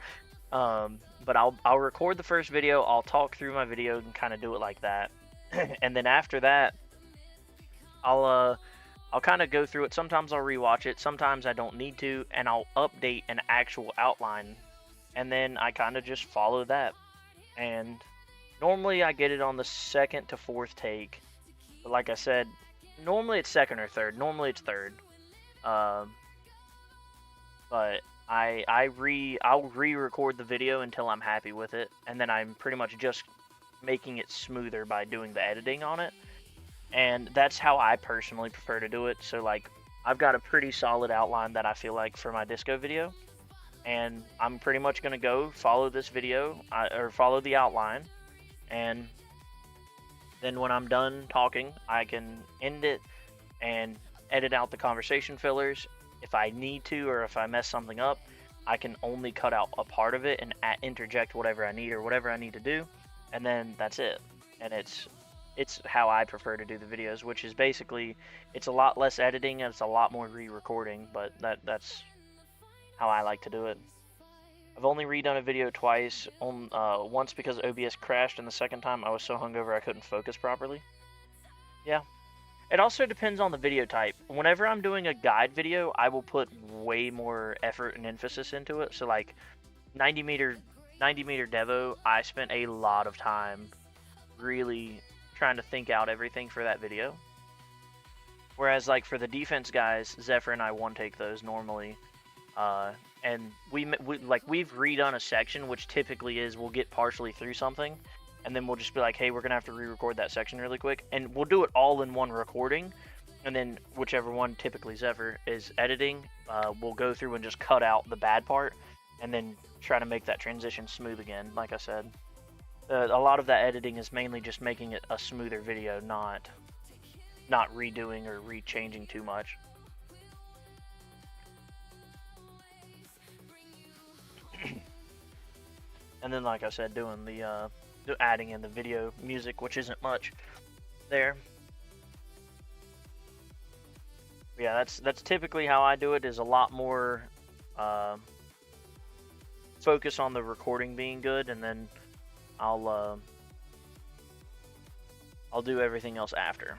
But I'll record the first video, I'll talk through my video and kind of do it like that. And then after that, I'll kind of go through it. Sometimes I'll rewatch it, sometimes I don't need to, and I'll update an actual outline, and then I kind of just follow that. And normally I get it on the second to fourth take. But like I said, normally it's second or third. Normally it's third. But I'll re-record the video until I'm happy with it, and then I'm pretty much just making it smoother by doing the editing on it. And that's how I personally prefer to do it. So I've got a pretty solid outline that I feel like for my disco video, and I'm pretty much gonna go follow this video or follow the outline, and then when I'm done talking, I can end it and edit out the conversation fillers. If I need to, or if I mess something up, I can only cut out a part of it and interject whatever I need or whatever I need to do, and then that's it. And it's how I prefer to do the videos, which is basically it's a lot less editing and it's a lot more re-recording, but that's how I like to do it. I've only redone a video twice, once because OBS crashed, and the second time I was so hungover I couldn't focus properly. Yeah. It also depends on the video type. Whenever I'm doing a guide video, I will put way more effort and emphasis into it. So 90 meter Devo, I spent a lot of time really trying to think out everything for that video. Whereas for the defense guys, Zephyr and I one take those normally. And we've redone a section, which typically is we'll get partially through something, and then we'll just be like, hey, we're gonna have to re-record that section really quick, and we'll do it all in one recording. And then whichever one, typically Zephyr, is editing, we'll go through and just cut out the bad part, and then try to make that transition smooth again. Like I said, a lot of that editing is mainly just making it a smoother video, not redoing or re-changing too much. And then, like I said, doing the adding in the video music, which isn't much there. But yeah, that's typically how I do it. Is a lot more focus on the recording being good, and then I'll do everything else after.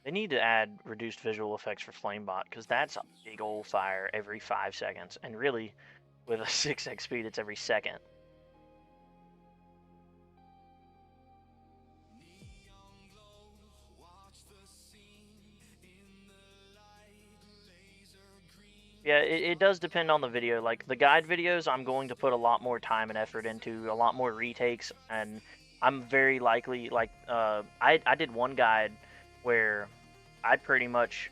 They need to add reduced visual effects for Flamebot, because that's a big old fire every 5 seconds, and really, with a 6x speed, it's every second. Yeah, it does depend on the video. Like the guide videos, I'm going to put a lot more time and effort into, a lot more retakes, and I'm very likely like I did one guide where I pretty much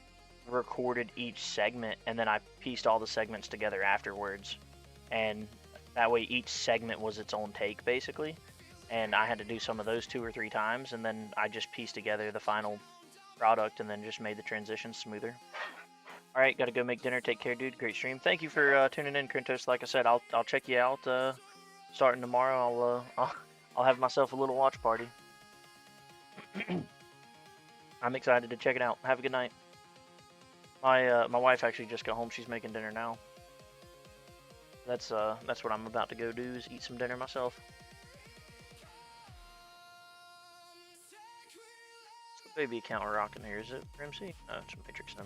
recorded each segment and then I pieced all the segments together afterwards, and that way each segment was its own take basically, and I had to do some of those 2 or 3 times, and then I just pieced together the final product and then just made the transition smoother. All right, gotta go make dinner. Take care, dude. Great stream. Thank you for tuning in, Krentos. Like I said, I'll check you out starting tomorrow. I'll have myself a little watch party. I'm excited to check it out. Have a good night. My wife actually just got home. She's making dinner now. That's what I'm about to go do, is eat some dinner myself. What's the baby account we're rocking here? Is it for MC? No, it's Matrix then.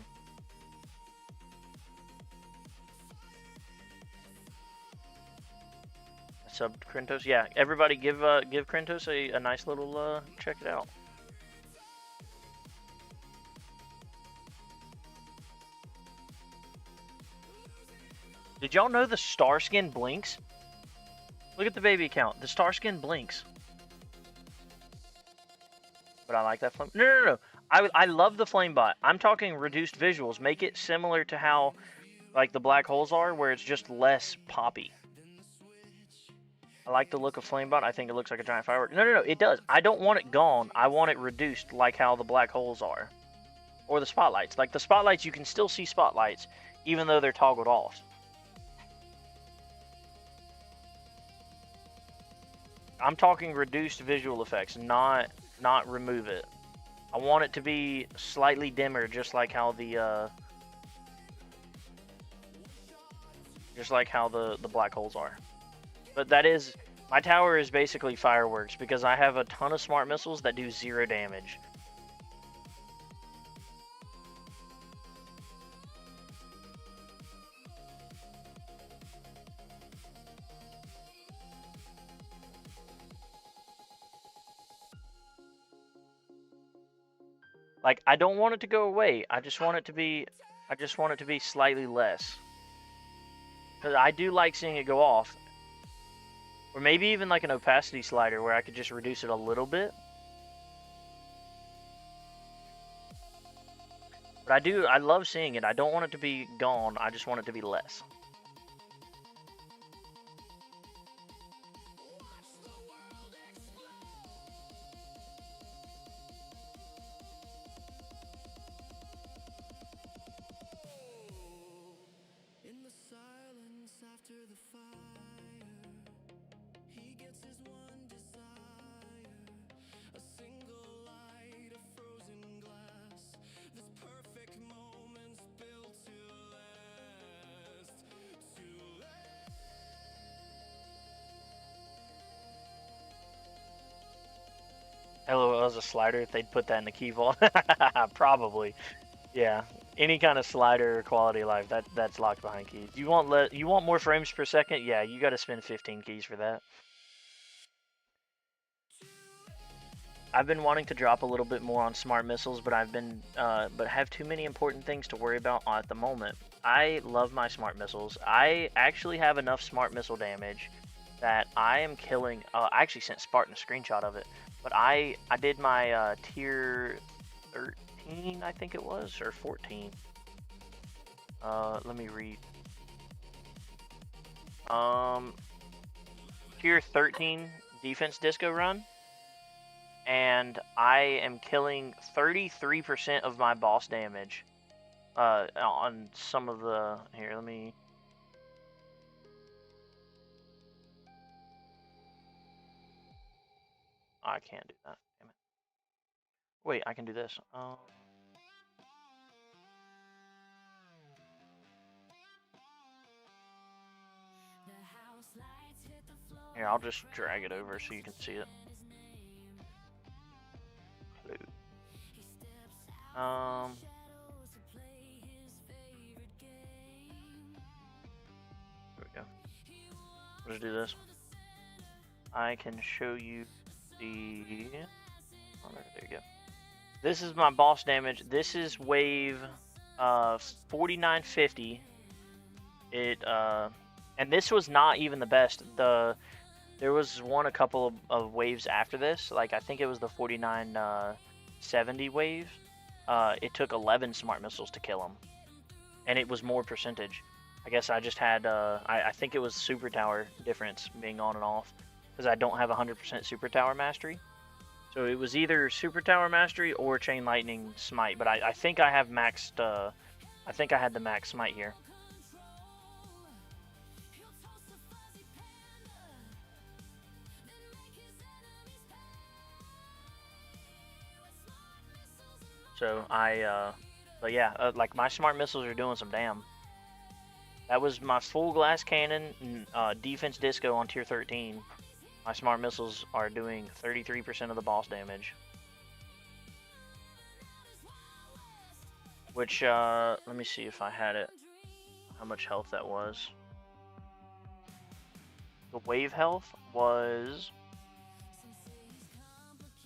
Sub Krentos. Yeah, everybody give Krentos a nice little check it out. Did y'all know the star skin blinks? Look at the baby account. The star skin blinks. But I like that flame. No. I love the flame bot. I'm talking reduced visuals. Make it similar to how like the black holes are, where it's just less poppy. I like the look of Flamebot. I think it looks like a giant firework. No, it does. I don't want it gone. I want it reduced like how the black holes are. Or the spotlights. Like the spotlights, you can still see spotlights, even though they're toggled off. I'm talking reduced visual effects, not remove it. I want it to be slightly dimmer, just like how the black holes are. But that is, my tower is basically fireworks because I have a ton of smart missiles that do 0 damage. Like, I don't want it to go away. I just want it to be slightly less. Because I do like seeing it go off. Or maybe even like an opacity slider where I could just reduce it a little bit. But I love seeing it. I don't want it to be gone. I just want it to be less. LOL as a slider, if they'd put that in the key vault. Probably. Yeah. Any kind of slider or quality of life, that's locked behind keys. You want more frames per second? Yeah, you gotta spend 15 keys for that. I've been wanting to drop a little bit more on smart missiles, but but have too many important things to worry about at the moment. I love my smart missiles. I actually have enough smart missile damage that I am killing. I actually sent Spartan a screenshot of it, but I did my tier 13, I think it was, or 14. Let me read. Tier 13 defense disco run. And I am killing 33% of my boss damage on some of the... Here, let me... I can't do that. Damn it. Wait, I can do this. Here, I'll just drag it over so you can see it. There we go. Let's do this. I can show you the... Oh, there you go. This is my boss damage. This is wave 4950. And this was not even the best. There was a couple of waves after this. Like I think it was the 4970 wave. It took 11 smart missiles to kill him, and it was more percentage. I guess I just had I think it was super tower difference being on and off because I don't have 100% super tower mastery. So it was either super tower mastery or chain lightning smite. But I think I have maxed. I think I had the max smite here. So but yeah, like my smart missiles are doing some damn. That was my full glass cannon defense disco on tier 13. My smart missiles are doing 33% of the boss damage. Which, let me see if I had it, how much health that was. The wave health was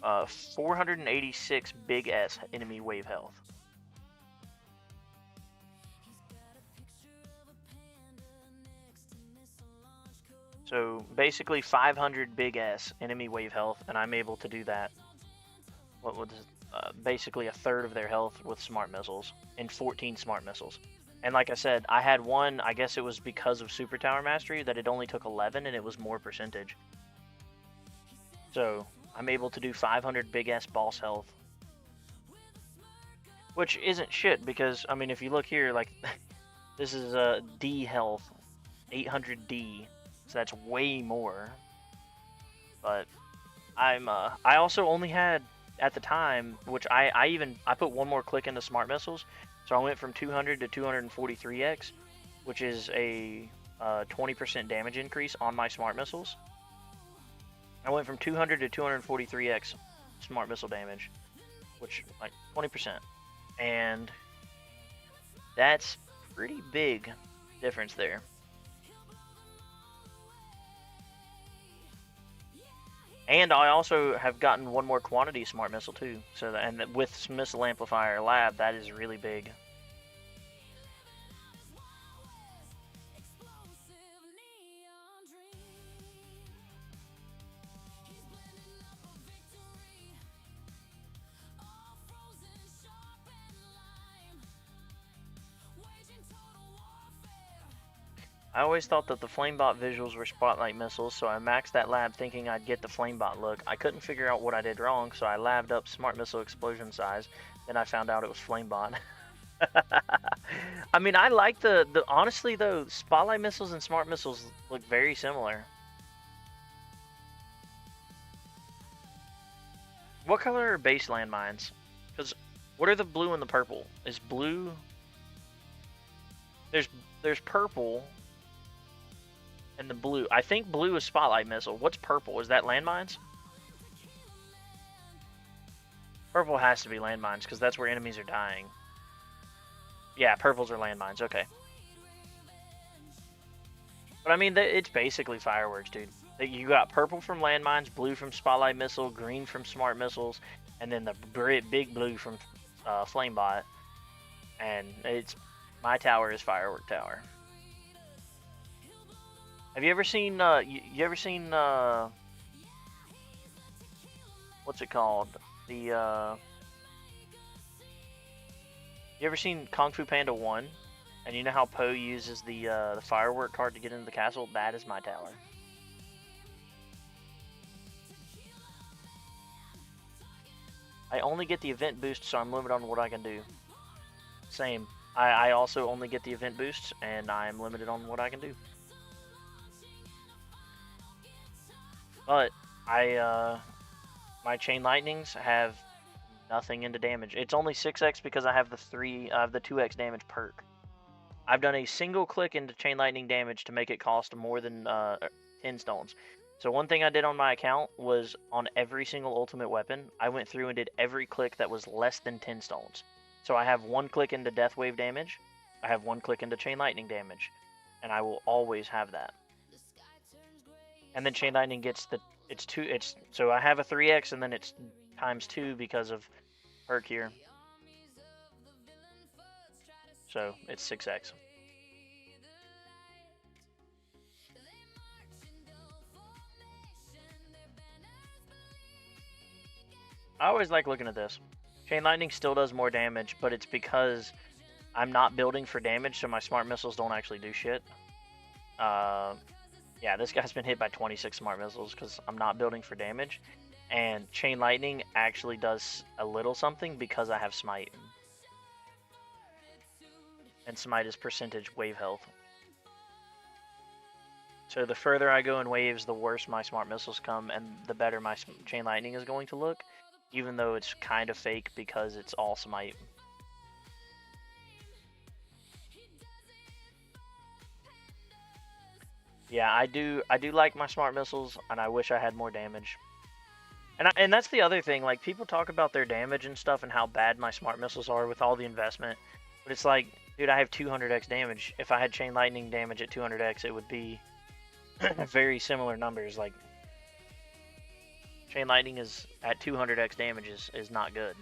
486 big S enemy wave health. So basically 500 big S enemy wave health, and I'm able to do that. What was basically a third of their health with smart missiles and 14 smart missiles. And like I said, I had one, I guess it was because of super tower mastery, that it only took 11 and it was more percentage. So I'm able to do 500 big S boss health, which isn't shit because I mean if you look here, like this is a D health, 800 D, so that's way more. But I also only had at the time, which I put one more click into smart missiles, so I went from 200 to 243x, which is a 20% damage increase on my smart missiles. I went from 200 to 243x smart missile damage, which like 20%, and that's pretty big difference there. And I also have gotten one more quantity smart missile too. So that, and with missile amplifier lab, that is really big. I always thought that the flamebot visuals were spotlight missiles, so I maxed that lab thinking I'd get the flamebot look. I couldn't figure out what I did wrong, so I labbed up smart missile explosion size. Then I found out it was flamebot. I mean, I like the honestly though, spotlight missiles and smart missiles look very similar. What color are base landmines? Because what are the blue and the purple? Is blue? There's purple. And the blue. I think blue is spotlight missile. What's purple? Is that landmines? Purple has to be landmines because that's where enemies are dying. Yeah, purples are landmines. Okay. But I mean, it's basically fireworks, dude. You got purple from landmines, blue from spotlight missile, green from smart missiles, and then the big blue from flamebot. And it's my tower is firework tower. Have you ever seen, you ever seen, what's it called? You ever seen Kung Fu Panda 1? And you know how Po uses the firework card to get into the castle? That is my tower. I only get the event boost, so I'm limited on what I can do. Same. I also only get the event boosts, and I'm limited on what I can do. But my chain lightnings have nothing into damage. It's only 6x because I have the 2x damage perk. I've done a single click into chain lightning damage to make it cost more than 10 stones. So one thing I did on my account was on every single ultimate weapon, I went through and did every click that was less than 10 stones. So I have one click into death wave damage, I have one click into chain lightning damage, and I will always have that. And then chain lightning gets so I have a 3x and then it's times 2 because of perk here. So it's 6x. I always like looking at this. Chain Lightning still does more damage, but it's because I'm not building for damage, so my smart missiles don't actually do shit. Yeah, this guy's been hit by 26 smart missiles because I'm not building for damage. And Chain Lightning actually does a little something because I have Smite. And Smite is percentage wave health. So the further I go in waves, the worse my smart missiles come, and the better my Chain Lightning is going to look, even though it's kind of fake because it's all Smite. Yeah, I do like my smart missiles, and I wish I had more damage. And that's the other thing, like, people talk about their damage and stuff and how bad my smart missiles are with all the investment, but it's like, dude, I have 200x damage. If I had Chain Lightning damage at 200x, it would be very similar numbers. Like, Chain Lightning is at 200x damage is not good.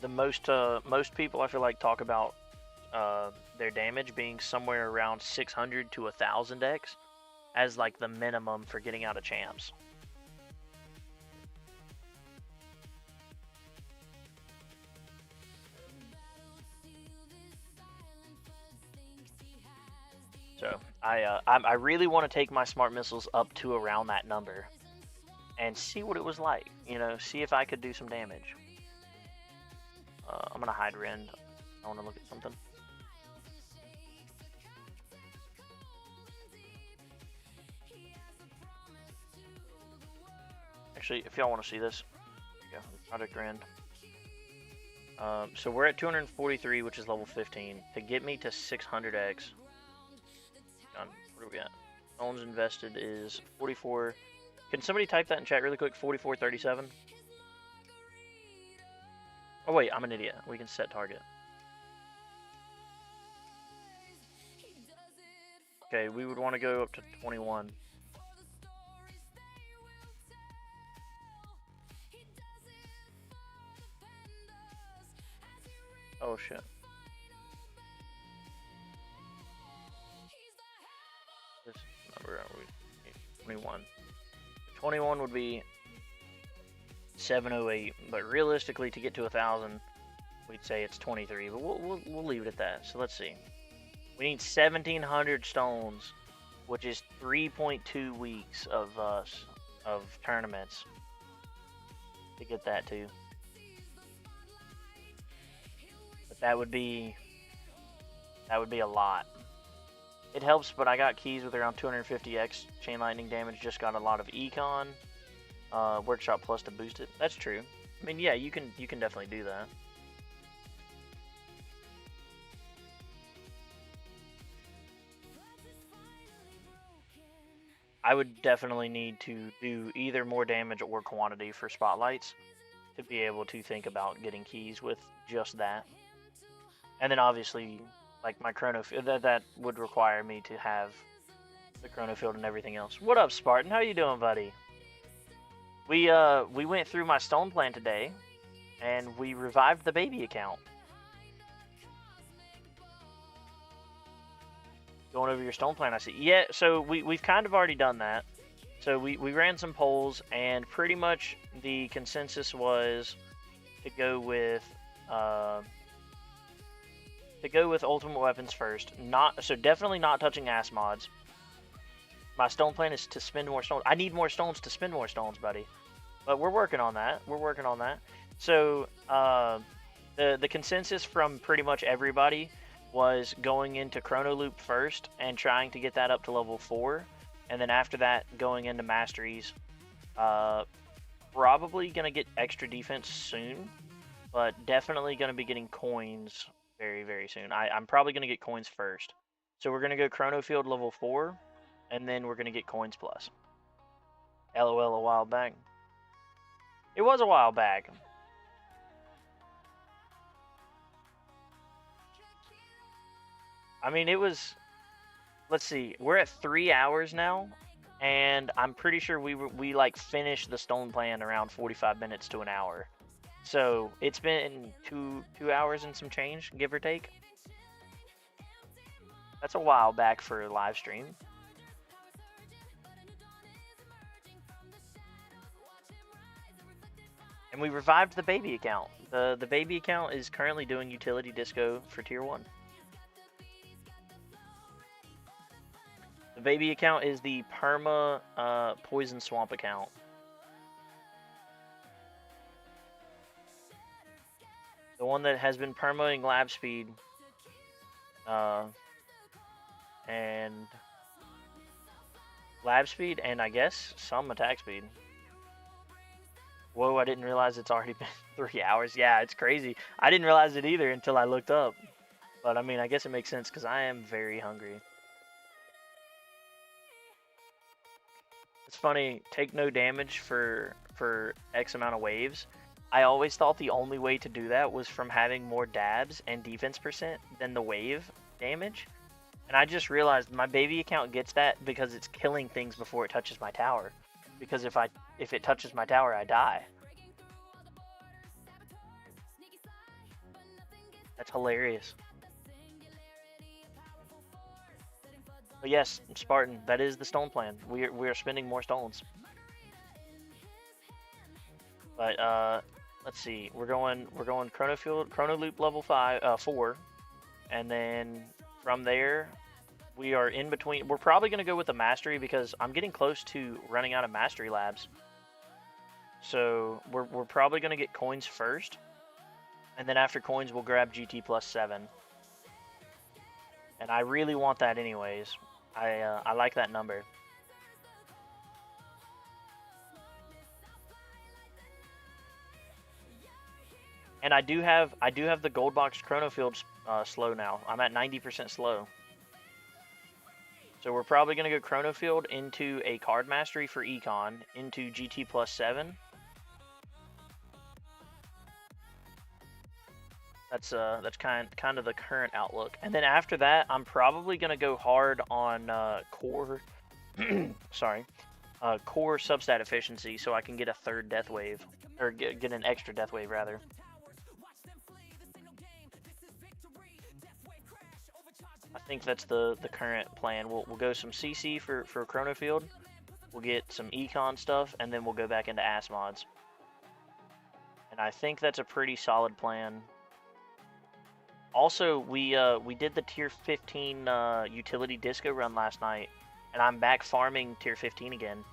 The most people I feel like talk about their damage being somewhere around 600 to 1000x as like the minimum for getting out of champs. So I really want to take my smart missiles up to around that number and see what it was like. You know, see if I could do some damage. I'm gonna hide Rend. I want to look at something. Actually, if y'all want to see this, yeah, Project Rend. So we're at 243, which is level 15. To get me to 600x, where are we at? Stones invested is 44. Can somebody type that in chat really quick? 4437. Oh wait, I'm an idiot. We can set target. Okay, we would want to go up to 21. Oh shit. This number are we? 21. 21 would be 708, but realistically, to get to 1000, we'd say it's 23. But we'll leave it at that. So let's see. We need 1700 stones, which is 3.2 weeks of tournaments to get that to. But that would be a lot. It helps, but I got keys with around 250x Chain Lightning damage. Just got a lot of econ, workshop plus to boost it. That's true. I mean, yeah, you can definitely do that. I would definitely need to do either more damage or quantity for spotlights to be able to think about getting keys with just that. And then obviously, like my chrono field, that would require me to have the chrono field and everything else. What up, Spartan? How you doing, buddy? We went through my stone plan today, and we revived the baby account. Going over your stone plan, I see. Yeah, so we've kind of already done that. So we ran some polls, and pretty much the consensus was to go with ultimate weapons first. So definitely not touching ass mods. My stone plan is to spend more stones. I need more stones to spend more stones, buddy. But we're working on that. So the consensus from pretty much everybody was going into Chrono Loop first and trying to get that up to level 4. And then after that, going into Masteries. Probably going to get extra defense soon. But definitely going to be getting coins very, very soon. I'm probably going to get coins first. So we're going to go Chrono Field level 4. And then we're going to get coins plus. LOL a while back. It was a while back. I mean, it was, let's see, we're at 3 hours now, and I'm pretty sure we like finished the stone plan around 45 minutes to an hour. So it's been two hours and some change, give or take. That's a while back for a live stream. And we revived the baby account. The baby account is currently doing utility disco for tier 1. The baby account is the perma poison swamp account. The one that has been permaing lab speed and lab speed and I guess some attack speed. Whoa, I didn't realize it's already been 3 hours. Yeah, it's crazy. I didn't realize it either until I looked up. But I mean, I guess it makes sense because I am very hungry. It's funny, take no damage for X amount of waves. I always thought the only way to do that was from having more dabs and defense percent than the wave damage. And I just realized my baby account gets that because it's killing things before it touches my tower. Because if it touches my tower, I die. That's hilarious. But yes, Spartan, that is the stone plan. We are spending more stones. But let's see. We're going Chrono Loop level 4, and then from there we are in between. We're probably going to go with the mastery because I'm getting close to running out of mastery labs. So we're probably going to get coins first, and then after coins we'll grab GT plus 7. And I really want that anyways. I like that number. And I do have the gold box chrono field slow now. I'm at 90% slow. So we're probably going to go chrono field into a card mastery for econ into GT plus 7. That's kind of the current outlook. And then after that, I'm probably going to go hard on core core substat efficiency so I can get a third death wave, or get an extra death wave rather. I think that's the current plan. We'll go some CC for chrono field. We'll get some econ stuff, and then we'll go back into ass mods. And I think that's a pretty solid plan. Also, we did the tier 15 utility disco run last night, and I'm back farming tier 15 again.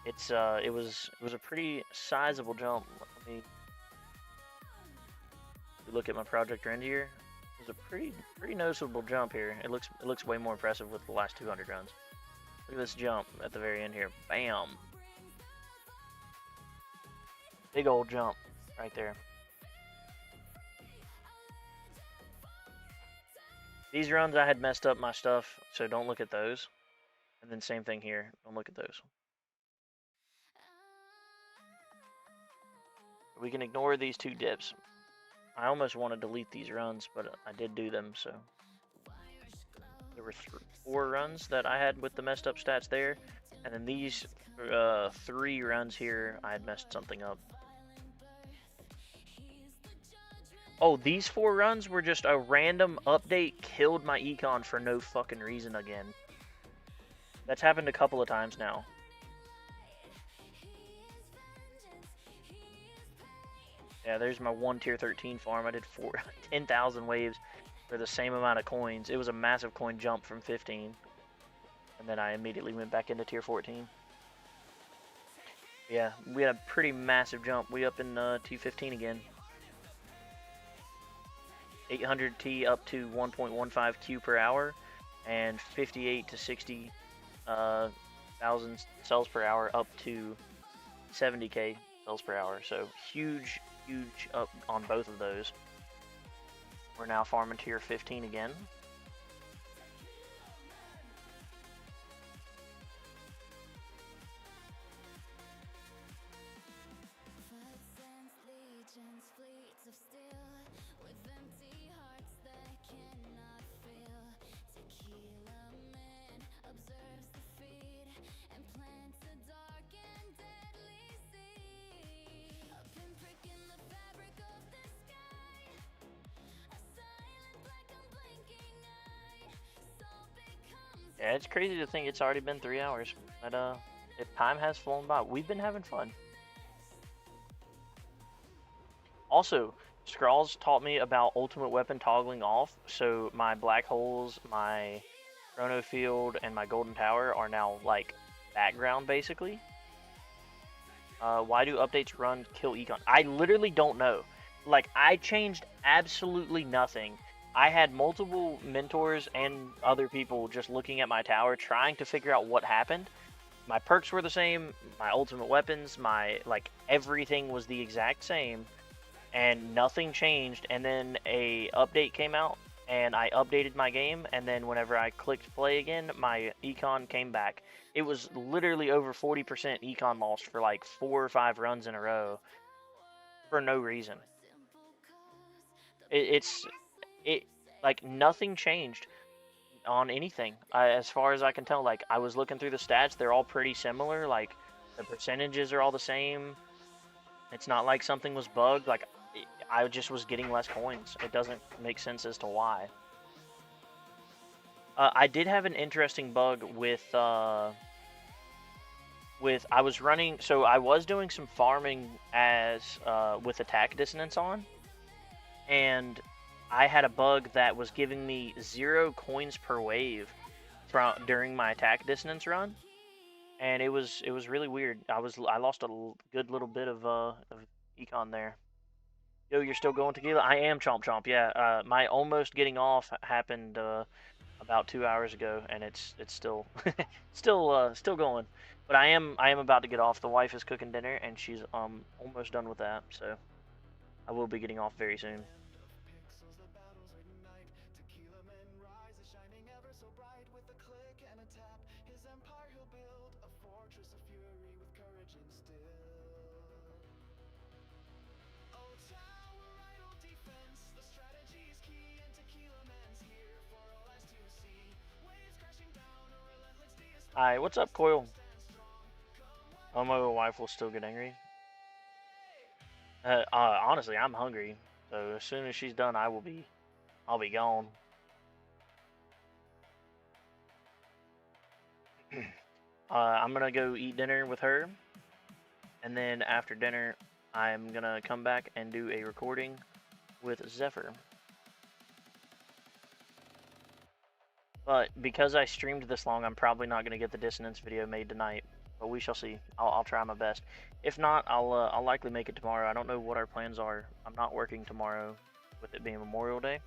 It was a pretty sizable jump. Let me look at my project render here. It was a pretty noticeable jump here. It looks way more impressive with the last 200 runs. Look at this jump at the very end here. Bam! Big old jump right there. These runs I had messed up my stuff, so don't look at those. And then same thing here. Don't look at those. We can ignore these 2 dips. I almost want to delete these runs, but I did do them, so. There were 4 runs that I had with the messed up stats there. And then these 3 runs here, I had messed something up. Oh, these 4 runs were just a random update killed my econ for no fucking reason again. That's happened a couple of times now. Yeah, there's my 1 tier 13 farm. I did 10,000 waves for the same amount of coins. It was a massive coin jump from 15. And then I immediately went back into tier 14. Yeah, we had a pretty massive jump. We up in T15 again. 800 T up to 1.15 Q per hour, and 58 to 60 thousand cells per hour up to 70k cells per hour. So huge up on both of those. We're now farming tier 15 again. Yeah, it's crazy to think it's already been 3 hours. But if time has flown by, we've been having fun. Also, Scrawls taught me about ultimate weapon toggling off, so my black holes, my chrono field, and my golden tower are now like background basically. Why do updates run kill econ? I literally don't know. Like, I changed absolutely nothing. I had multiple mentors and other people just looking at my tower, trying to figure out what happened. My perks were the same, my ultimate weapons, my, like, everything was the exact same, and nothing changed. And then a update came out, and I updated my game, and then whenever I clicked play again, my econ came back. It was literally over 40% econ lost for like 4 or 5 runs in a row for no reason. It's like nothing changed on anything as far as I can tell. Like, I was looking through the stats, they're all pretty similar. Like, the percentages are all the same. It's not like something was bugged. Like, I just was getting less coins. It doesn't make sense as to why. I did have an interesting bug with I was running, so I was doing some farming as with attack dissonance on, and I had a bug that was giving me 0 coins per wave during my attack dissonance run, and it was really weird. I lost a good little bit of econ there. Yo, you're still going tequila? I am chomp chomp. Yeah, my almost getting off happened about 2 hours ago, and it's still still going. But I am about to get off. The wife is cooking dinner, and she's almost done with that, so I will be getting off very soon. Hi, what's up, Coil? Oh, my wife will still get angry. Honestly, I'm hungry, so as soon as she's done, I'll be gone. I'm gonna go eat dinner with her, and then after dinner, I'm gonna come back and do a recording with Zephyr. But because I streamed this long, I'm probably not gonna get the dissonance video made tonight. But we shall see. I'll try my best. If not, I'll likely make it tomorrow. I don't know what our plans are. I'm not working tomorrow, with it being Memorial Day.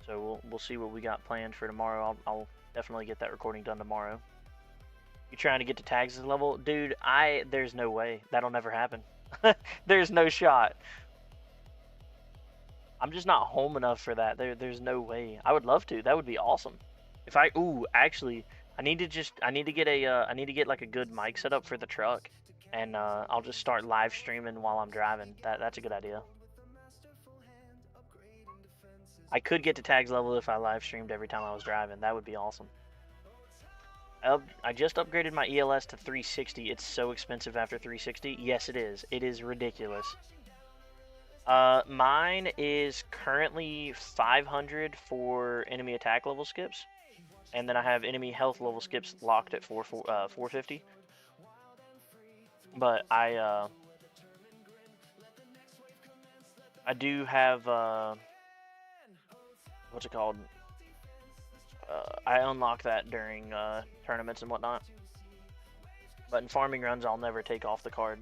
So we'll see what we got planned for tomorrow. I'll definitely get that recording done tomorrow. You trying to get to tags level, dude? There's no way that'll never happen. There's no shot. I'm just not home enough for that. There's no way. I would love to. That would be awesome. If actually, I need to get like a good mic set up for the truck, and I'll just start live streaming while I'm driving. That's a good idea. I could get to tags level if I live streamed every time I was driving. That would be awesome. I just upgraded my ELS to 360. It's so expensive after 360. Yes, it is. It is ridiculous. Mine is currently 500 for enemy attack level skips, and then I have enemy health level skips locked at 450. But I do have what's it called? I unlock that during tournaments and whatnot. But in farming runs, I'll never take off the card.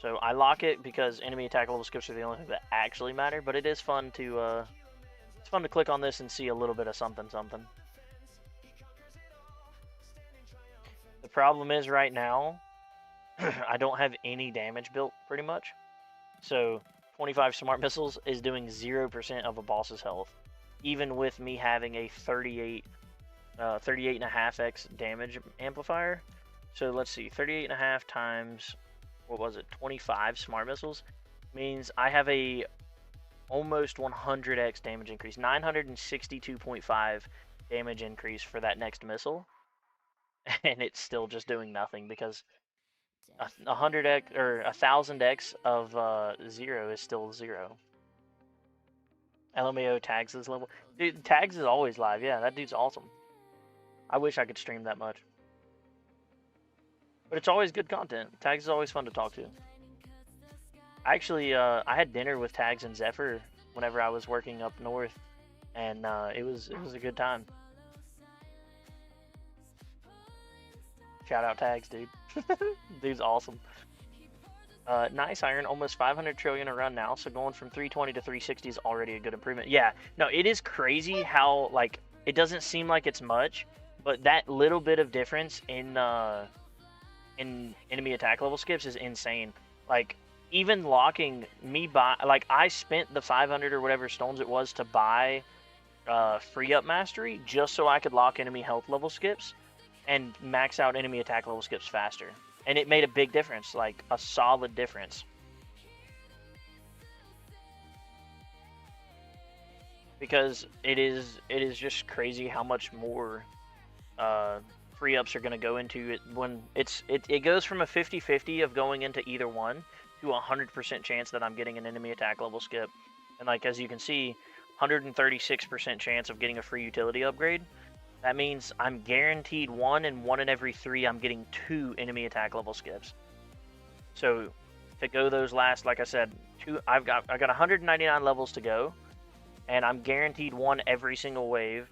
So I lock it because enemy attack level skips are the only thing that actually matter. But it is fun to click on this and see a little bit of something. The problem is right now, I don't have any damage built pretty much. So 25 smart missiles is doing 0% of a boss's health, even with me having a 38.5x damage amplifier. So let's see, 38.5 times, what was it, 25 smart missiles means I have a almost 100x damage increase, 962.5 damage increase for that next missile, and it's still just doing nothing because 100x or 1000x of 0 is still 0. LMAO tags this level. Dude, tags is always live. Yeah, that dude's awesome. I wish I could stream that much. But it's always good content. Tags is always fun to talk to. Actually, I had dinner with Tags and Zephyr whenever I was working up north, and it was a good time. Shout out Tags, dude. Dude's awesome. Nice iron, almost 500 trillion a run now, so going from 320 to 360 is already a good improvement. Yeah, no, it is crazy how, like, it doesn't seem like it's much, but that little bit of difference in enemy attack level skips is insane. Like, even locking me by, like, I spent the 500 or whatever stones it was to buy free up mastery just so I could lock enemy health level skips and max out enemy attack level skips faster. And it made a big difference, like a solid difference. Because it is just crazy how much more free ups are going to go into it when it goes from a 50-50 of going into either one to a 100% chance that I'm getting an enemy attack level skip. And like as you can see, 136% chance of getting a free utility upgrade. That means I'm guaranteed one, and one in every 3 I'm getting 2 enemy attack level skips. So to go those last, like I said, I got 199 levels to go, and I'm guaranteed one every single wave,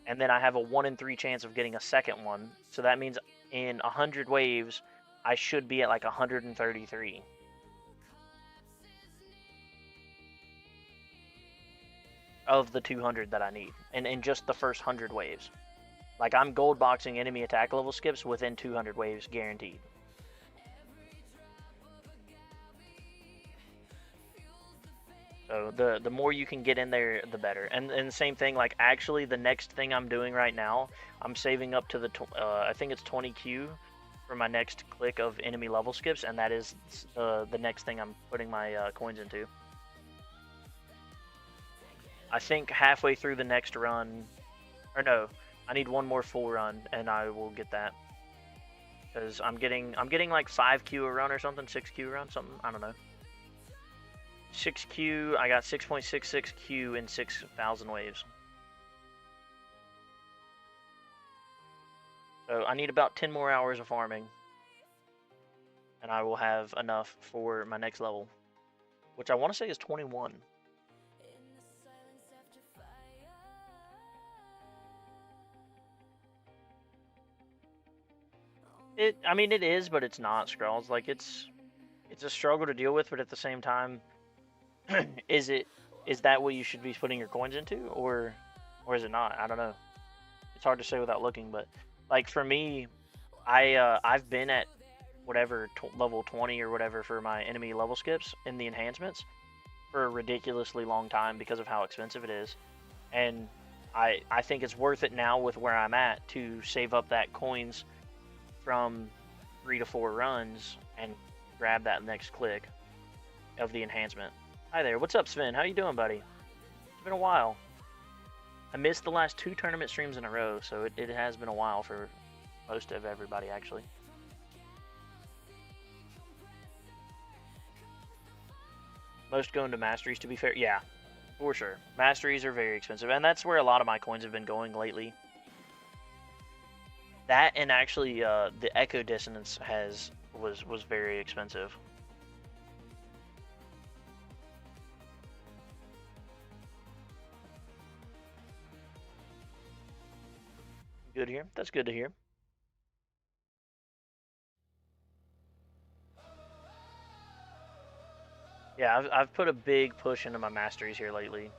and then I have a 1 in 3 chance of getting a second one. So that means in 100 waves I should be at like 133. Of the 200 that I need, and in just the first 100 waves. Like, I'm gold boxing enemy attack level skips within 200 waves guaranteed. So the more you can get in there, the better. And the same thing, like, actually the next thing I'm doing right now, I'm saving up to the I think it's 20Q for my next click of enemy level skips, and that is the next thing I'm putting my coins into. I think halfway through the next run, or no, I need one more full run, and I will get that. Because I'm getting like 5Q a run or something, 6Q a run, something, I don't know. 6Q, I got 6.66Q in 6,000 waves. So I need about 10 more hours of farming, and I will have enough for my next level, which I want to say is 21. I mean, it is, but it's not, Skrulls. Like, it's a struggle to deal with, but at the same time, is that what you should be putting your coins into, or is it not? I don't know. It's hard to say without looking, but like for me, I've been at whatever level 20 or whatever for my enemy level skips in the enhancements for a ridiculously long time because of how expensive it is, and I think it's worth it now with where I'm at to save up that coins from 3 to 4 runs and grab that next click of the enhancement. Hi there, what's up, Sven? How you doing, buddy? It's been a while. I missed the last 2 tournament streams in a row, so it has been a while for most of everybody, actually. Most going to masteries, to be fair. Yeah, for sure. Masteries are very expensive, and that's where a lot of my coins have been going lately. That, and actually the Echo Dissonance was very expensive. Good here. That's good to hear. Yeah, I've put a big push into my masteries here lately.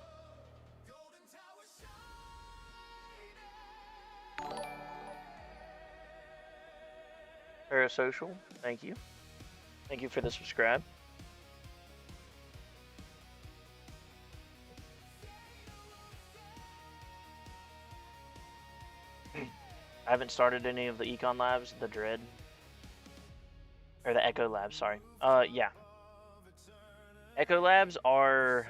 Parasocial, thank you. Thank you for the subscribe. I haven't started any of the Econ Labs, the Dread. Or the Echo Labs, sorry. Yeah. Echo Labs are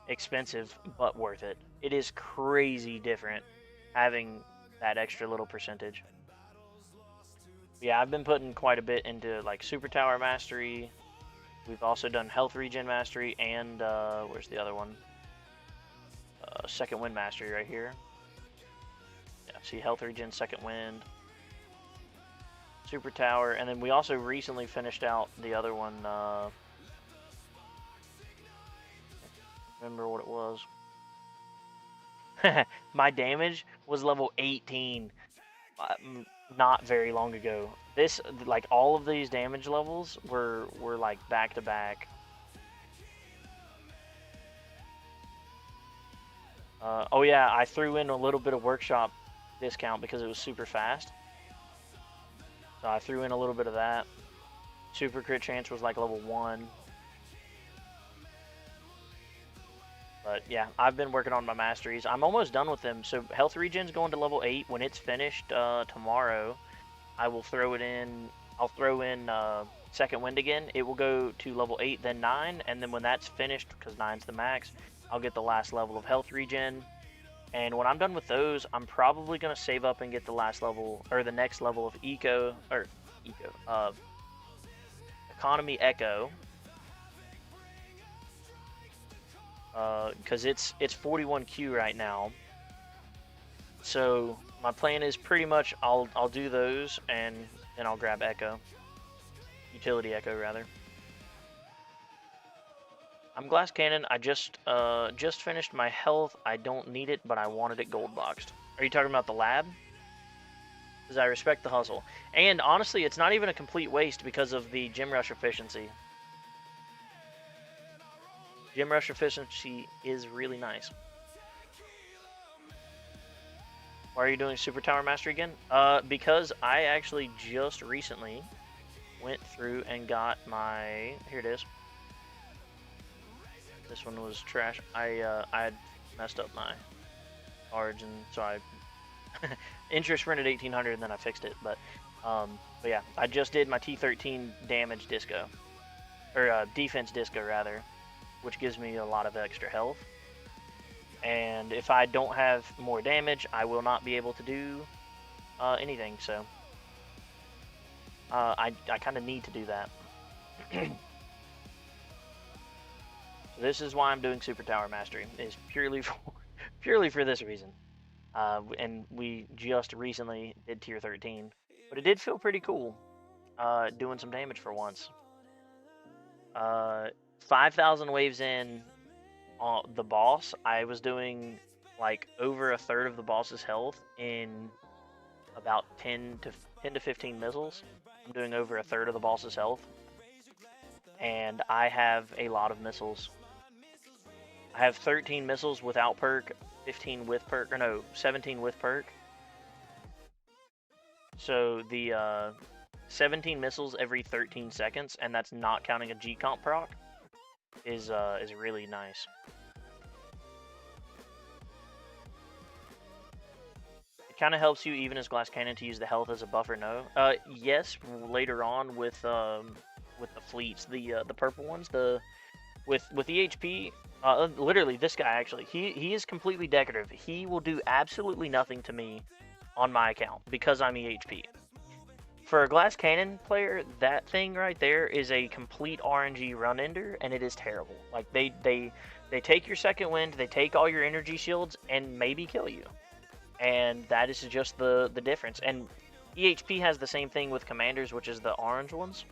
expensive, but worth it. It is crazy different having that extra little percentage. Yeah, I've been putting quite a bit into like Super Tower Mastery. We've also done Health Regen Mastery and where's the other one? Second Wind Mastery right here. Yeah, see, health regen, second wind, super tower, and then we also recently finished out the other one. Remember what it was? My damage was level 18 not very long ago. This, like, all of these damage levels were like back to back. Oh yeah, I threw in a little bit of workshop discount because it was super fast. So I threw in a little bit of that. Super crit chance was like level 1. But yeah, I've been working on my masteries. I'm almost done with them. So health regen's going to level 8. When it's finished tomorrow, I will throw it in. I'll throw in second wind again. It will go to level 8, then 9, and then when that's finished, because 9's the max, I'll get the last level of health regen. And when I'm done with those, I'm probably gonna save up and get the last level, or the next level of economy echo, because it's 41Q right now. So my plan is pretty much I'll do those and then I'll grab echo, utility echo rather. I'm glass cannon. I just finished my health. I don't need it, but I wanted it gold boxed. Are you talking about the lab? Because I respect the hustle. And honestly, it's not even a complete waste because of the gym rush efficiency. Gym rush efficiency is really nice. Why are you doing Super Tower Mastery again? Because I actually just recently went through and got my... Here it is. This one was trash. I had messed up my origin, so I interest rented 1800 and then I fixed it. But yeah, I just did my T13 damage disco, or defense disco rather, which gives me a lot of extra health. And if I don't have more damage, I will not be able to do anything. So I kind of need to do that. This is why I'm doing Super Tower Mastery, is purely for this reason. And we just recently did tier 13, but it did feel pretty cool doing some damage for once. 5,000 waves in on the boss, I was doing like over a third of the boss's health in about 10 to 15 missiles. I'm doing over a third of the boss's health, and I have a lot of missiles. I have 13 missiles without perk, 15 with perk, or no, 17 with perk. So the 17 missiles every 13 seconds, and that's not counting a G-comp proc, is really nice. It kind of helps you even as glass cannon to use the health as a buffer. No, yes, later on with the fleets, the purple ones, with EHP. Literally, this guy actually, he is completely decorative. He will do absolutely nothing to me on my account because I'm EHP. For a glass cannon player, that thing right there is a complete RNG run ender, and it is terrible. Like they take your second wind, they take all your energy shields, and maybe kill you. And that is just the difference. And EHP has the same thing with commanders, which is the orange ones.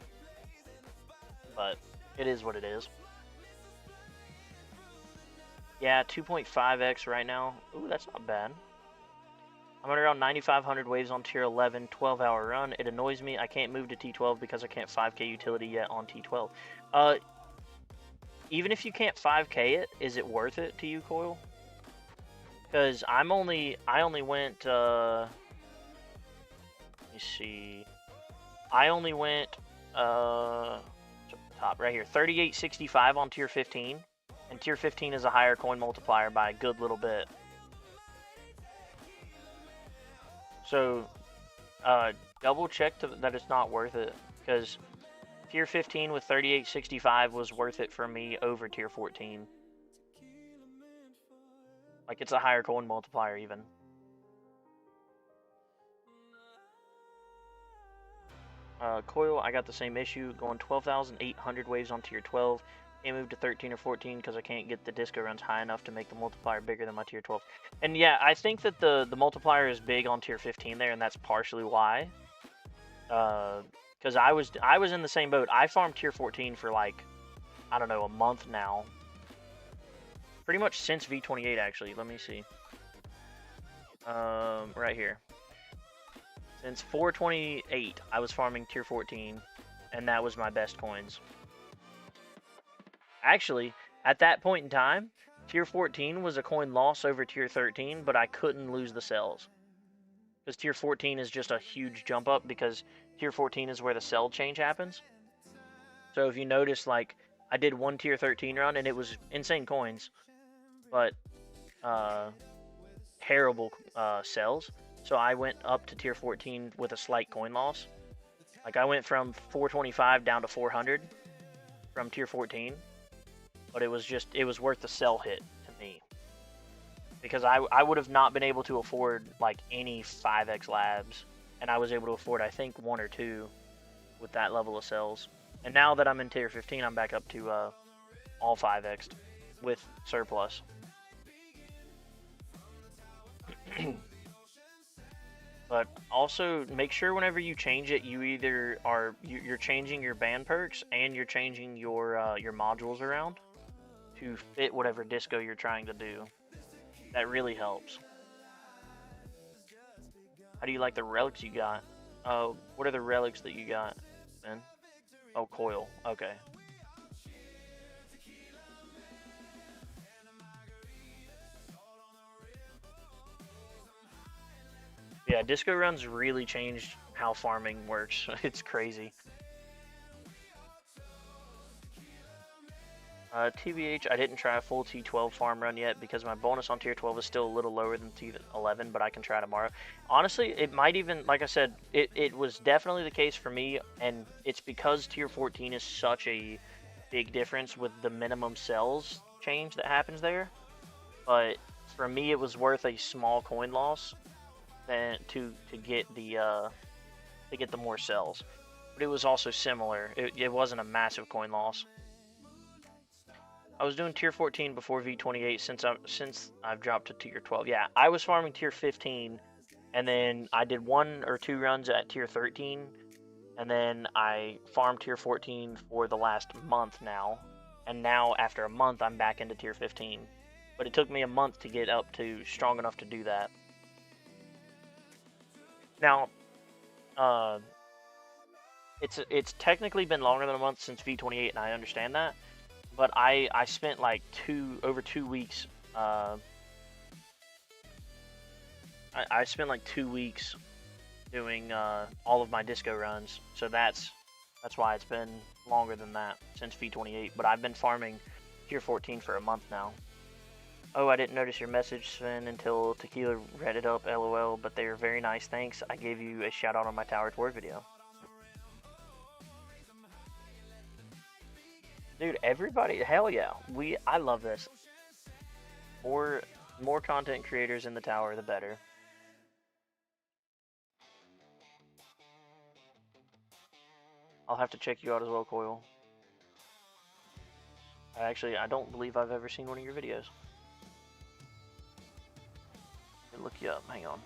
But it is what it is. Yeah, 2.5x right now. Ooh, that's not bad. I'm at around 9,500 waves on tier 11, 12-hour run. It annoys me. I can't move to T12 because I can't 5k utility yet on T12. Even if you can't 5k it, is it worth it to you, Coil? Because I only went, let me see. I only went, top right here, 3865 on tier 15. And tier 15 is a higher coin multiplier by a good little bit. So, double check that it's not worth it. Because tier 15 with 3865 was worth it for me over tier 14. Like, it's a higher coin multiplier even. Coil, I got the same issue, going 12,800 waves on tier 12. Can't move to 13 or 14 because I can't get the disco runs high enough to make the multiplier bigger than my tier 12. And yeah, I think that the multiplier is big on tier 15 there, and that's partially why. Because I was in the same boat. I farmed tier 14 for like, I don't know, a month now. Pretty much since V28 actually. Let me see. Right here. Since 428, I was farming tier 14, and that was my best coins. Actually, at that point in time, tier 14 was a coin loss over tier 13, but I couldn't lose the cells. Because tier 14 is just a huge jump up, because tier 14 is where the cell change happens. So if you notice, like, I did one tier 13 run, and it was insane coins, but terrible cells. So I went up to tier 14 with a slight coin loss. Like, I went from 425 down to 400 from tier 14. But it was worth the sell hit to me. Because I would have not been able to afford, like, any 5x labs. And I was able to afford, I think, 1 or 2 with that level of cells. And now that I'm in tier 15, I'm back up to all 5x'd with surplus. But also, make sure whenever you change it, you either you're changing your band perks and you're changing your modules around to fit whatever disco you're trying to do. That really helps. How do you like the relics you got? Oh, what are the relics that you got, man? Oh, coil. Okay. Yeah, disco runs really changed how farming works. It's crazy. TBH, I didn't try a full T12 farm run yet because my bonus on tier 12 is still a little lower than T11, but I can try tomorrow. Honestly, it might even, like I said, it was definitely the case for me, and it's because tier 14 is such a big difference with the minimum cells change that happens there. But for me, it was worth a small coin loss than to get the more cells. But it was also similar. It wasn't a massive coin loss. I was doing tier 14 before V28 since I've dropped to tier 12. Yeah, I was farming tier 15, and then I did 1 or 2 runs at tier 13, and then I farmed tier 14 for the last month now, and now after a month I'm back into tier 15. But it took me a month to get up to strong enough to do that. Now, it's technically been longer than a month since V28, and I understand that. But I spent like over 2 weeks. I spent like 2 weeks doing all of my disco runs, so that's why it's been longer than that since V28. But I've been farming tier 14 for a month now. Oh, I didn't notice your message, Sven, until Tequila read it up. LOL. But they are very nice. Thanks. I gave you a shout out on my Tower Tour video. Dude, everybody, hell yeah. I love this. More content creators in the tower, the better. I'll have to check you out as well, Coil. Actually, I don't believe I've ever seen one of your videos. Let me look you up, hang on.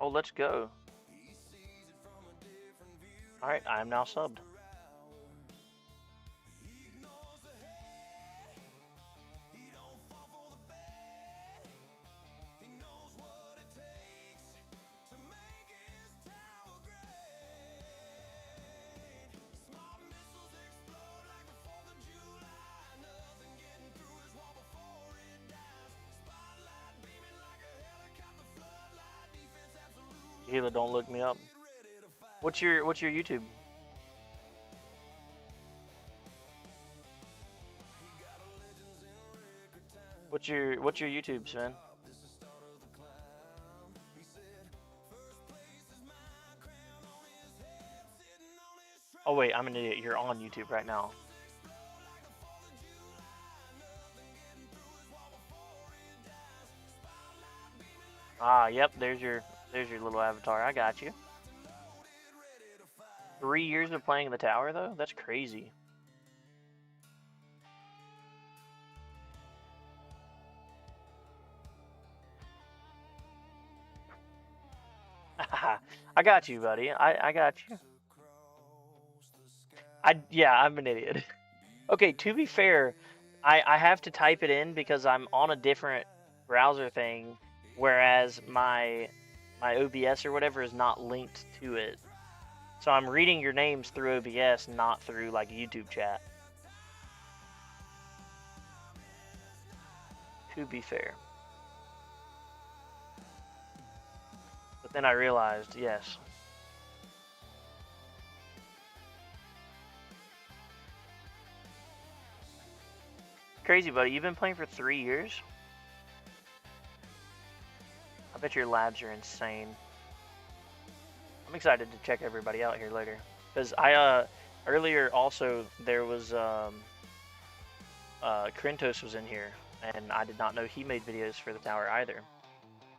Oh, let's go. Alright, I am now subbed. Tequila, don't look me up. What's your YouTube? What's your YouTube, Sven? Oh wait, I'm an idiot. You're on YouTube right now. Ah, yep. There's your little avatar. I got you. 3 years of playing the tower though. That's crazy. I got you, buddy. I got you. Yeah, I'm an idiot. Okay, to be fair, I have to type it in because I'm on a different browser thing, whereas my OBS or whatever is not linked to it. So I'm reading your names through OBS, not through like YouTube chat. To be fair. But then I realized, yes. Crazy, buddy. You've been playing for 3 years? I bet your labs are insane. I'm excited to check everybody out here later. Because earlier also there was Krintos was in here, and I did not know he made videos for the tower either.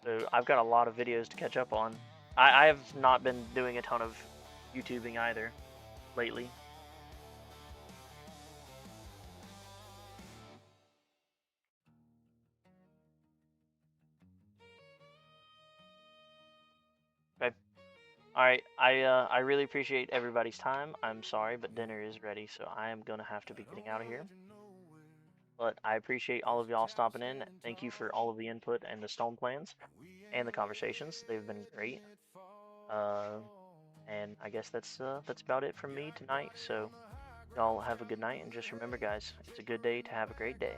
So I've got a lot of videos to catch up on. I have not been doing a ton of YouTubing either lately. Okay. All right. I really appreciate everybody's time. I'm sorry, but dinner is ready, so I am gonna have to be getting out of here. But I appreciate all of y'all stopping in. Thank you for all of the input and the stone plans and the conversations. They've been great. Uh, and I guess that's about it from me tonight. So y'all have a good night, and just remember, guys, it's a good day to have a great day.